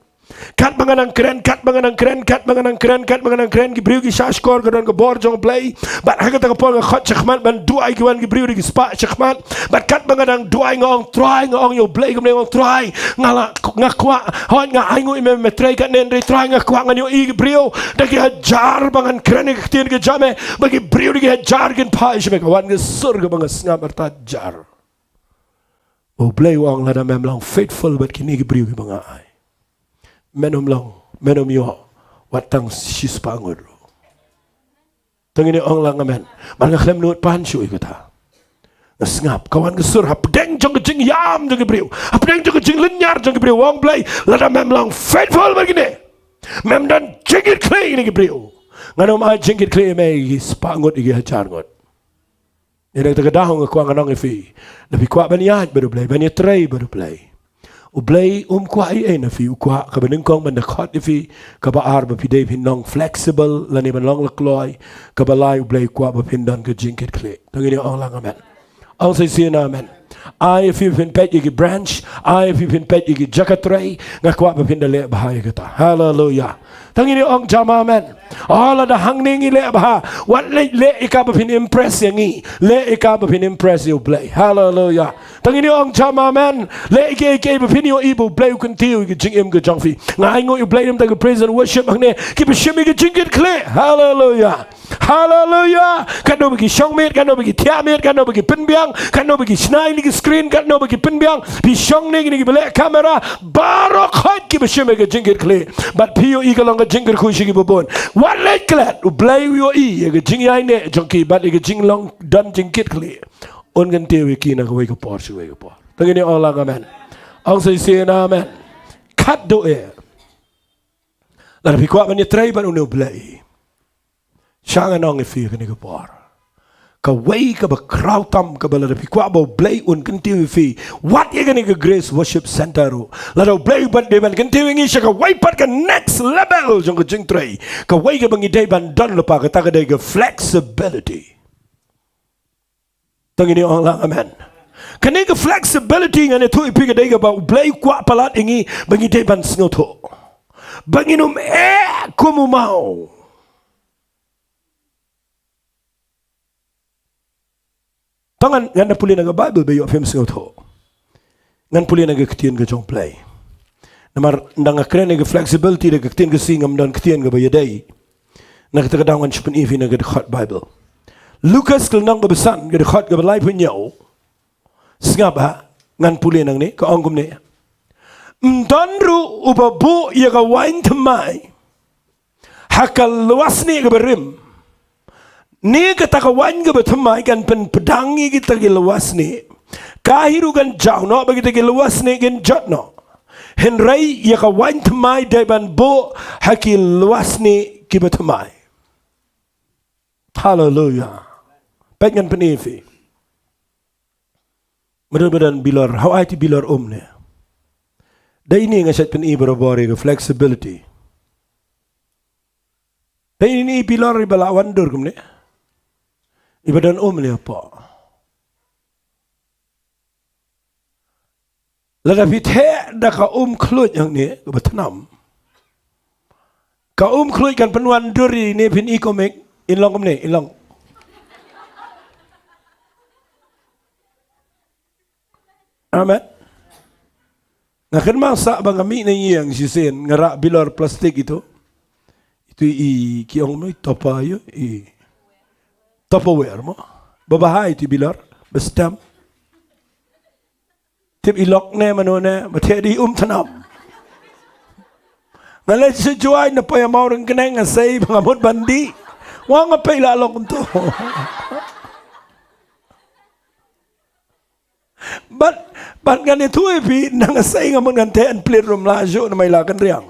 Kat banganang keren, kat banganang keren, kat banganang keren, kat banganang keren. Gibriu gi shashkor gadon ke bor jong Blei. Bat hagat ke pol ngakot chakman ban duai giwan gibriu di spa chakman. Bat kat banganang duai ngong try ngong yo Blei gumne ngong try ngala ngakwa hon nga aingu ime metrei kat nendre try ngakwa ngan yo i gibriu dagi hajar bangan keren ke tien ke jame bagi briu di hajar gen pai shme kawan ke sur ke bangas ngam jar. O Blei wang lada memlang faithful bat kini gibriu gi bangai. Menom long, menom yo, watang sis pangur. Tengini ong lang amen. Malga klem nuot pansyo ikata. Nasngap kawan kesur hapdeng jong kejing yam jong gibriu. Hapdeng jong kejing lenyar jong gibriu. Wong Blei lada mem long faithful begini. Mem dan jingit klei ini gibriu. Nganom a jingit klei me spangut igi hajar ngot. Ini kita kedahong ngekuang anong ifi. Lebih kuat baniat baru Blei, iatrei baru Blei. Blei kuai na fi ukwa ka benengkong ban khot fi ka ba ar ba pidei pinong flexible lani ban long lakloi ka ba lai Blei kwa ba pindan ka jingket kle tangini ong lang amen ong sai sina amen ai fi pin pet igi branch ai fi pin pet igi iatrei nga kwa ba pindale bahaya kata hallelujah tangini ong jama amen all da hangning ile bah wat le ika ba pin impress yangi le ika ba pin impress you Blei hallelujah tangini ong jama amen le ike ba pin yo ibu Blei kun tiu igi jing im ga jongfi nga ngo you Blei dem da praise and worship magne ki ba shimi ga jingit kle hallelujah hallelujah kano bagi shongmet kano bagi tiamet kano bagi pinbiang kano bagi snai ni screen kano bagi pinbiang pi shong ni bele kamera barok hot ki ba shimi ga jingit kle but piyo ika long ba jingger ku shigi babon what let klat u blai yo I ga jing yai ne jongki bat ga jing long dan jing kit kli on gan te we ki na ko we ko por shi we ko por tangini Allah amen ang say say na amen kat do e la bi ko ban iatrei ban u blai shanga nong e fi ga ni ko por ka way ka ba crowd tam ka ba la pi kwa ba Blei un continue fi what ye gani ka grace worship center ro la do Blei ban de ban continue ngi ka way pat ka next level jong ka jing trai ka way ka bangi de ban don lo pa ka ta ka de ka flexibility tangini Allah amen kani ka flexibility ngane tu pi ka de ka ba Blei kwa palat ingi bangi de ban sngoto bangi num kumu mau tangan ngana puli naga Bible be yo fem singotho ngan puli naga ktien ga jong Blei namar ndanga krene ga flexibility ga ktien ga singam dan ktien ga bayadai naga ta dangan chupen ifi naga hot Bible Lucas kal nang ga besan ga hot ga balai punyo singaba ngan puli nang ni ka angum ne mtanru ubabu ya ga wain tmai hakal wasni ga berim ni kata kawan ke bertemai kan pen pedangi kita gilawas ni kahiru kan jauh no bagi kita gilawas ni kan jat no henrai ya kawan temai depan bo hakil luas ni kita bertemai hallelujah pengen penifi mudah-mudahan bilar how IT bilar ne dah ini ngaset peni berbori ke flexibility dah ini bilar balawan dur kumne ibadan ni apa? Lada pithe dah ka kelut yang ni kebetanam. Ka kelut kan penuan duri ni pin ikomik inlong ni inlong. Amen. Ngakan masa bang kami ni yang sisen ngarak bilar plastik itu kiong ni topa yo Tupperware mo babahai ti bilar bestam tip ilok ne manone matedi tanam ngalai sejuai na pa mau reng keneng ngasai bangamot bandi wang apa ilalok unto but kan itu epi nang ngasai ngamon ngante an plate room lajo na may lakan riang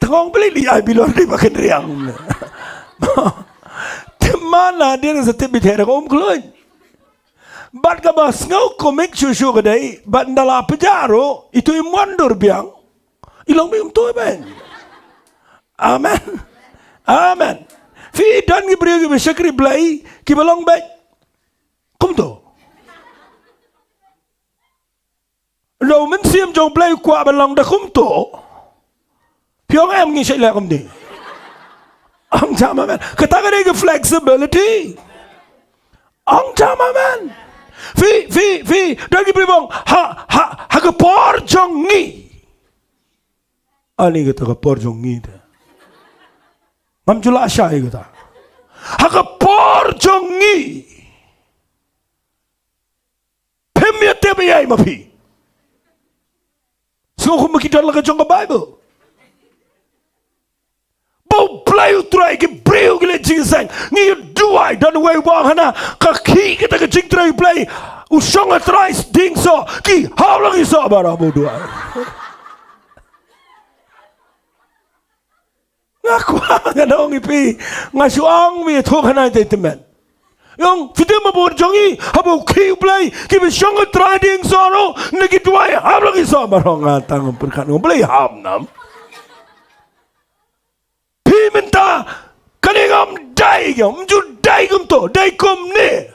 tangong beli li ay bilar di makan riang mana dia nak setip bitera kelut. Bat ka bas ngau komik susu kedai, bat ndala pejaro itu imandur biang. Ilang biang tu ben. Amen. Amen. Fi dan ki beri ki besakri Blei ki balong baik. Kum tu. Lo men siam jong Blei kwa balong dah kum tu. Piong em ngi sai la kum di. Ang jama man, katakan dia flexibility. Ang jama man, fi, dah diberi bang, ha kepor jongi. Ani kata kepor jongi dah. Mam jula asyai kata, ha kepor jongi. Pemia tebe yai mapi. So aku makita laga jong Bible. Bau Blei utrai ke breu ke jing sang ni duai dan wei wang hana ka ki kita ke jing trai Blei usong atrai ding so ki how long is so bara bo duai ngaku ngadong ipi ngasuang mi thok hana te temen yong fide ma bo jongi habo ki Blei ki usong atrai ding so no ni ki duai how long is so bara ngatang perkan Blei ham nam minta kaningam dai gam ju dai gum to dai kum ne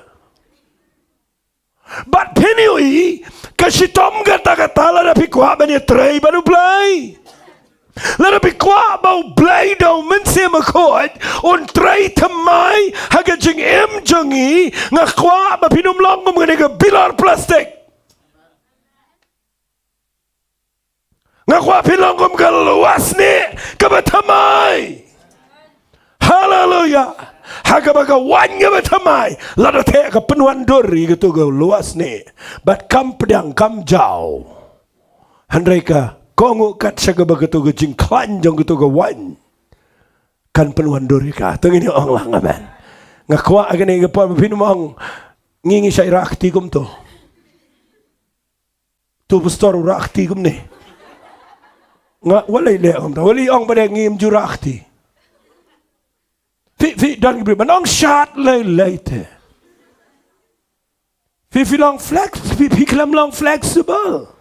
but penui kasitom gata la da pikwa ben iatrei banu Blei la da pikwa bau Blei do men se makot on trei tamai haga jing em jongi ngakwa ba pinum long gum ngene bilar plastik ngakwa pinong gum luas ni kabatamai. Hallelujah. Hagabaga wanya betamai. Lada te ka penuan dori gitu go luas ni. But kam pedang kam jauh. Handreka kongu kat syaga begitu ke jing klan jong gitu ke wan kan penuhan dorika tengini ong lang amen ngakwa agane ke pa pinu mong ngingi sya rakti kum to tu pastor rakti kum ne nga walay le ong ta wali ong bade ngim ju rakti fi dan gibri manong shat lay te fi long flex fi klam long flexible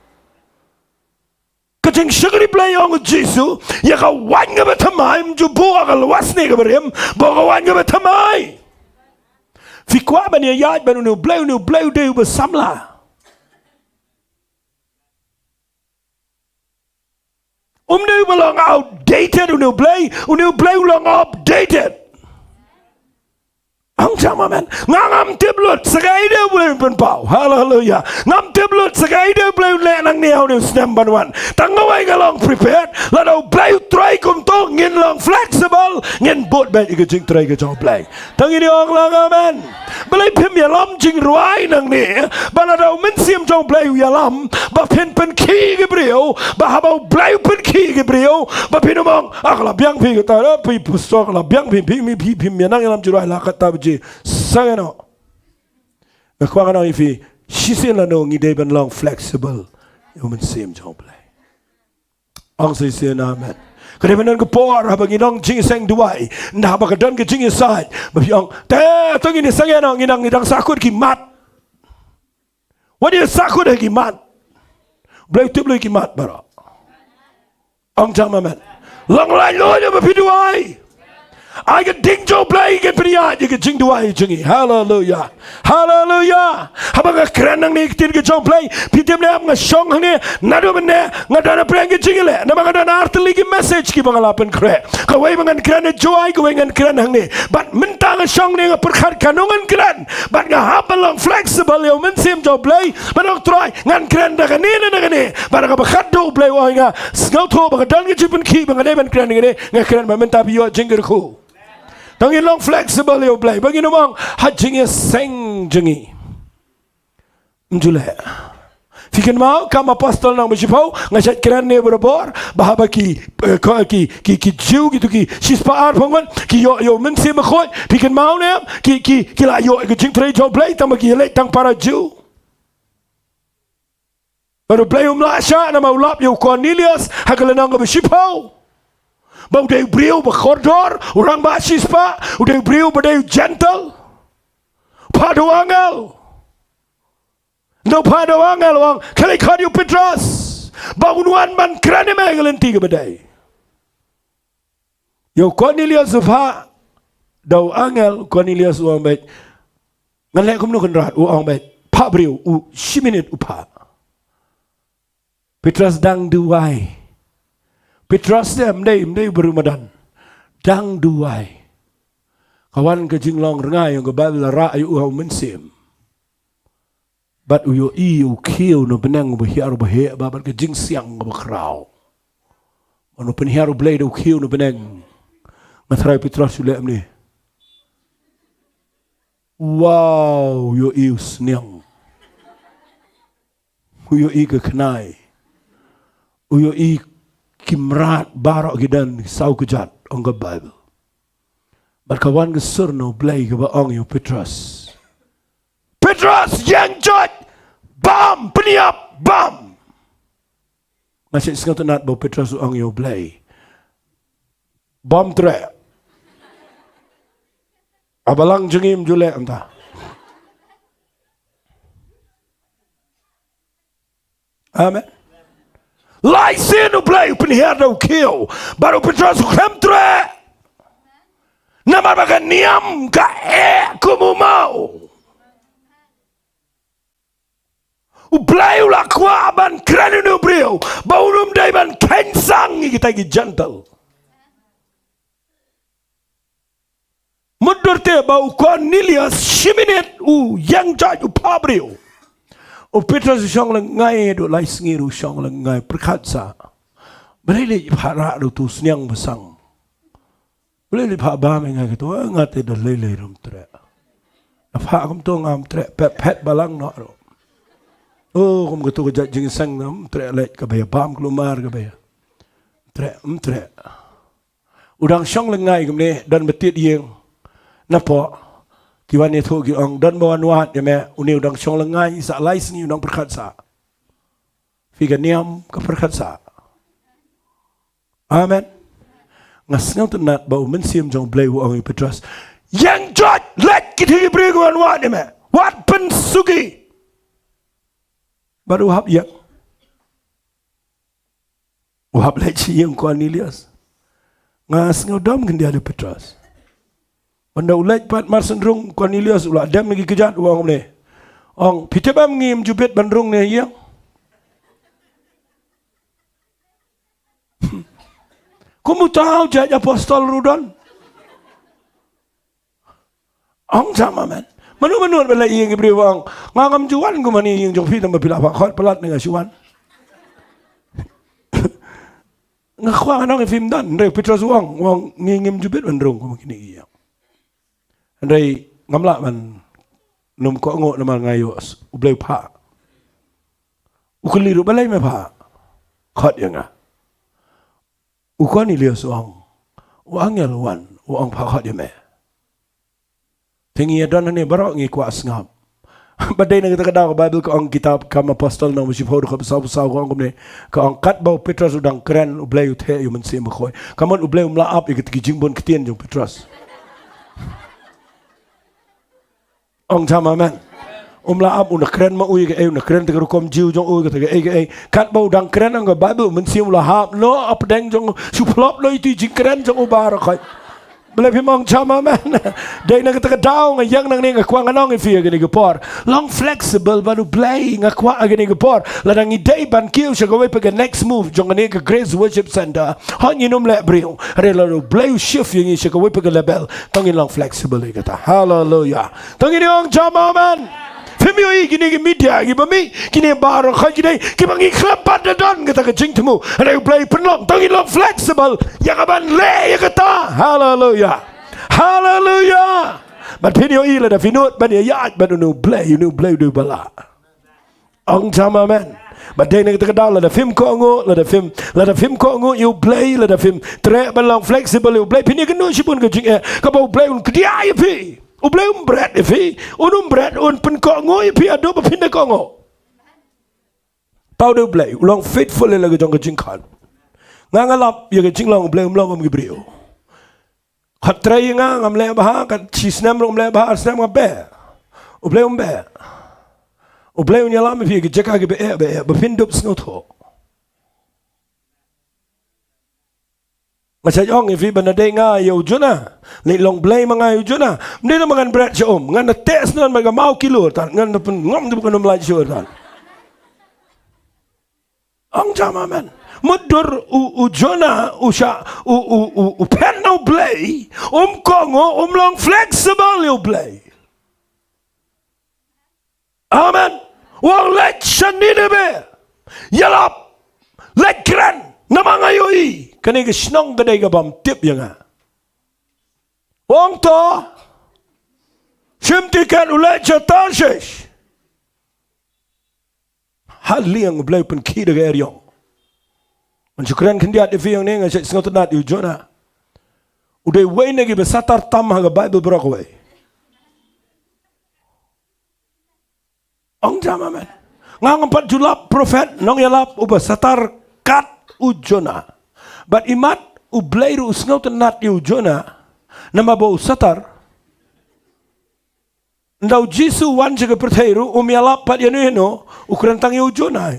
kajing syagri Blei ong Jesu ya ka wan nga batamay mju buwa ka luwas ni ka barim buwa ka wan nga batamay fi kwa ba niya yad ba unu Blei de ba samla ba lang outdated unu Blei lang updated ang sama man ngam tiblut sagay de Blei pen pau hallelujah ngam tiblut sagay de Blei le nang niaw ni stem banwan tangaway nga long prepared la daw Blei try kum to ngin long flexible ngin bot ba iga jing try ga jong Blei tangini ong lang amen Blei pim ya lam jing ruai nang ni ba la daw min sim jong Blei ya lam ba pen ki gibriyo ba habaw Blei pen ki gibriyo ba pinumong akla biang pi ta ra pi pusok la biang pi ya nang lam jurai la ka ta Sagano, ngakwa ifi shisin la no ngi deben long flexible, human sim jong Blei. Ang say amen. Kaya menan ko por habang inong jing seng duway, na habang kadan ka jing inside, mabiyong te tong ini sagano nginang sakut ki mat. What is sakut ki mat? Blei tiblo ki mat bara. Ang jama man. Long lai lo na mapiduay. I get Diengdoh Blei get priya you get jingduai jingi hallelujah hallelujah habang kran nang ni tin ke jong Blei pitem ne nga song hang nado benne ngada na prang ke jingile na mga na artli ki message ki bangalapen kre ka wai bangan kran joy ka wai ngan kran hang ni but minta nga song ni nga perkhat kanungan kran but nga habalong flexible yo men sim jong Blei manok try ngan kran da kanini para ka bakhat do Blei wa nga ngau tho ba dan ke jipen ki bangade ban kran ni nga kran ma minta biyo jingir ku tangin long flexible yo Blei bagi namang hajing seng jengi mjule fikin mau kam apostol nang bishipau ngasat kran ne berabor bahaba ki jiu gitu ki sispa ar pangwan ki yo men se makoi fikin mau ne ki la yo ke jing trei jo Blei tang ki le tang para jiu baru Blei la sha na mau lap yo Cornelius hakala nang bishipau bau deu brio ba kordor orang ba sispa udeu brio ba deu gentle pado angel no pado angel wang kali kadiu Petros bangunan man krane megalen tiga badai yo Cornelius pa dau angel Cornelius wang baik ngalek kum nu kan rat wang baik pa brio u 10 minit upa Petros dang duai Petros dem dei berumadan dang duai kawan ke jinglong rengai yang kebal ra ayu au mensim bat uyo u kiu no benang behiar behe babat ke jing siang bekrau ono penhiar Blei do kiu no benang matrai Petros sule amni wow yo sniang uyo ke kenai uyo kimrat barok gidan sau kejat ong ke Bible. Berkawan ke surno Blei ke baong yo Petros. Petros yang jod bam peniap bam. Masih sekali nak bawa Petros ong yo Blei. Bam tre. Abalang jengim jule entah. Amen. Lai sinu Blei penhiar do kill baru Petros kemtre nama bagan niam ka kumu mau u Blei la kwa ban kranu brio baulum dai ban kensang kita gi gentle mudur te bau Cornelius shiminet u yang jaj u pabrio o Petros syong lengai do lai sengiru syong lengai perkatsa boleh phara do tu sniang besang boleh pha ba menga gitu ngate do lele rum tre pha kum to ngam tre pet balang no ro Oh, kung gusto ko jing sang nam, tre lek kabaya pam kelumar kabaya. Tre. Udang syong lengai kemne dan betit yang napa kiwan ni thu ki ong dan bawan wat ya me uni udang syong lengai sa lais ni udang perkat sa. Figa niam ka perkat sa. Amen. Ngasngaw tenat bau mensiam jong Blei wu ong Petras. Yang jot lek kiti beri kawan wat ya me. Wat pen sugi. Baru hab yang wahab leci yang Cornelius ngas ngodam kan dia ada Petrus benda ulaj pat mar sendrung Cornelius ulah dam lagi kejat uang ni ong pitebam ngim jubit bandrung ni yang kamu tahu jadi apostol Rudon ong sama man Menurut bela yang beri wang ngam juan ku mani yang jong pi tambah bila pakot pelat dengan juan. Ngakwa anang film dan rei Petrus wang ngim jubit bandrung ku kini iya. Rei ngamla man num ko ngo namal ngayo ublay pa. Ukuli ru balay me pa. Khot yang ah. Ukon ni lias wang ngel wan wang pa khot me. Tinggi adon ni barok ngi kuas ngam. Badai na kita kadang Bible ko ang kitab kam apostol na musip ho ko sa ko ang ni ko ang kat bau Petrus udang keren ublay uthe yu mensi makhoy. Kamon ublay umlaap ikit kijingbon kitien jong Petrus. Ang chama man. Umlaap una keren ma uy ke una keren te kom jiu jong uy ke ai kat bau udang keren ang Bible mensi umlahap no up deng jong suplop lo itu jing keren jong ubar khay. Blei pimong chama man. Dai na kita daw nga yang nang ni nga kwa nga nong ifia gani gapor. Long flexible baru Blei nga kwa gani gapor. Ladang idei ban kiu siya gawai pag next move jong nga ka Grace Worship Center. Han yinom le brio. Are laro Blei shift yung siya gawai pag level. Tangin long flexible kata. Hallelujah. Tangin yung chama man. Fimyo i gini media gi bami gini baro kha gini ki bangi klapat dan kata ka jing temu ada Blei penlong tangin long flexible ya kaban le ya kata hallelujah hallelujah but pinyo i la da finut ban ya ban nu Blei do bala ong chama man but dai nak ta la da film ko ngo la da film ko ngo you Blei la da film tre ban long flexible you Blei pinyo gnu sibun ka jing ka bau Blei un kdia ya pi Ublay bread ifi, bread pen kok ngoy pi ado pindah kok ngo. Pau de Blei, ulang faithful lagi jong kecing kan. Ngangalap ya kecing lang Blei umlang am gibriu. Khatrai ngam le bah kat chisnam le bah asnam ngabe. Ublay umbe. Ublay unyalam pi ke jeka ke be pindup snotho. Macam orang ifi bandai nga yo juna, long Blei manga yo juna. Mending makan bread siom, ngan tes nan mereka mau kilo tan, ngan pen ngom tu bukan melaj siom tan. Ang jama man, mudur juna usha pen no Blei, kongo long flexible yo Blei. Amen. Wang lek shani debe, yalap lek keren. Nama ngayoi, kani ke Shillong kedai ke bam tip yang ah. Wong to, simtikan ulai jatan shesh. Hal liang Blei pun ki degai eriong. Mensyukuran kendiat ifi yang ni ngasih sengot nat ujona. Udai wei negi besatar tam haga Bible berakawai. Ong jama man. Ngang 4 julap profet nong yalap ubah satar kat ujona. But imat Blei ru usngau tenat ujona nama bau satar. Ndau Jisu wan jaga perthairu umialap pat yanuheno ukuran tangi ujona.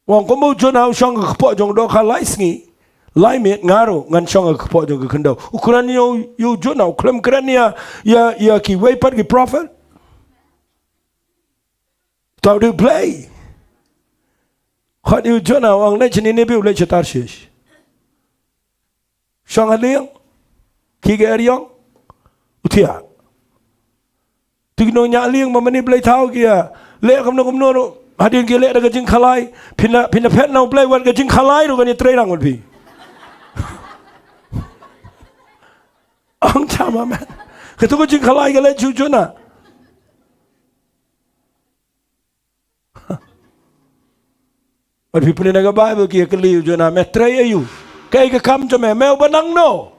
Wang komo ujona usang kepok jong do khalai sngi. Lai met ngaru ngan song kepok jong kendau. Ukuran yo ujona uklem keren ya ki wei pat ki prophet. Tau de Blei. Khat yu jona wang le chini ne biu le chatar shish. Shang aliang ki ge ariang utia. Tigno nya aliang mamani Blei tau kia le kamno hadin ki le da jing khalai pina pet nau Blei wat ga jing khalai ro kan trei rang wan pi. Ang chama man. Ketu jing khalai ga le chu jona. But people in the Bible kia keliu Jonah metrei ayu. Kaya ke kam jome meu banang no.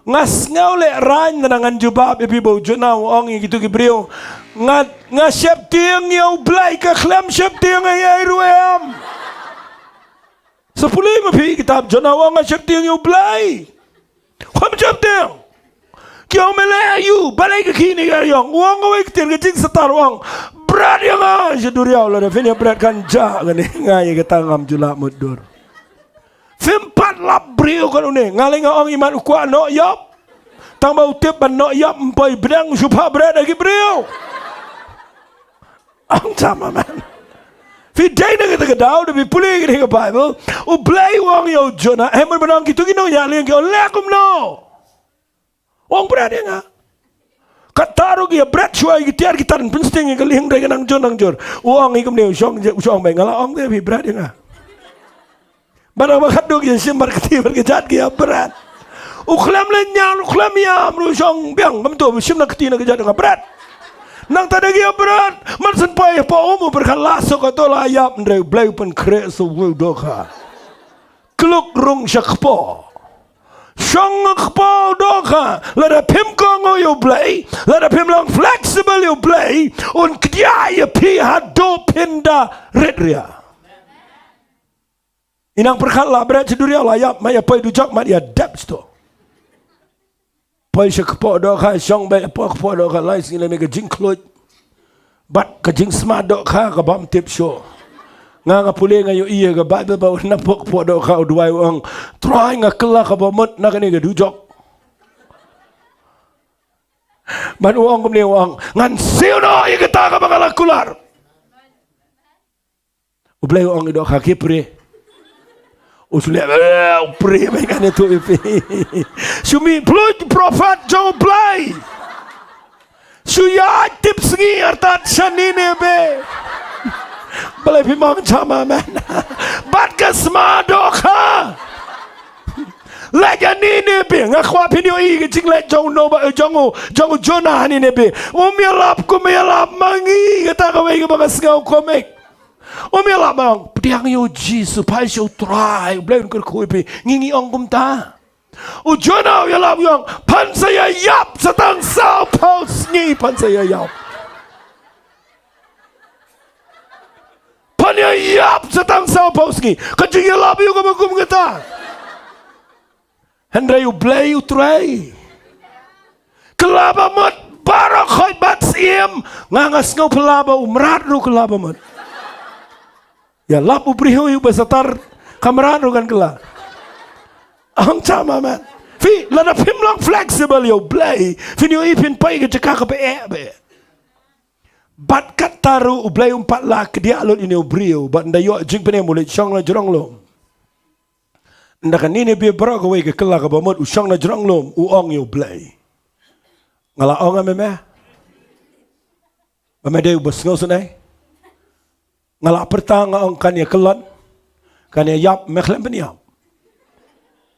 Ngas ngau le rain nangan jubab ipi bau Jonah ong gitu kibriu. Ngat siap tiang yau Blei ke klem siap tiang ay ruem. Sepuluh mapi kitab Jonah ong siap tiang yau Blei. Kwam siap tiang. Kau melayu balik ke kini kayong uang kau ikhtiar ke jing setar uang berat yang aja duriau lah defini berat kan jah kan ngai ke tangam julak mudur. Fempat lap brio kan une ngaleng orang iman kuat no yop tang bau tip ban no yop empai bedang supa berat lagi brio. Ang sama man. Fidei nak kata kedau tapi pulih ke Bible. Blei uang yo Jonah hemen benang gitu kino yang liang kau lekum no. Orang berat ya ngah. Kataru dia berat cuai kita dan pensting yang kelihang dari nang jor. Orang ini kemudian usang baik ngalah orang dia berat ya ngah. Barang bakat dok dia simbar ketibar kejat dia berat. Uklam lenyal uklam ya merusang biang memtu simbar ketibar kejat dengan berat. Nang tadi dia berat. Mansan payah pa umu berkalah sokato layap ndai Blei pun krek sewu doka. Kluk rung syakpo. Shong kepau doka, lada pim kongo yo Blei, lada pim lang flexible yo Blei, un kdia ya piha do pinda redria. Inang perkala berat ceduria layap, maya pai dujak mat ya depth to. Pai kepau doka, shong bai apa kepau doka, lai sini mega jing klut, bat ke jing smart doka ke bam tip show. Nga pulih ngayo iya ke Bible bawa napok podo kau dua orang try ngakela ke bomot nak ni ke dujok. Ban uang kemudian uang ngan siuno iya kita ke bangala kular. Blei uang itu kaki pre. Usulia pre mereka ni tu ipi. Sumi pelut prophet Joe Blei. Suya tip sengi artat sanine be. Blei pimang sama man. Bat ke smadoka. Lagi ni be ngakwa pinyo i ke jing le jong no ba jongo Jonah ni be. Umialap ku mialap mangi kata kau ke bang ngau komik. Umialap bang tiang yo Jesus pai show try Blei ker ku be ngingi ong kum ta. Jonah yalap yang pan saya yap setang sao paus ngi pan saya yap. Panya yap setang sao pauski. Kajing yalap yung kumagum kita. Hendra yung Blei yung tray. Kelaba mat barak khoy bat siem. Ngangas ngau pelaba umrat ru kelaba mat. Ya lapu priho yung basatar kamrat ru kan kela. Ang sama man. Fi lada pim lang flexible yung Blei. Fi yung ipin pai ke cekak ke be. Bat kat taru Blei umpat lah ke dia alun ini brio bat nda yo jing pene mulit syong la jrong lom nda kan ini be bro ko we ke kala ka bamot usyong la jrong lom uong yo Blei ngala ong ameme amede bos ngos nai ngala pertang ong kan ya kelon kan ya yap meklem pen yap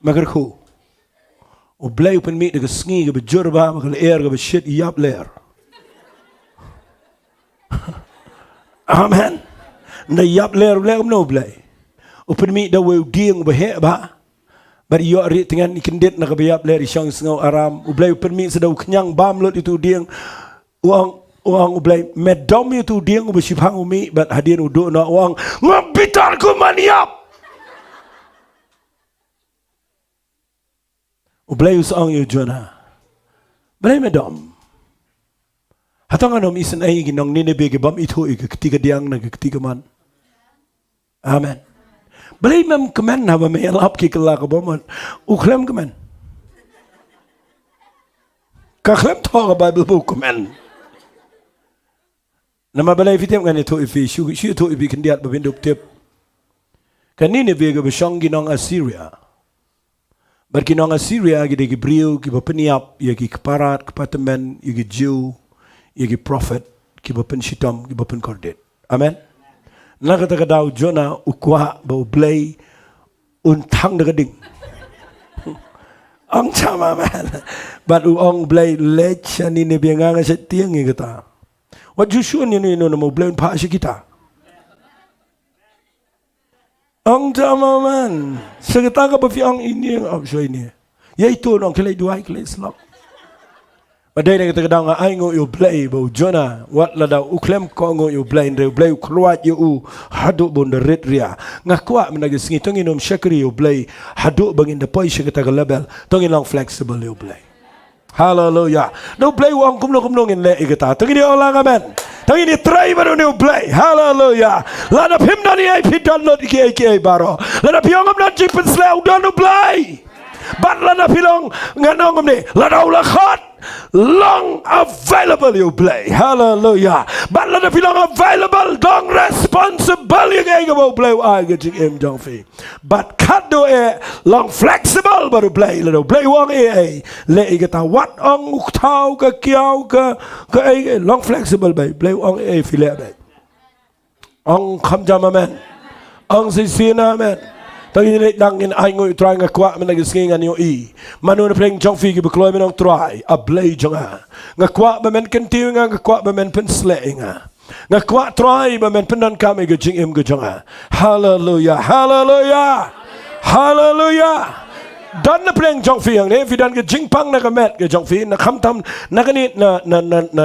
magar khu Blei pen mi de sngi ke bejur ba makal air ke shit yap ler. Amen. Na yap ler no Blei. Open mi da we dieng behe ba. But yo ri dengan ikendet na kabayap ler isyang sngau aram. Blei open mi sedau kenyang bam lot itu dieng. Uang Blei medom itu dieng ubesipang umi but hadien udo na uang ngabitar ku maniap. Blei usang yo Jonah. Blei medom. Hatang anom isan ay ginong ninebe bam ito ketiga diang na ketiga man. Amen. Blei mem kemen na ba may alap ki kala ka ba uklem kemen. Kaklem to ka Bible book kemen. Nama balai fitem kan ito ifi shu to ifi kendiat ba binduk tip. Kanine be ga besong ginong Assyria. Berkinong Assyria gide gibriu ki ba peniap ya ki keparat kepatemen ya ki Jew yagi prophet kiba pen shitam kiba pen kordet. Amen. Nakata kadau Jonah ukwa ba Blei untang daga ding. Ang chama man. But uong Blei lech ani ne bianga sa tiang kita. What you show ni no mo Blei pa kita. Ang tama man. Sagata ka ba fi ang ini ang so ini. Yai tu nong kelai duai kelai slok. Padai nak kata kadang ai ngo yo Blei bo Jona. Wat la da uklem ko ngo yo Blei re Blei keluat yo haduk bon red ria. Ngakwa menagi singi tongin om syakri yo Blei haduk bangin da poi syakata ka label. Tongin long flexible yo Blei. Hallelujah. No Blei wang kumno ngin le igata. Tongin di orang amen. Tangin ni try baru ni Blei. Hallelujah. Lada pim nani ai pidan not ke baro. Lada piong am not jipen slau don Blei. But lada pilong nganong ni. Lada ula khat. Long available you Blei. Hallelujah. But lada pilong available dong responsible you gay go Blei ai gajing em jong fi. But kat do long flexible baru Blei. Lada Blei wang le igata wat ong uktau ka kiau ka long flexible bay Blei ong fi le bay. Ong kham jam amen. Ong sisina amen. Tagi ni dangin ai ngoi try ngakwa menagi singi ngan yo manu na pleng jong fi gi bekloy menong try a Blei jonga ngakwa ba men kentiu ngakwa ba men pen sle nga ngakwa try ba men penan kami ge jing em ge jonga. Hallelujah. Hallelujah. Hallelujah. Dan na pleng jong fi yang ne fi dan ge jing pang na ka met ge jong fi na kham tam na kani na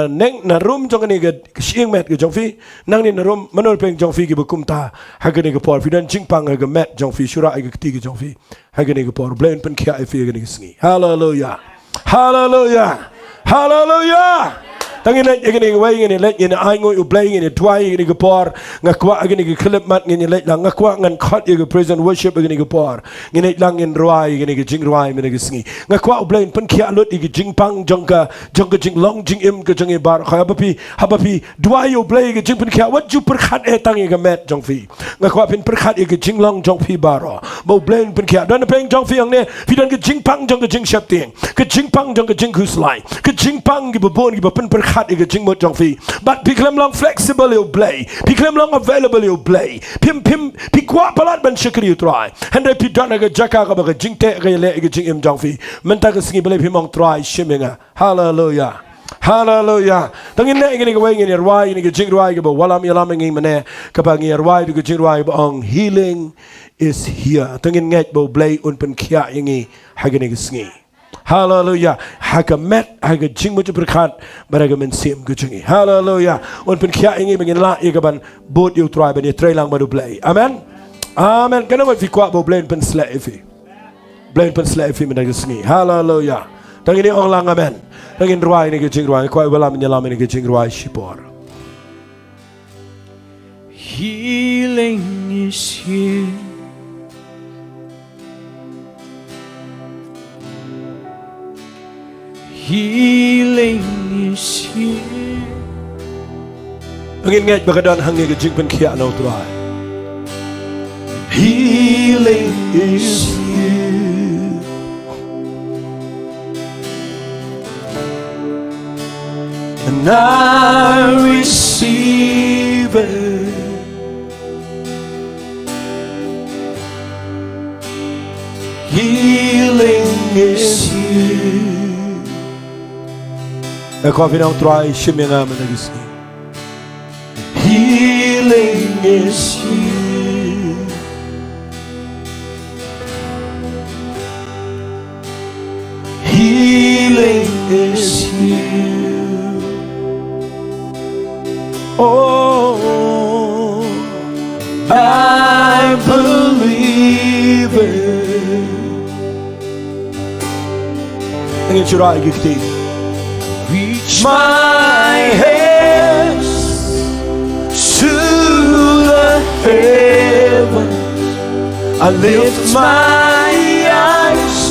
neng na room jong ni ge shing met ge jong fi nang ni na room manol pleng jong fi ge bekum ta ha ge ni ge por fi dan jing pang ge met jong fi shura ge ti ge jong fi ha ge ni ge por Blei pen kya fi ge ni ge sngi. Hallelujah. Hallelujah. Hallelujah. Tangin let agini way ngini let ngini ai ngoi Blei ngini twai ngini ge por ngakwa agini ge klip mat ngini let lang ngakwa ngan khat ge present worship agini ge por ngini lang ngin ruai ngini ge jing ruai ngini ge sngi ngakwa Blei pen khia lut ge jing pang jongka jing long jing im ge jong e bar kha habapi duai Blei ge jing pen khia wat ju per khat tang ge met jong fi ngakwa pen per khat ge jing long jong fi baro bo Blei pen khia dan pen jong fi ang ne fi dan ge jing pang jong ge jing shap ting ge jing pang jong ge jing huslai ge jing pang ge bon ge pen per khat ge jing mot jong fi but piklem long flexible yo Blei piklem long available yo Blei pim pikwa palat ban shakri yo try hande pi dan ge jaka ga ge jing te ge le ge jing im jong fi menta ge singi Blei pimong try shiminga. Hallelujah. Hallelujah. Tangin na ngini gawai ngini ruai ngini jing ruai ge bo walam yalam ngini mane kapag ngini ruai ge jing ruai bo ang healing is here. Tangin ngai bo Blei un pen khia ngi hagini ge sngi. Hallelujah. Haga met haga jing mo berkat baraga men sim gujungi. Hallelujah. Un pen khia ngi bangin la ye gaban bot you try ban ye try lang baru Blei. Amen. Amen. Kana mo fi kwa bo Blei pen sla fi. Blei pen sla fi men sngi. Hallelujah. Tangin ni ong lang amen. Tangin ruai ni ge jing ruai kwa wala menyelam ni ge jing ruai shipor. Healing is here. Healing is here. Angin ngai bagadan hangi ge jing pen khia no try. Healing is here. And I receive it. Healing is here. Aku akan try shiminga menagis. Healing is here. Healing is here. Oh, I believe it. Angin syurah gifti. Reach my hands to the heavens. I lift my eyes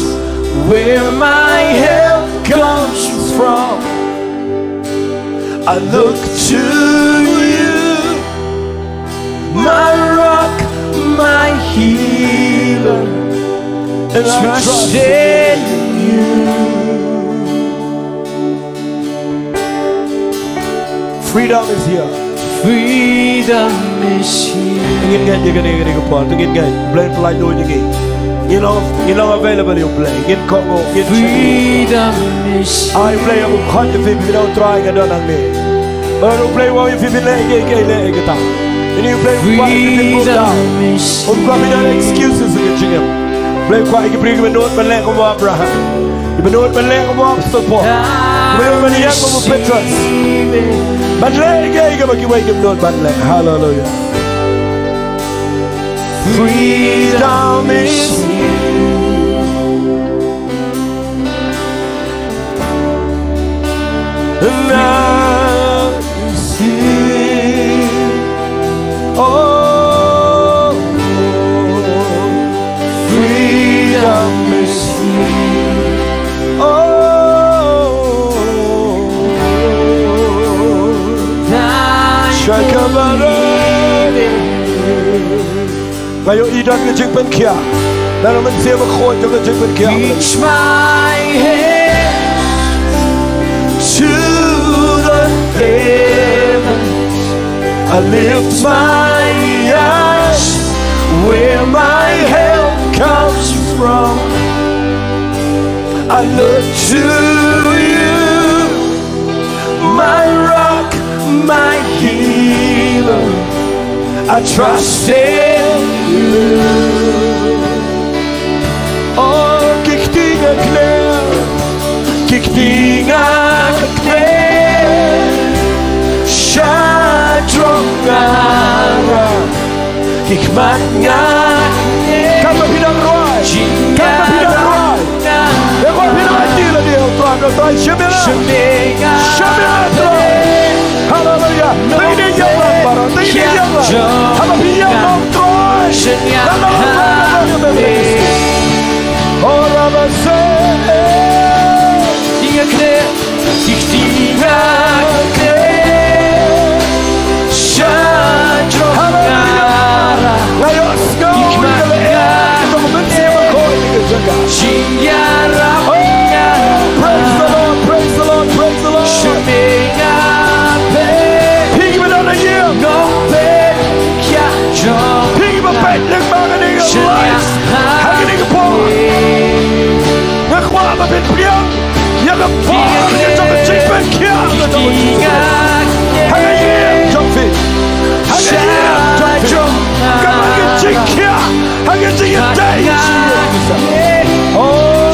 where my help comes from. I look to you, my rock, my healer, and I trust in you. Freedom is here. Freedom is here. Ingin kan dia kepal, ingin kan Blei pelai do je. Ingin available you Blei. Ingin kau go. Freedom is here. I Blei aku kau je fi bila try kan dah nang ni. Baru Blei wau je fi bila ke le ke ta. And you play quiet and move down. Om kwam je dan excuses against him. Blijf quiet, je brengt me nooit meer lekker op Abraham. Je bent nooit meer lekker op Apostol. Je bent nooit meer lekker op Petrus. Maar lekker, maar je weet hem nooit meer lekker. Hallelujah. Freedom is and now is here. Oh, freedom is here. Oh, Ngayon idat ke jing pen kia. Dan men siya makhot ke jing pen kia. Reach my hand to the heavens. I lift my eyes where my help comes from. I look to you, my rock, my healer. I trust in you. Oh, kijk dingen knel, Shadrongara, kijk maar naar. Kan me binnen rooi, kan me binnen rooi. Ik word binnen mijn dieren die heel klaar, dat draait Shemila. Hallelujah. Tegen die jongen, Baron, tegen die jongen. Hebben we hier nog trooi. Oh, Rabbi, Dingen knel, Shadrongara, kijk maar naar. praise the Lord, praise the Lord, praise the Lord. Pig me dan een year. Pig me pet, leg maar een ding op lijst. Hang een ding op hoor. We kwamen met Brian. Je hebt een paar, je hebt een chick met Kian. Hang een year, Joffie. Hang een year, Joffie. Kom maar een chick Kian. Hang een chick in day. Oh.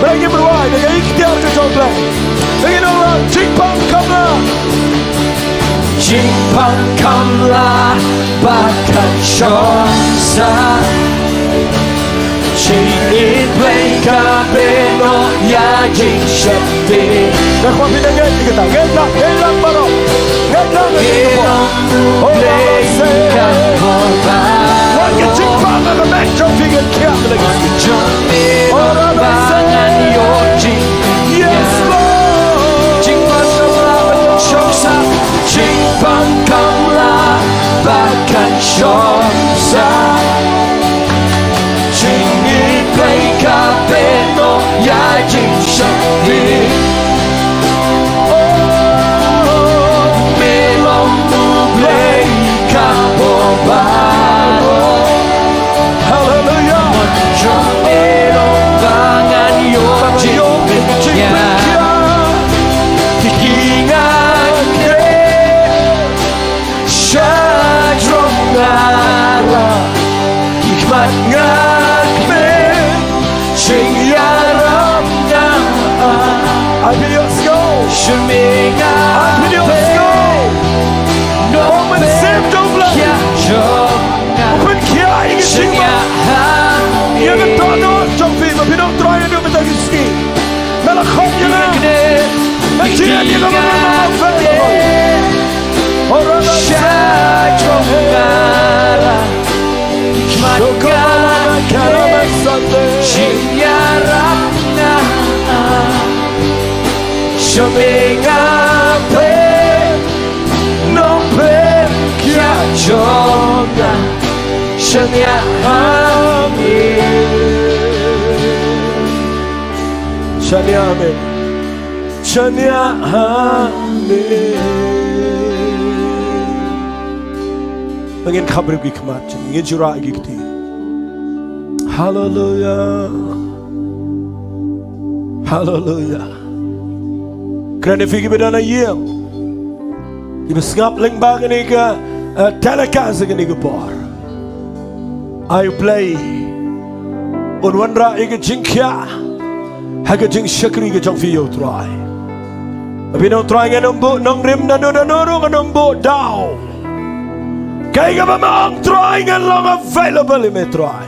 Breng je bewaar, dat je ik gedeelte zo blij. Ben je nou aan Jingpang Kamla? Jingpang Kamla Bakan Shonsa Jingin Blei Kabeno Ya Jing Shakti Dan kwam je de gate kita, gate lang baro. Gate lang Blei Kabona Wat je Jingpang aan de mek zo vingen kertelijk. Yes Lord. Jingpang Kamla Bakan Shonsa Jingpang Kamla Bakan Shonsa Jingin Blei Kabeno Ya Jing Shakti Shania Amen. Shania Amen. Ingin khabar gi khmat, ingin jura gi kti. Hallelujah. Hallelujah. Kerana figi bedana yang. Iba ngap leng bang ni ke telekas ni ke por. Ayo Blei. Un ra ige jingkya. Haga jing shakri ke jong fi yo try. Tapi nong try ngan nong rim na no nong bo down. Kaya ka ba maang try ngan long available me try.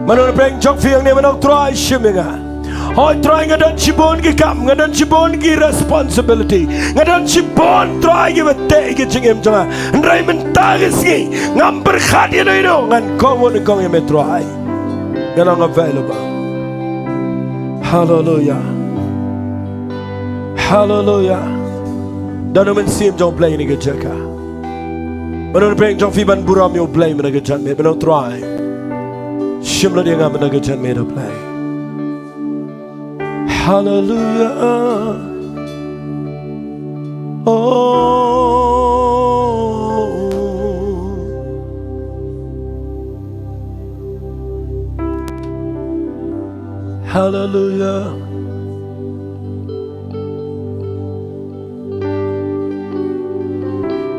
Manon preng jong fi yang ni manong try shiminga. Hoi try ngadan cibon ki kam, ngadan cibon ki responsibility, ngadan cibon try ki bete ki cingem jonga. Ndrai mentagis ki ngam berkhat ya no ngan komo ni kong me try. Ngan available. Hallelujah. Hallelujah. Dan men sim jong Blei ni ke jaka. Manon preng jong fi ban buram yo Blei men ke jan me manong try. Shimla dia ngam men ke jan me do Blei. Hallelujah. Oh. Hallelujah.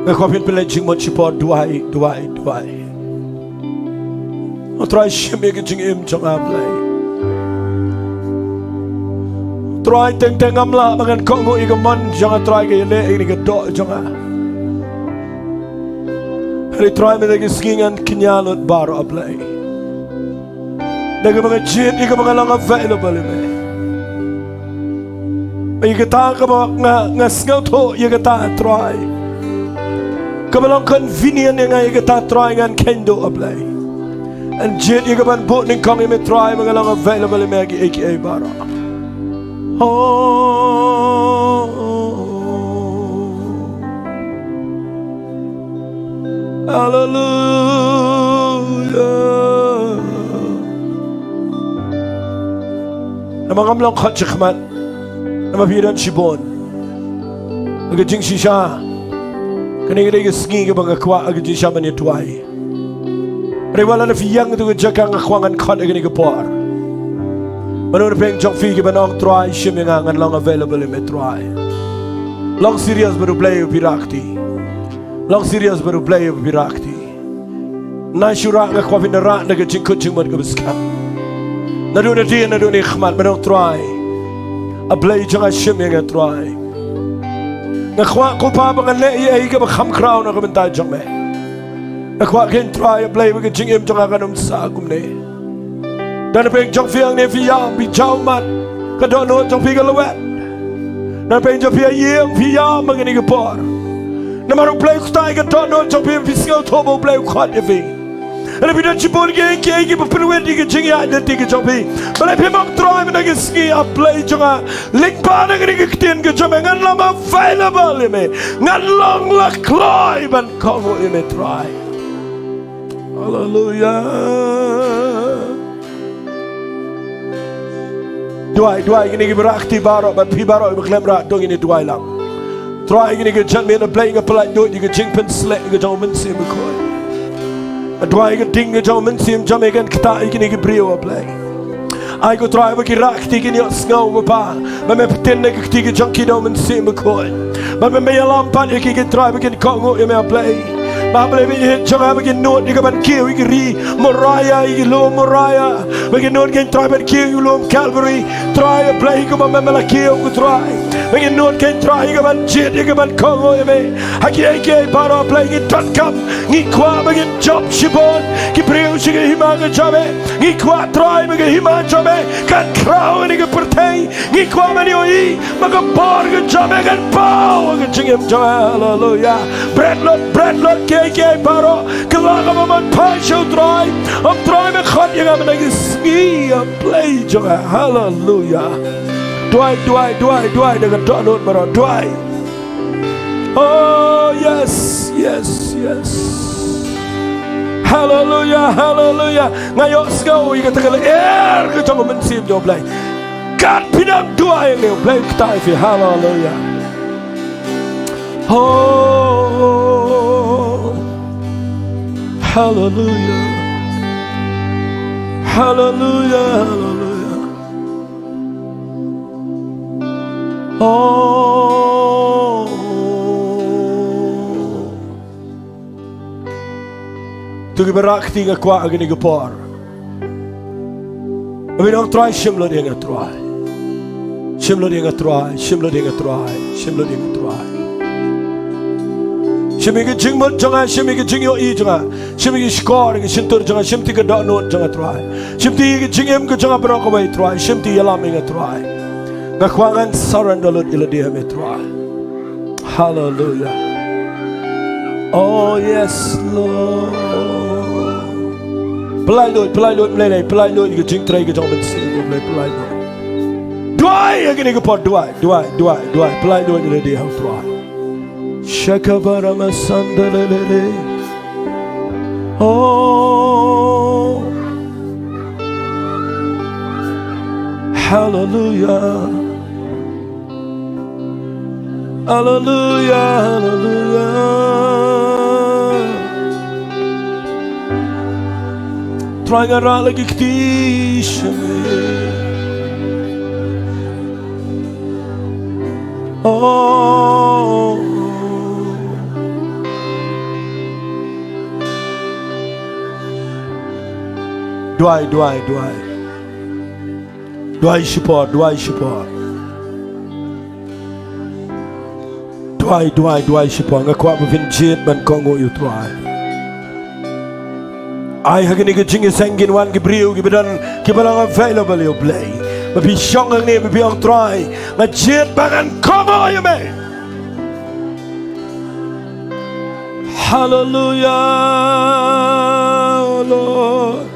Aku pun pelaj jing mo chipot duai. Try shimmy ke jing im jong Blei. Try teng amla makan kongo igaman jangan try ke le ini ke dok jangan. Hari try me lagi skingan kinyalot baru Blei. Daga mga jit ika mga lang available me. May kata ka ba nga scout ho kata try. Kabalang convenient nga kata try ngan kendo Blei. And jit ika ban boat ning kongi me try mga lang available me agi aka baru. Oh, hallelujah. Nama kamlang khat chikmat, nama piran shibon. Aga jing shisha, kani kaya sgi ka bang akwa aga jing shisha man yatuay. Rewala na fiyang tu ka jaka nga kwangan khat aga ni ka por. Manon peng jong fi ki banong try shiminga ngan long available me try. Long serious baru Blei pirakti. Long serious baru Blei pirakti. Na shura nga kwa vina ra na jing kuching mat ka biskam. Na do na dia na do ni khmat banong try. A Blei jong shiminga try. Nga kwa ko pa bang le ye ka ba kham crown na ka benta jong me. Nga kwa ken try a Blei ka jing im jong ka num sa kum ne. Dan peng jong fiang ne fiang bi chau mat ka do no jong fi ka lawet. Dan peng jong fiang yeng fiang mangani ka por. Na maru Blei kustai ka do no jong fi fiskal tobo Blei khat evi. Ana bi dan chibon ge ki pa perwet di ka jing ya de ti ka jong fi. Balai phe mong try me na ka ski a Blei jonga lik pa na ka ka kten ka jong ngan long available me. Ngan long la kloi ban kongo me try. Hallelujah. Duai gini ke berakti baro ban pi baro beklem ra dong ini duai lang. Try gini ke jan me na Blei ke pelai do ke jing pen slek ke jong men sim ko. Duai ke ding ke jong men sim jam kan kita gini ke brio Blei. Ai ko try ke rakti gini ngau ba. Ba me peten ke kti ke jong ki do men sim ko. Ba me yalam pan ke try ke kongo me Blei. Babel bi jong ba not ni ka ban kiu ki ri Moriah ki lo Moriah ba not gen try ban kiu lo Calvary try a Blei ko ba me la kiu ko try ba not gen try ka ban jet ka ban kongo me haki para Blei ki tot kam ni kwa ba job shibon ki priu shi hima ka jabe ni kwa try ba hima jabe kan crown ni ka pertai ni kwa ma ni oi ba ka por ka jabe kan pau ka jingem hallelujah bread lot ke paro kelaga maman pasho try me khat yang am nagi ski a Blei jonga hallelujah duai dengan donut maro duai oh yes hallelujah ngayo sgau iga tagal ke jonga men sim jo Blei kat pinam duai le Blei ktai fi hallelujah oh Hallelujah. Hallelujah. Hallelujah. Oh. Tu berakting a kwa agni gepar. We don't try shimlo dinga try. Shimlo dinga try. Shimlo dinga try. Shimlo dinga try. Shimmy jing mut janga, shimmy jing yo e janga, shimmy score, shintur janga, shimty ga dot note janga try. Shimty jing him ga janga broke away try, shimty yalaming a try. Nakwangan surrender lut iladia me try. Hallelujah. Oh yes, Lord. Blei, you jing try ga janga sin, Blei. Dwai again, you pot dwai, Blei iladia how try. Shakabarama Sandalele. Oh, hallelujah, hallelujah, hallelujah. Trying a rally oh. Dwai support. Dwai support. Ngakwa bevin jet ban Kongo you try. I hagani ke jingi sengin wan gibriu gibedan kibalang available you Blei. Mabi shong ang ne mabi ang try. Nga jet ban Kongo you me. Hallelujah, Lord.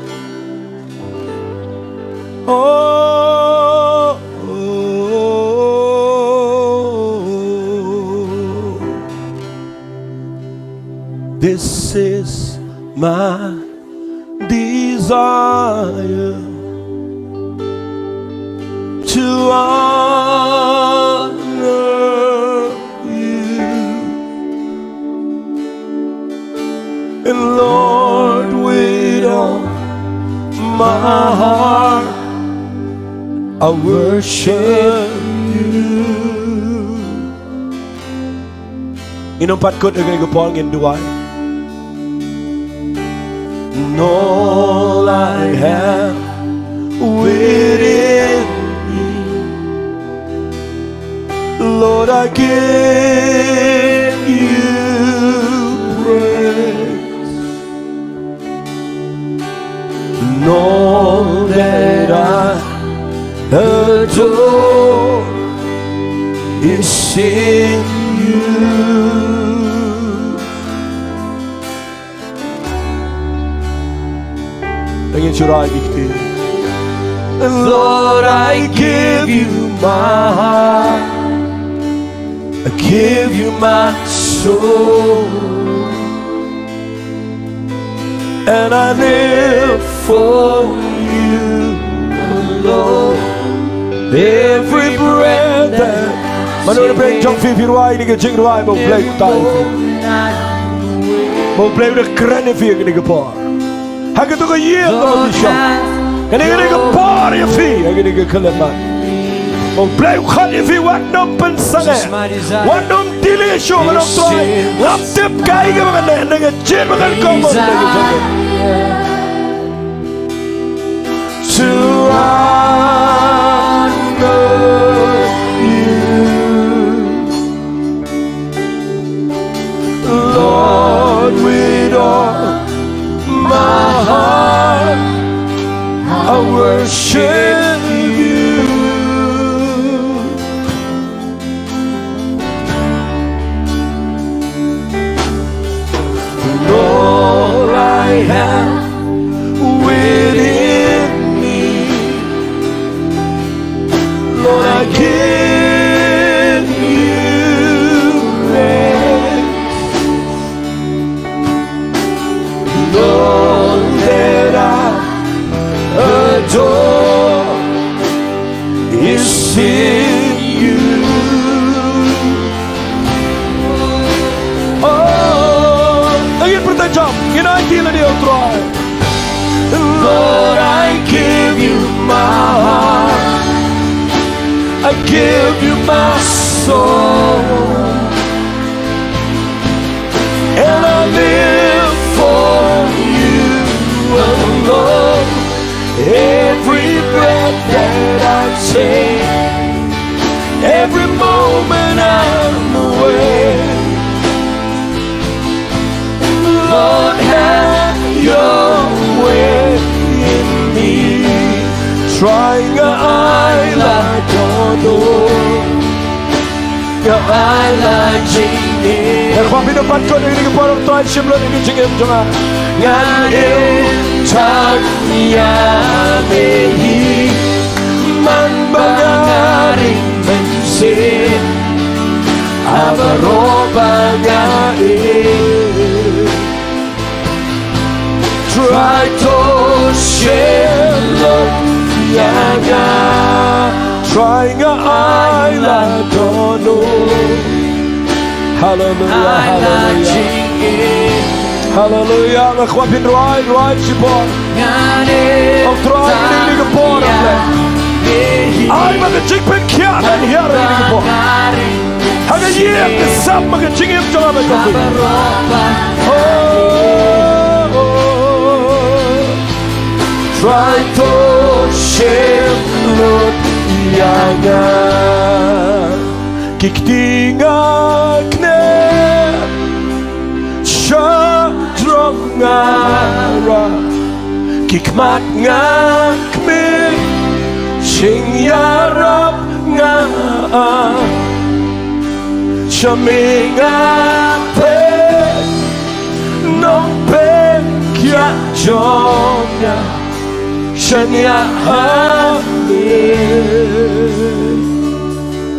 Oh, this is my desire to honor you, and Lord, with all my heart I worship you. Inumpat ko agad ko ngin duway. And all I have within me, Lord, I give you praise. And all that I adore is in you. Angin surah dikti. Lord, I give you my heart, I give you my soul, and I live for you alone. Every breath that Manu break jong fi ruai ni ke jing ruai mo Blei tai. Mo Blei de krane fi ni ke por. Ha ke to ko ye mo bisho. Ke ni ke por ye fi ke ni ke keleman. Mo Blei khat ye fi wat dom pen sange. Wat dom dile show mo try. Lap tip kai ke ma ne ke jin ma kan ko mo to Lord, with all my heart, I worship you. And all I have within me, Lord, I give you praise. Lord, that I adore pertajam. Ginai tila dia try. Lord, I give you my heart. I give you my soul. And I live for you alone. Every breath that I take, every moment I'm awake. Lord, have your way in me. Trying a eye like Diengdoh, your eye like Diengdoh. Dan kami dapat kau dengan kepada Tuhan Shillong ini jengem jangan. Ngan tak yamehi man bangaring mensin abarobangae. Try to Shillong yaga, trying a eye like Diengdoh. Hallelujah, hallelujah, hallelujah. Ngakapin ruai sipon. Ang try ini kepon apa? Ay magajing penkian dan hiar ini kepon. Haga yek kesam magajing im jangan magajing. Try to Shillong yaga. Kiktingak ne Shadrong ngara Kikmat ngakme Shing yarap nga Shamingape Nong pe kya jongya Shanya hamil.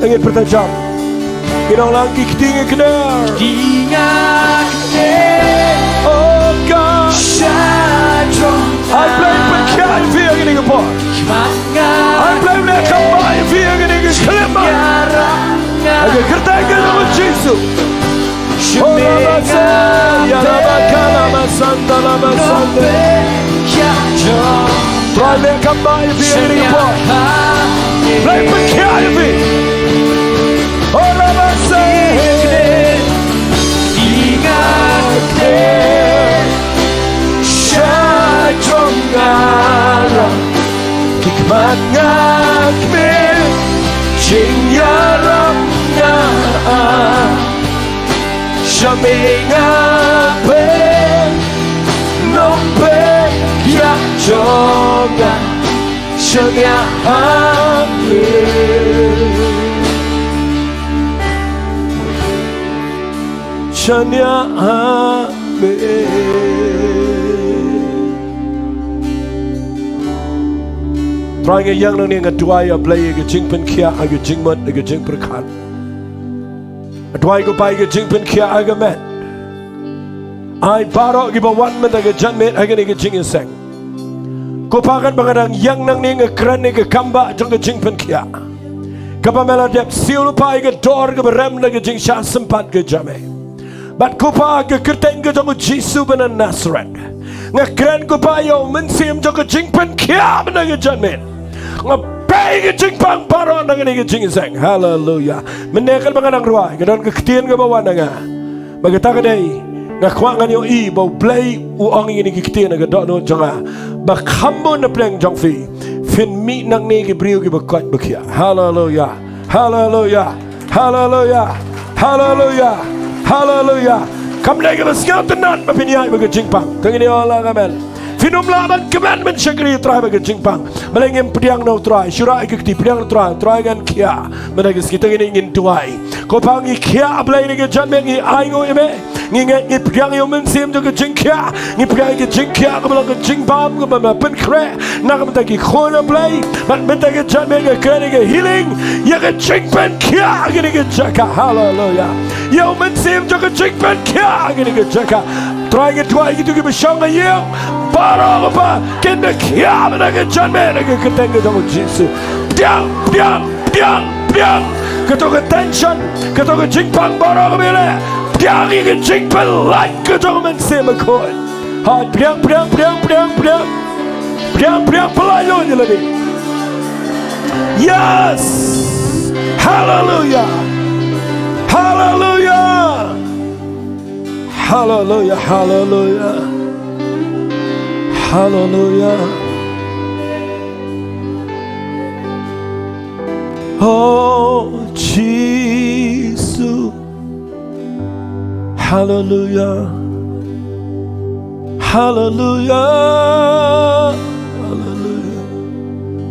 Angin pertajam. Ginang lang kiktinga kenar. Oh God. I blame penkai via gini kepor. I blame mereka mai via gini kelima. Agar kertai nama Yesus. Oh Lama ya Lama Kalama Santa Lama Santa. Try mereka mai via gini kepor. Blame penkai via. Oh Lama Santa. Shajongara Kikmat ngakme Ching yaram nga Shamingape Nompe yak jonga Shanya hamle Shanya hamle. Try nga yang nang nga duai Blei ga jing pen kia aga jing mat aga jing perkan. Duai go pai ga jing pen kia aga met. Ai barok gi bawan men aga jan met aga ni ga jing seng. Ko pakan bangadang yang nang nga kran ni ga kamba jong ga jing pen kia. Kapamela dep siul pai ga dor ga berem na ga jing sha sempat ga jame. Bat ko pa ga kerteng ga jong Jesu benan Nazareth. Nga kran ko pa yo men sim jong ga jing pen kia men ga jan met. Ngapay jing pang paro nang ni jing sang. Hallelujah. Menekal mga nang ruay gadon kaktian ga bawa nga magata ka day ngakwangan yo I bo Blei u ang ini kaktian ga do no jonga bakhambo na pleng jong fi fin mi nang ni gibriu gi bakwat bakia. Hallelujah, hallelujah, hallelujah, hallelujah, hallelujah. Kam lagi masngat nan mapinyay mga jing pang kangini ola ngamen Finum laban commandment syakri try baga jingpang. Malengem pediang no try. Syura ikti pediang try gan kia. Menagis kita ingin tuai. Ko pangi kia Blei ni ke janmen ngi aingo ime. Ngi pediang yo men sim jo ke jing kia. Ngi pediang ke jing kia ko ke jing bam ko ba pen kre. Na ko taki khona Blei. But menta ke janmen ke kre ke healing. Ya ke jing pen kia ke jaka. Hallelujah. Yo men sim jo ke jing pen kia ke jaka. Try get tuai gitu ke besyang yo. Para apa? Kena kia menangga janmen ke ketengah sama Yesus. Piang. Ketua tension, ketua jingpang bara kemile. Piang cái chính bên lạnh cái trong mình xem mà coi. Hãy piang pelai luôn như là đi. Yes, hallelujah, hallelujah, hallelujah, hallelujah, hallelujah. Oh Jesus, hallelujah, hallelujah, hallelujah.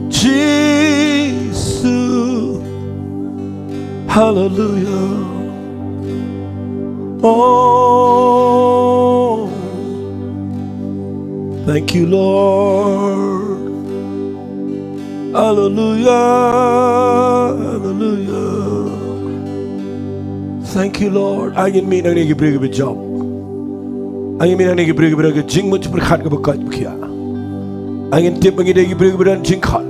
Jesus, hallelujah. Oh, thank you, Lord. Hallelujah, hallelujah. Thank you, Lord. Angin min ang nagibrig be job. Angin min ang nagibrig be jing mo berkat ke bekat bekia. Angin tiap angin nagibrig be jing khat.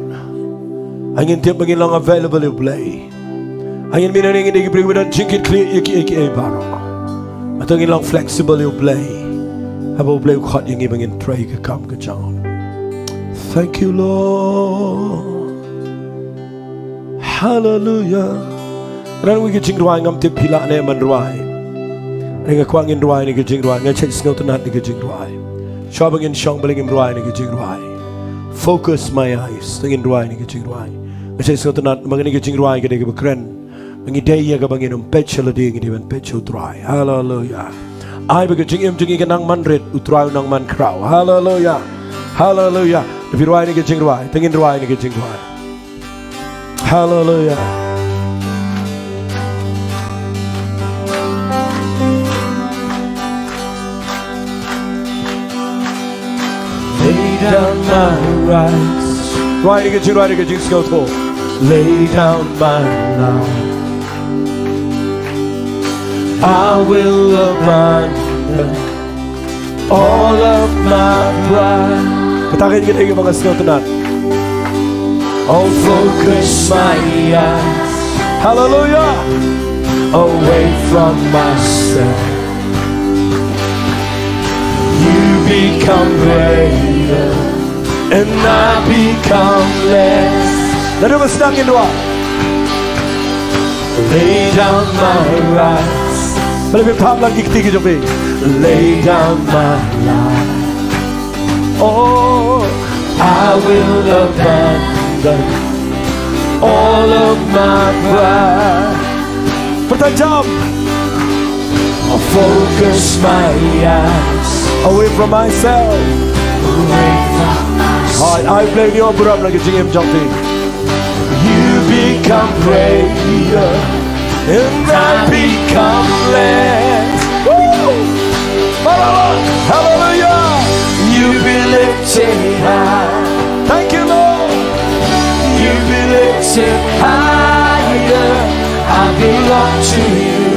Angin tiap angin lang available you Blei. Angin min ang nagibrig be jing kit clear ek baro. Atau angin lang flexible you Blei. Habo Blei khat yang angin try ke kam ke job. Thank you, Lord. Hallelujah. Ran we jing ruai ngam tip pila ne man ruai. Ringa kwang in ruai ni jing ruai ngai chai snow tanat ni jing ruai. Shopping in shong beling in ruai ni jing ruai. Focus my eyes tengin ruai ni jing ruai. Ngai chai snow tanat mangani jing ruai ke de kren. Mangi day ya ka bangin pechal di ngi ban pechal ruai. Hallelujah. Ai be jing im jing nang man red utrai nang man kraw. Hallelujah. Hallelujah. If you ruai ni jing ruai tengin ruai ni jing ruai. Hallelujah. Lay down my rights. Right again, go to. Lay down my life. I will abandon all of my pride. Katakin kita yung mga skill tonight. Oh, focus my eyes, hallelujah, away from myself. You become greater, and I become less. Let us stand in the lay down my rights. Lay down my life. Oh, I will abandon all of my pride. Pertajam. I'll focus my eyes away from myself. Away from myself. I play your bram like a GM jumping. You become greater and I become less. Woo! Hallelujah! You be lifted high. Thank you, Lord. You be lifted higher. I belong to you.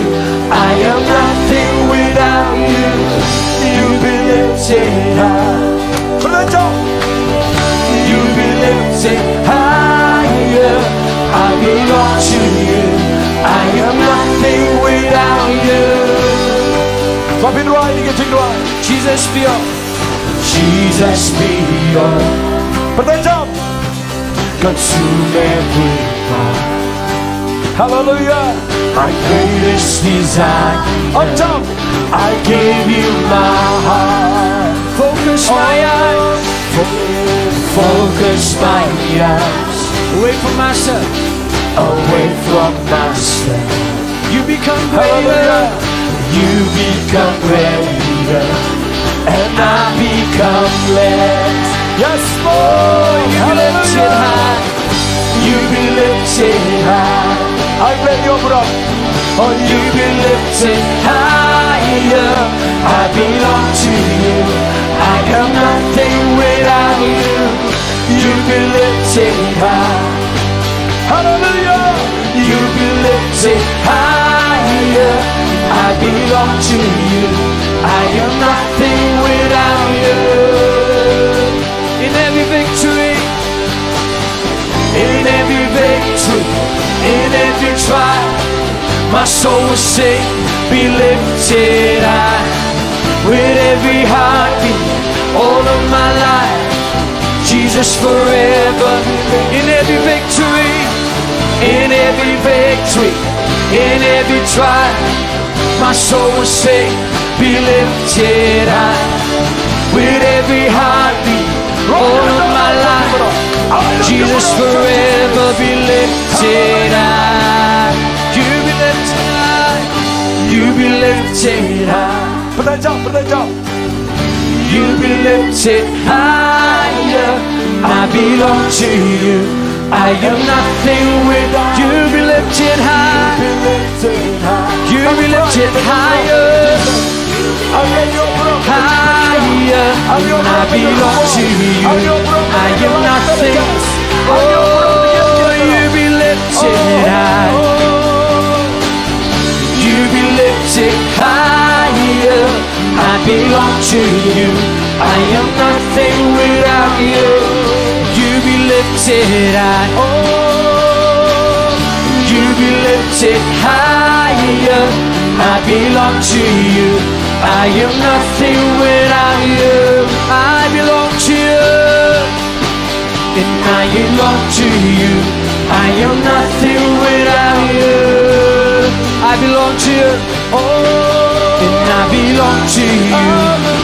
I am nothing without you. You be lifted high. You be lifted higher. I belong to you. I am nothing without you. Jesus be up. Jesus be up. Consume every part. Hallelujah. My greatest desire. Up top. I gave you my heart. Focus my eyes. Focus my eyes. Away from myself. Away from myself. You become greater. You become greater. And I become less. Yes, Lord. You be lifted high. You be lifted high. I blame your brother. Oh, you be lifted higher. I belong to you. I am nothing without you. You be lifted high. Hallelujah. You be lifted higher. I belong to you. I am nothing without you. In every victory, in every victory, in every trial, My soul will sing, be lifted high. With every heartbeat, all of my life, Jesus forever. In every victory, in every victory, in every trial, my soul will sing, be lifted high. With every heartbeat, all of my life, Jesus forever, be lifted high. You be lifted high. You be lifted high. You be lifted higher. I belong to you. I am nothing without you. Be lifted high. You be lifted higher. Higher. I belong to you. I am nothing. Oh, you be lifted high. You be lifted higher. I belong to you. I am nothing without you. You be lifted high. Oh, you be lifted higher. I belong to you. I am nothing without you. I belong to you. And I belong to you. I am nothing without you. I belong to you. Oh, and I belong to you.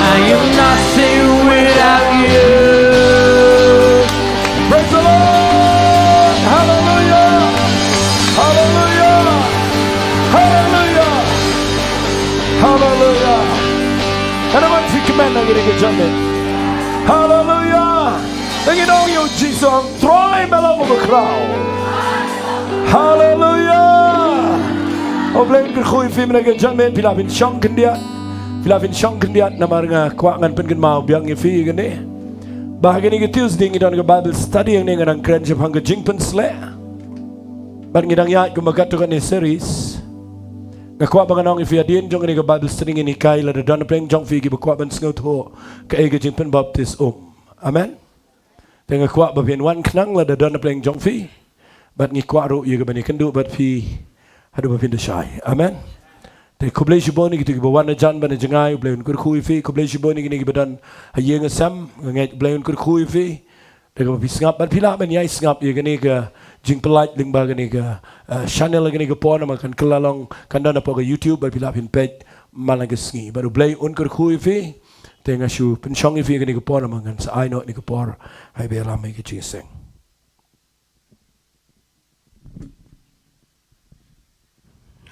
I am nothing without you. Praise the Lord. Hallelujah. Hallelujah. Hallelujah. Hallelujah. And I want to commend you, John. Hallelujah. Then you know you, Jesus. Try me over the crowd. Hallelujah. Oh, Blei berkhui film lagi jamin bila bin syang kendiat nama nga kuangan pengen mau biang ngefi gini. Bahagian ini Tuesday ngidang ke Bible study yang ngadang keren jepang ke jingpen sle. Ban ngidang ya kumagat tu kan ni series. Ngakwa banganong ifi adin jong ini ke Bible study ini kai la dan pleng jong fi ki bakwa ban sngot ho ke ke jingpen baptis Amen. Tengah kuat babian wan kenang la dan pleng jong fi. Bat ngikwa ru ye ke bani kendu bat fi hadu bapin shy. Amen. Te kublai shiboni gitu bawan jan ban jengai blei unkur khui fi kublai shiboni gini badan hayeng asam ngai blei unkur khui fi te ko bisngap ban pila ban yai sngap ye gini ke jing pelat ling ba gini ke channel gini ke pon makan kelalong kandana po ke YouTube ban pila pin page malang ke sngi baru blei unkur khui fi te ngashu penchong fi gini ke pon makan sa ai no ni ke por hai be lamai ke chiseng.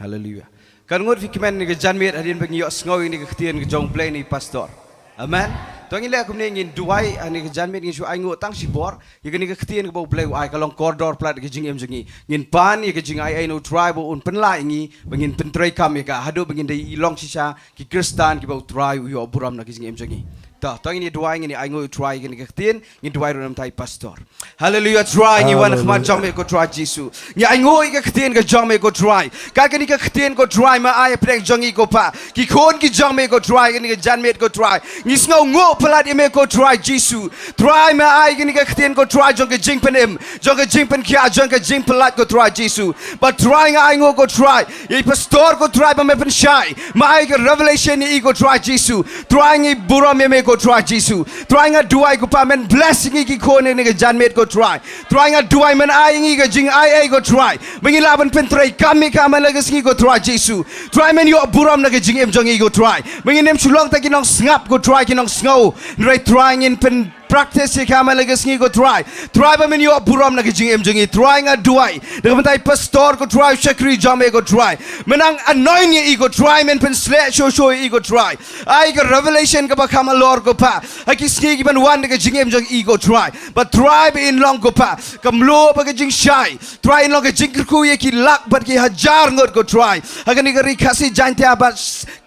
Hallelujah. Kan ngot fikiman ni ke janmet hadin bagi yok sngoi ni ke ketien ke jong Blei ni pastor. Amen. Tuang ile aku ngin duai ani ke janmet ngin shu ai ngot tang si bor, ye ke ni ke ketien ke bau Blei ai kalong koridor plat ke jing em jengi. Ngin pan ye ke jing ai no tribe un penlai ngi bangin pentrai kam ye ka hado bangin dei ilong sisa ki Kristan ki bau tribe yo buram na ke jing em jengi. Tuang ini dua ini ai ngot try ke ni ke ketien ngin duai ro nam tai pastor. Hallelujah. Try ni wan khman jong me ko try Jesu. Ni ai ngoi ke ketien ke jong me ko try. Ka ke ni ke ketien ko try ma ai preng jong i ko pa. Ki khon ki jong me ko try ke ni ke janmet ko try. Ni sngo ngo pelat me ko try Jesu. Try ma ai ke ni ke ketien ko try jong ke jing pen em. Jong ke jing pen kia jong ke jing pelat ko try Jesu. But try ai ngo ko try. Ye pastor ko try ba me pen shy. Ma ai ke revelation ni ko try Jesu. Try ngi bura me ko try Jesu. Try nga duai ko pa men blessing ki khon ni ke janmet ko try. Try nga duai men ai ngi ke jing ai ko try. Mengilaban pen try kami kama lagas ngi ko try Jesu. Try men yo buram na ke jing em jong i ko try. Menginem Shillong ta kinong ngap ko try kinong snow. Right trying in pen practice ye kama lagas ngi ko try. Try ba men yo buram na ke jing em jong i try nga duai. Dengan tai pastor ko try shakri jame ko try. Menang anoint ye ko try men pen sle show i ko try. Ai ke revelation ka ba kama Lord ko pa. Ai ki sngi ban wan ke jing em jong i ko try. But try ba in long ko pa. Kam lo ba ke jing shy. Try in long ke jing ku ye ki lak bat ki hajar ngot ko try. Akan ni ke rikasi jante abat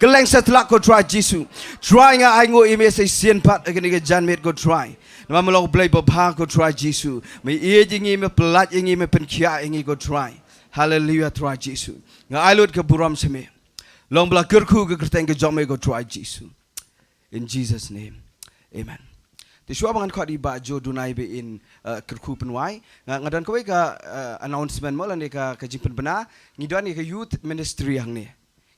keleng setlak ko try Jesu. Try nga ai ngo ime se sien pat akan ni ke janmet ko try. Nama melong Blei babha ko try Jesu. Me ie jingi me pelat jingi me penkia jingi ko try. Hallelujah try Jesu. Nga ailut ke buram seme. Long bela kerku ke kerteng ke jome ko try Jesu. In Jesus name. Amen. Te shua bangan kau di ba jo dunai be in kerku penwai. Ngadan kau ka announcement mo lan ka jingpen bena. Ngidan ni ka youth ministry hang ni.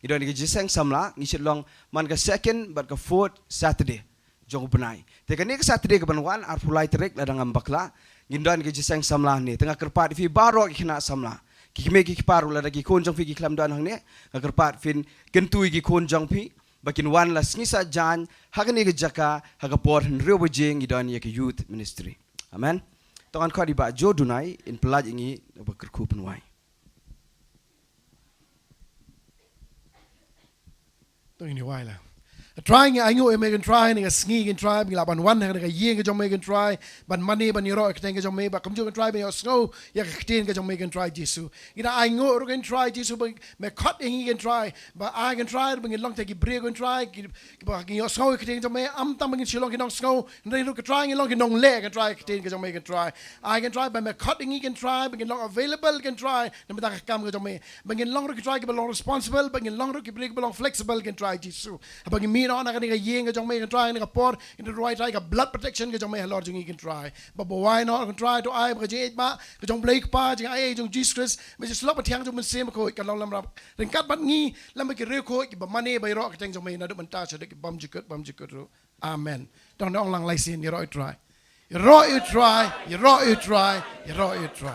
Ngidan ni ka jiseng samla. Ngi Shillong man ka second but ka fourth Saturday. Jong benai. Te ka ni ka Saturday ka banwan ar pulai terek ladang ambakla. Ngidan ni ka jiseng samla ni. Tengah kerpat fi baro kena samla. Kikme kikiparu lada ki konjang fi kiklam dan hang ni. Kerpat fin kentui ki konjang fi. Bakin wan la snisa jan hagani ke jaka hagapor nrio bojing idan ye ke youth ministry. Amen. Tangan kau di ba jo dunai in pelaj ingi bakerku penwai. Tong ini wai lah. Trying I know American try ni sneak and try bila ban one ni ye ke jom American try ban money ban euro ke tengah jom me ba kamjong try ban snow ya ke ten ke jom American try Jesu ina I know ro can try Jesu ba me cut in can try ba I can try ban long take break can try ba ke snow ke tengah jom me am tam ban Shillong ke nong snow ni ro ke try long ke nong le ke try ke ten ke jom American try I can try ba me cut in can try ban long available can try na me ta kam ke jom me ban long ro ke try ke long responsible ban long ro ke break long flexible can try Jesu ba me no na ka yeng ka jong me can try ni ka por in the right try ka blood protection ka jong me Lord jong can try but why not can try to I ka je ba ka jong Blei pa jong ai jong Jesus Christ me just lop thiang jong men sem ko ka long lam rap ren kat bat ngi lam ke re ko ki ba mane ba ro ka teng jong me na do man ta cha de bam jikut ro amen dong dong lang lai sin you try you try you try you try you try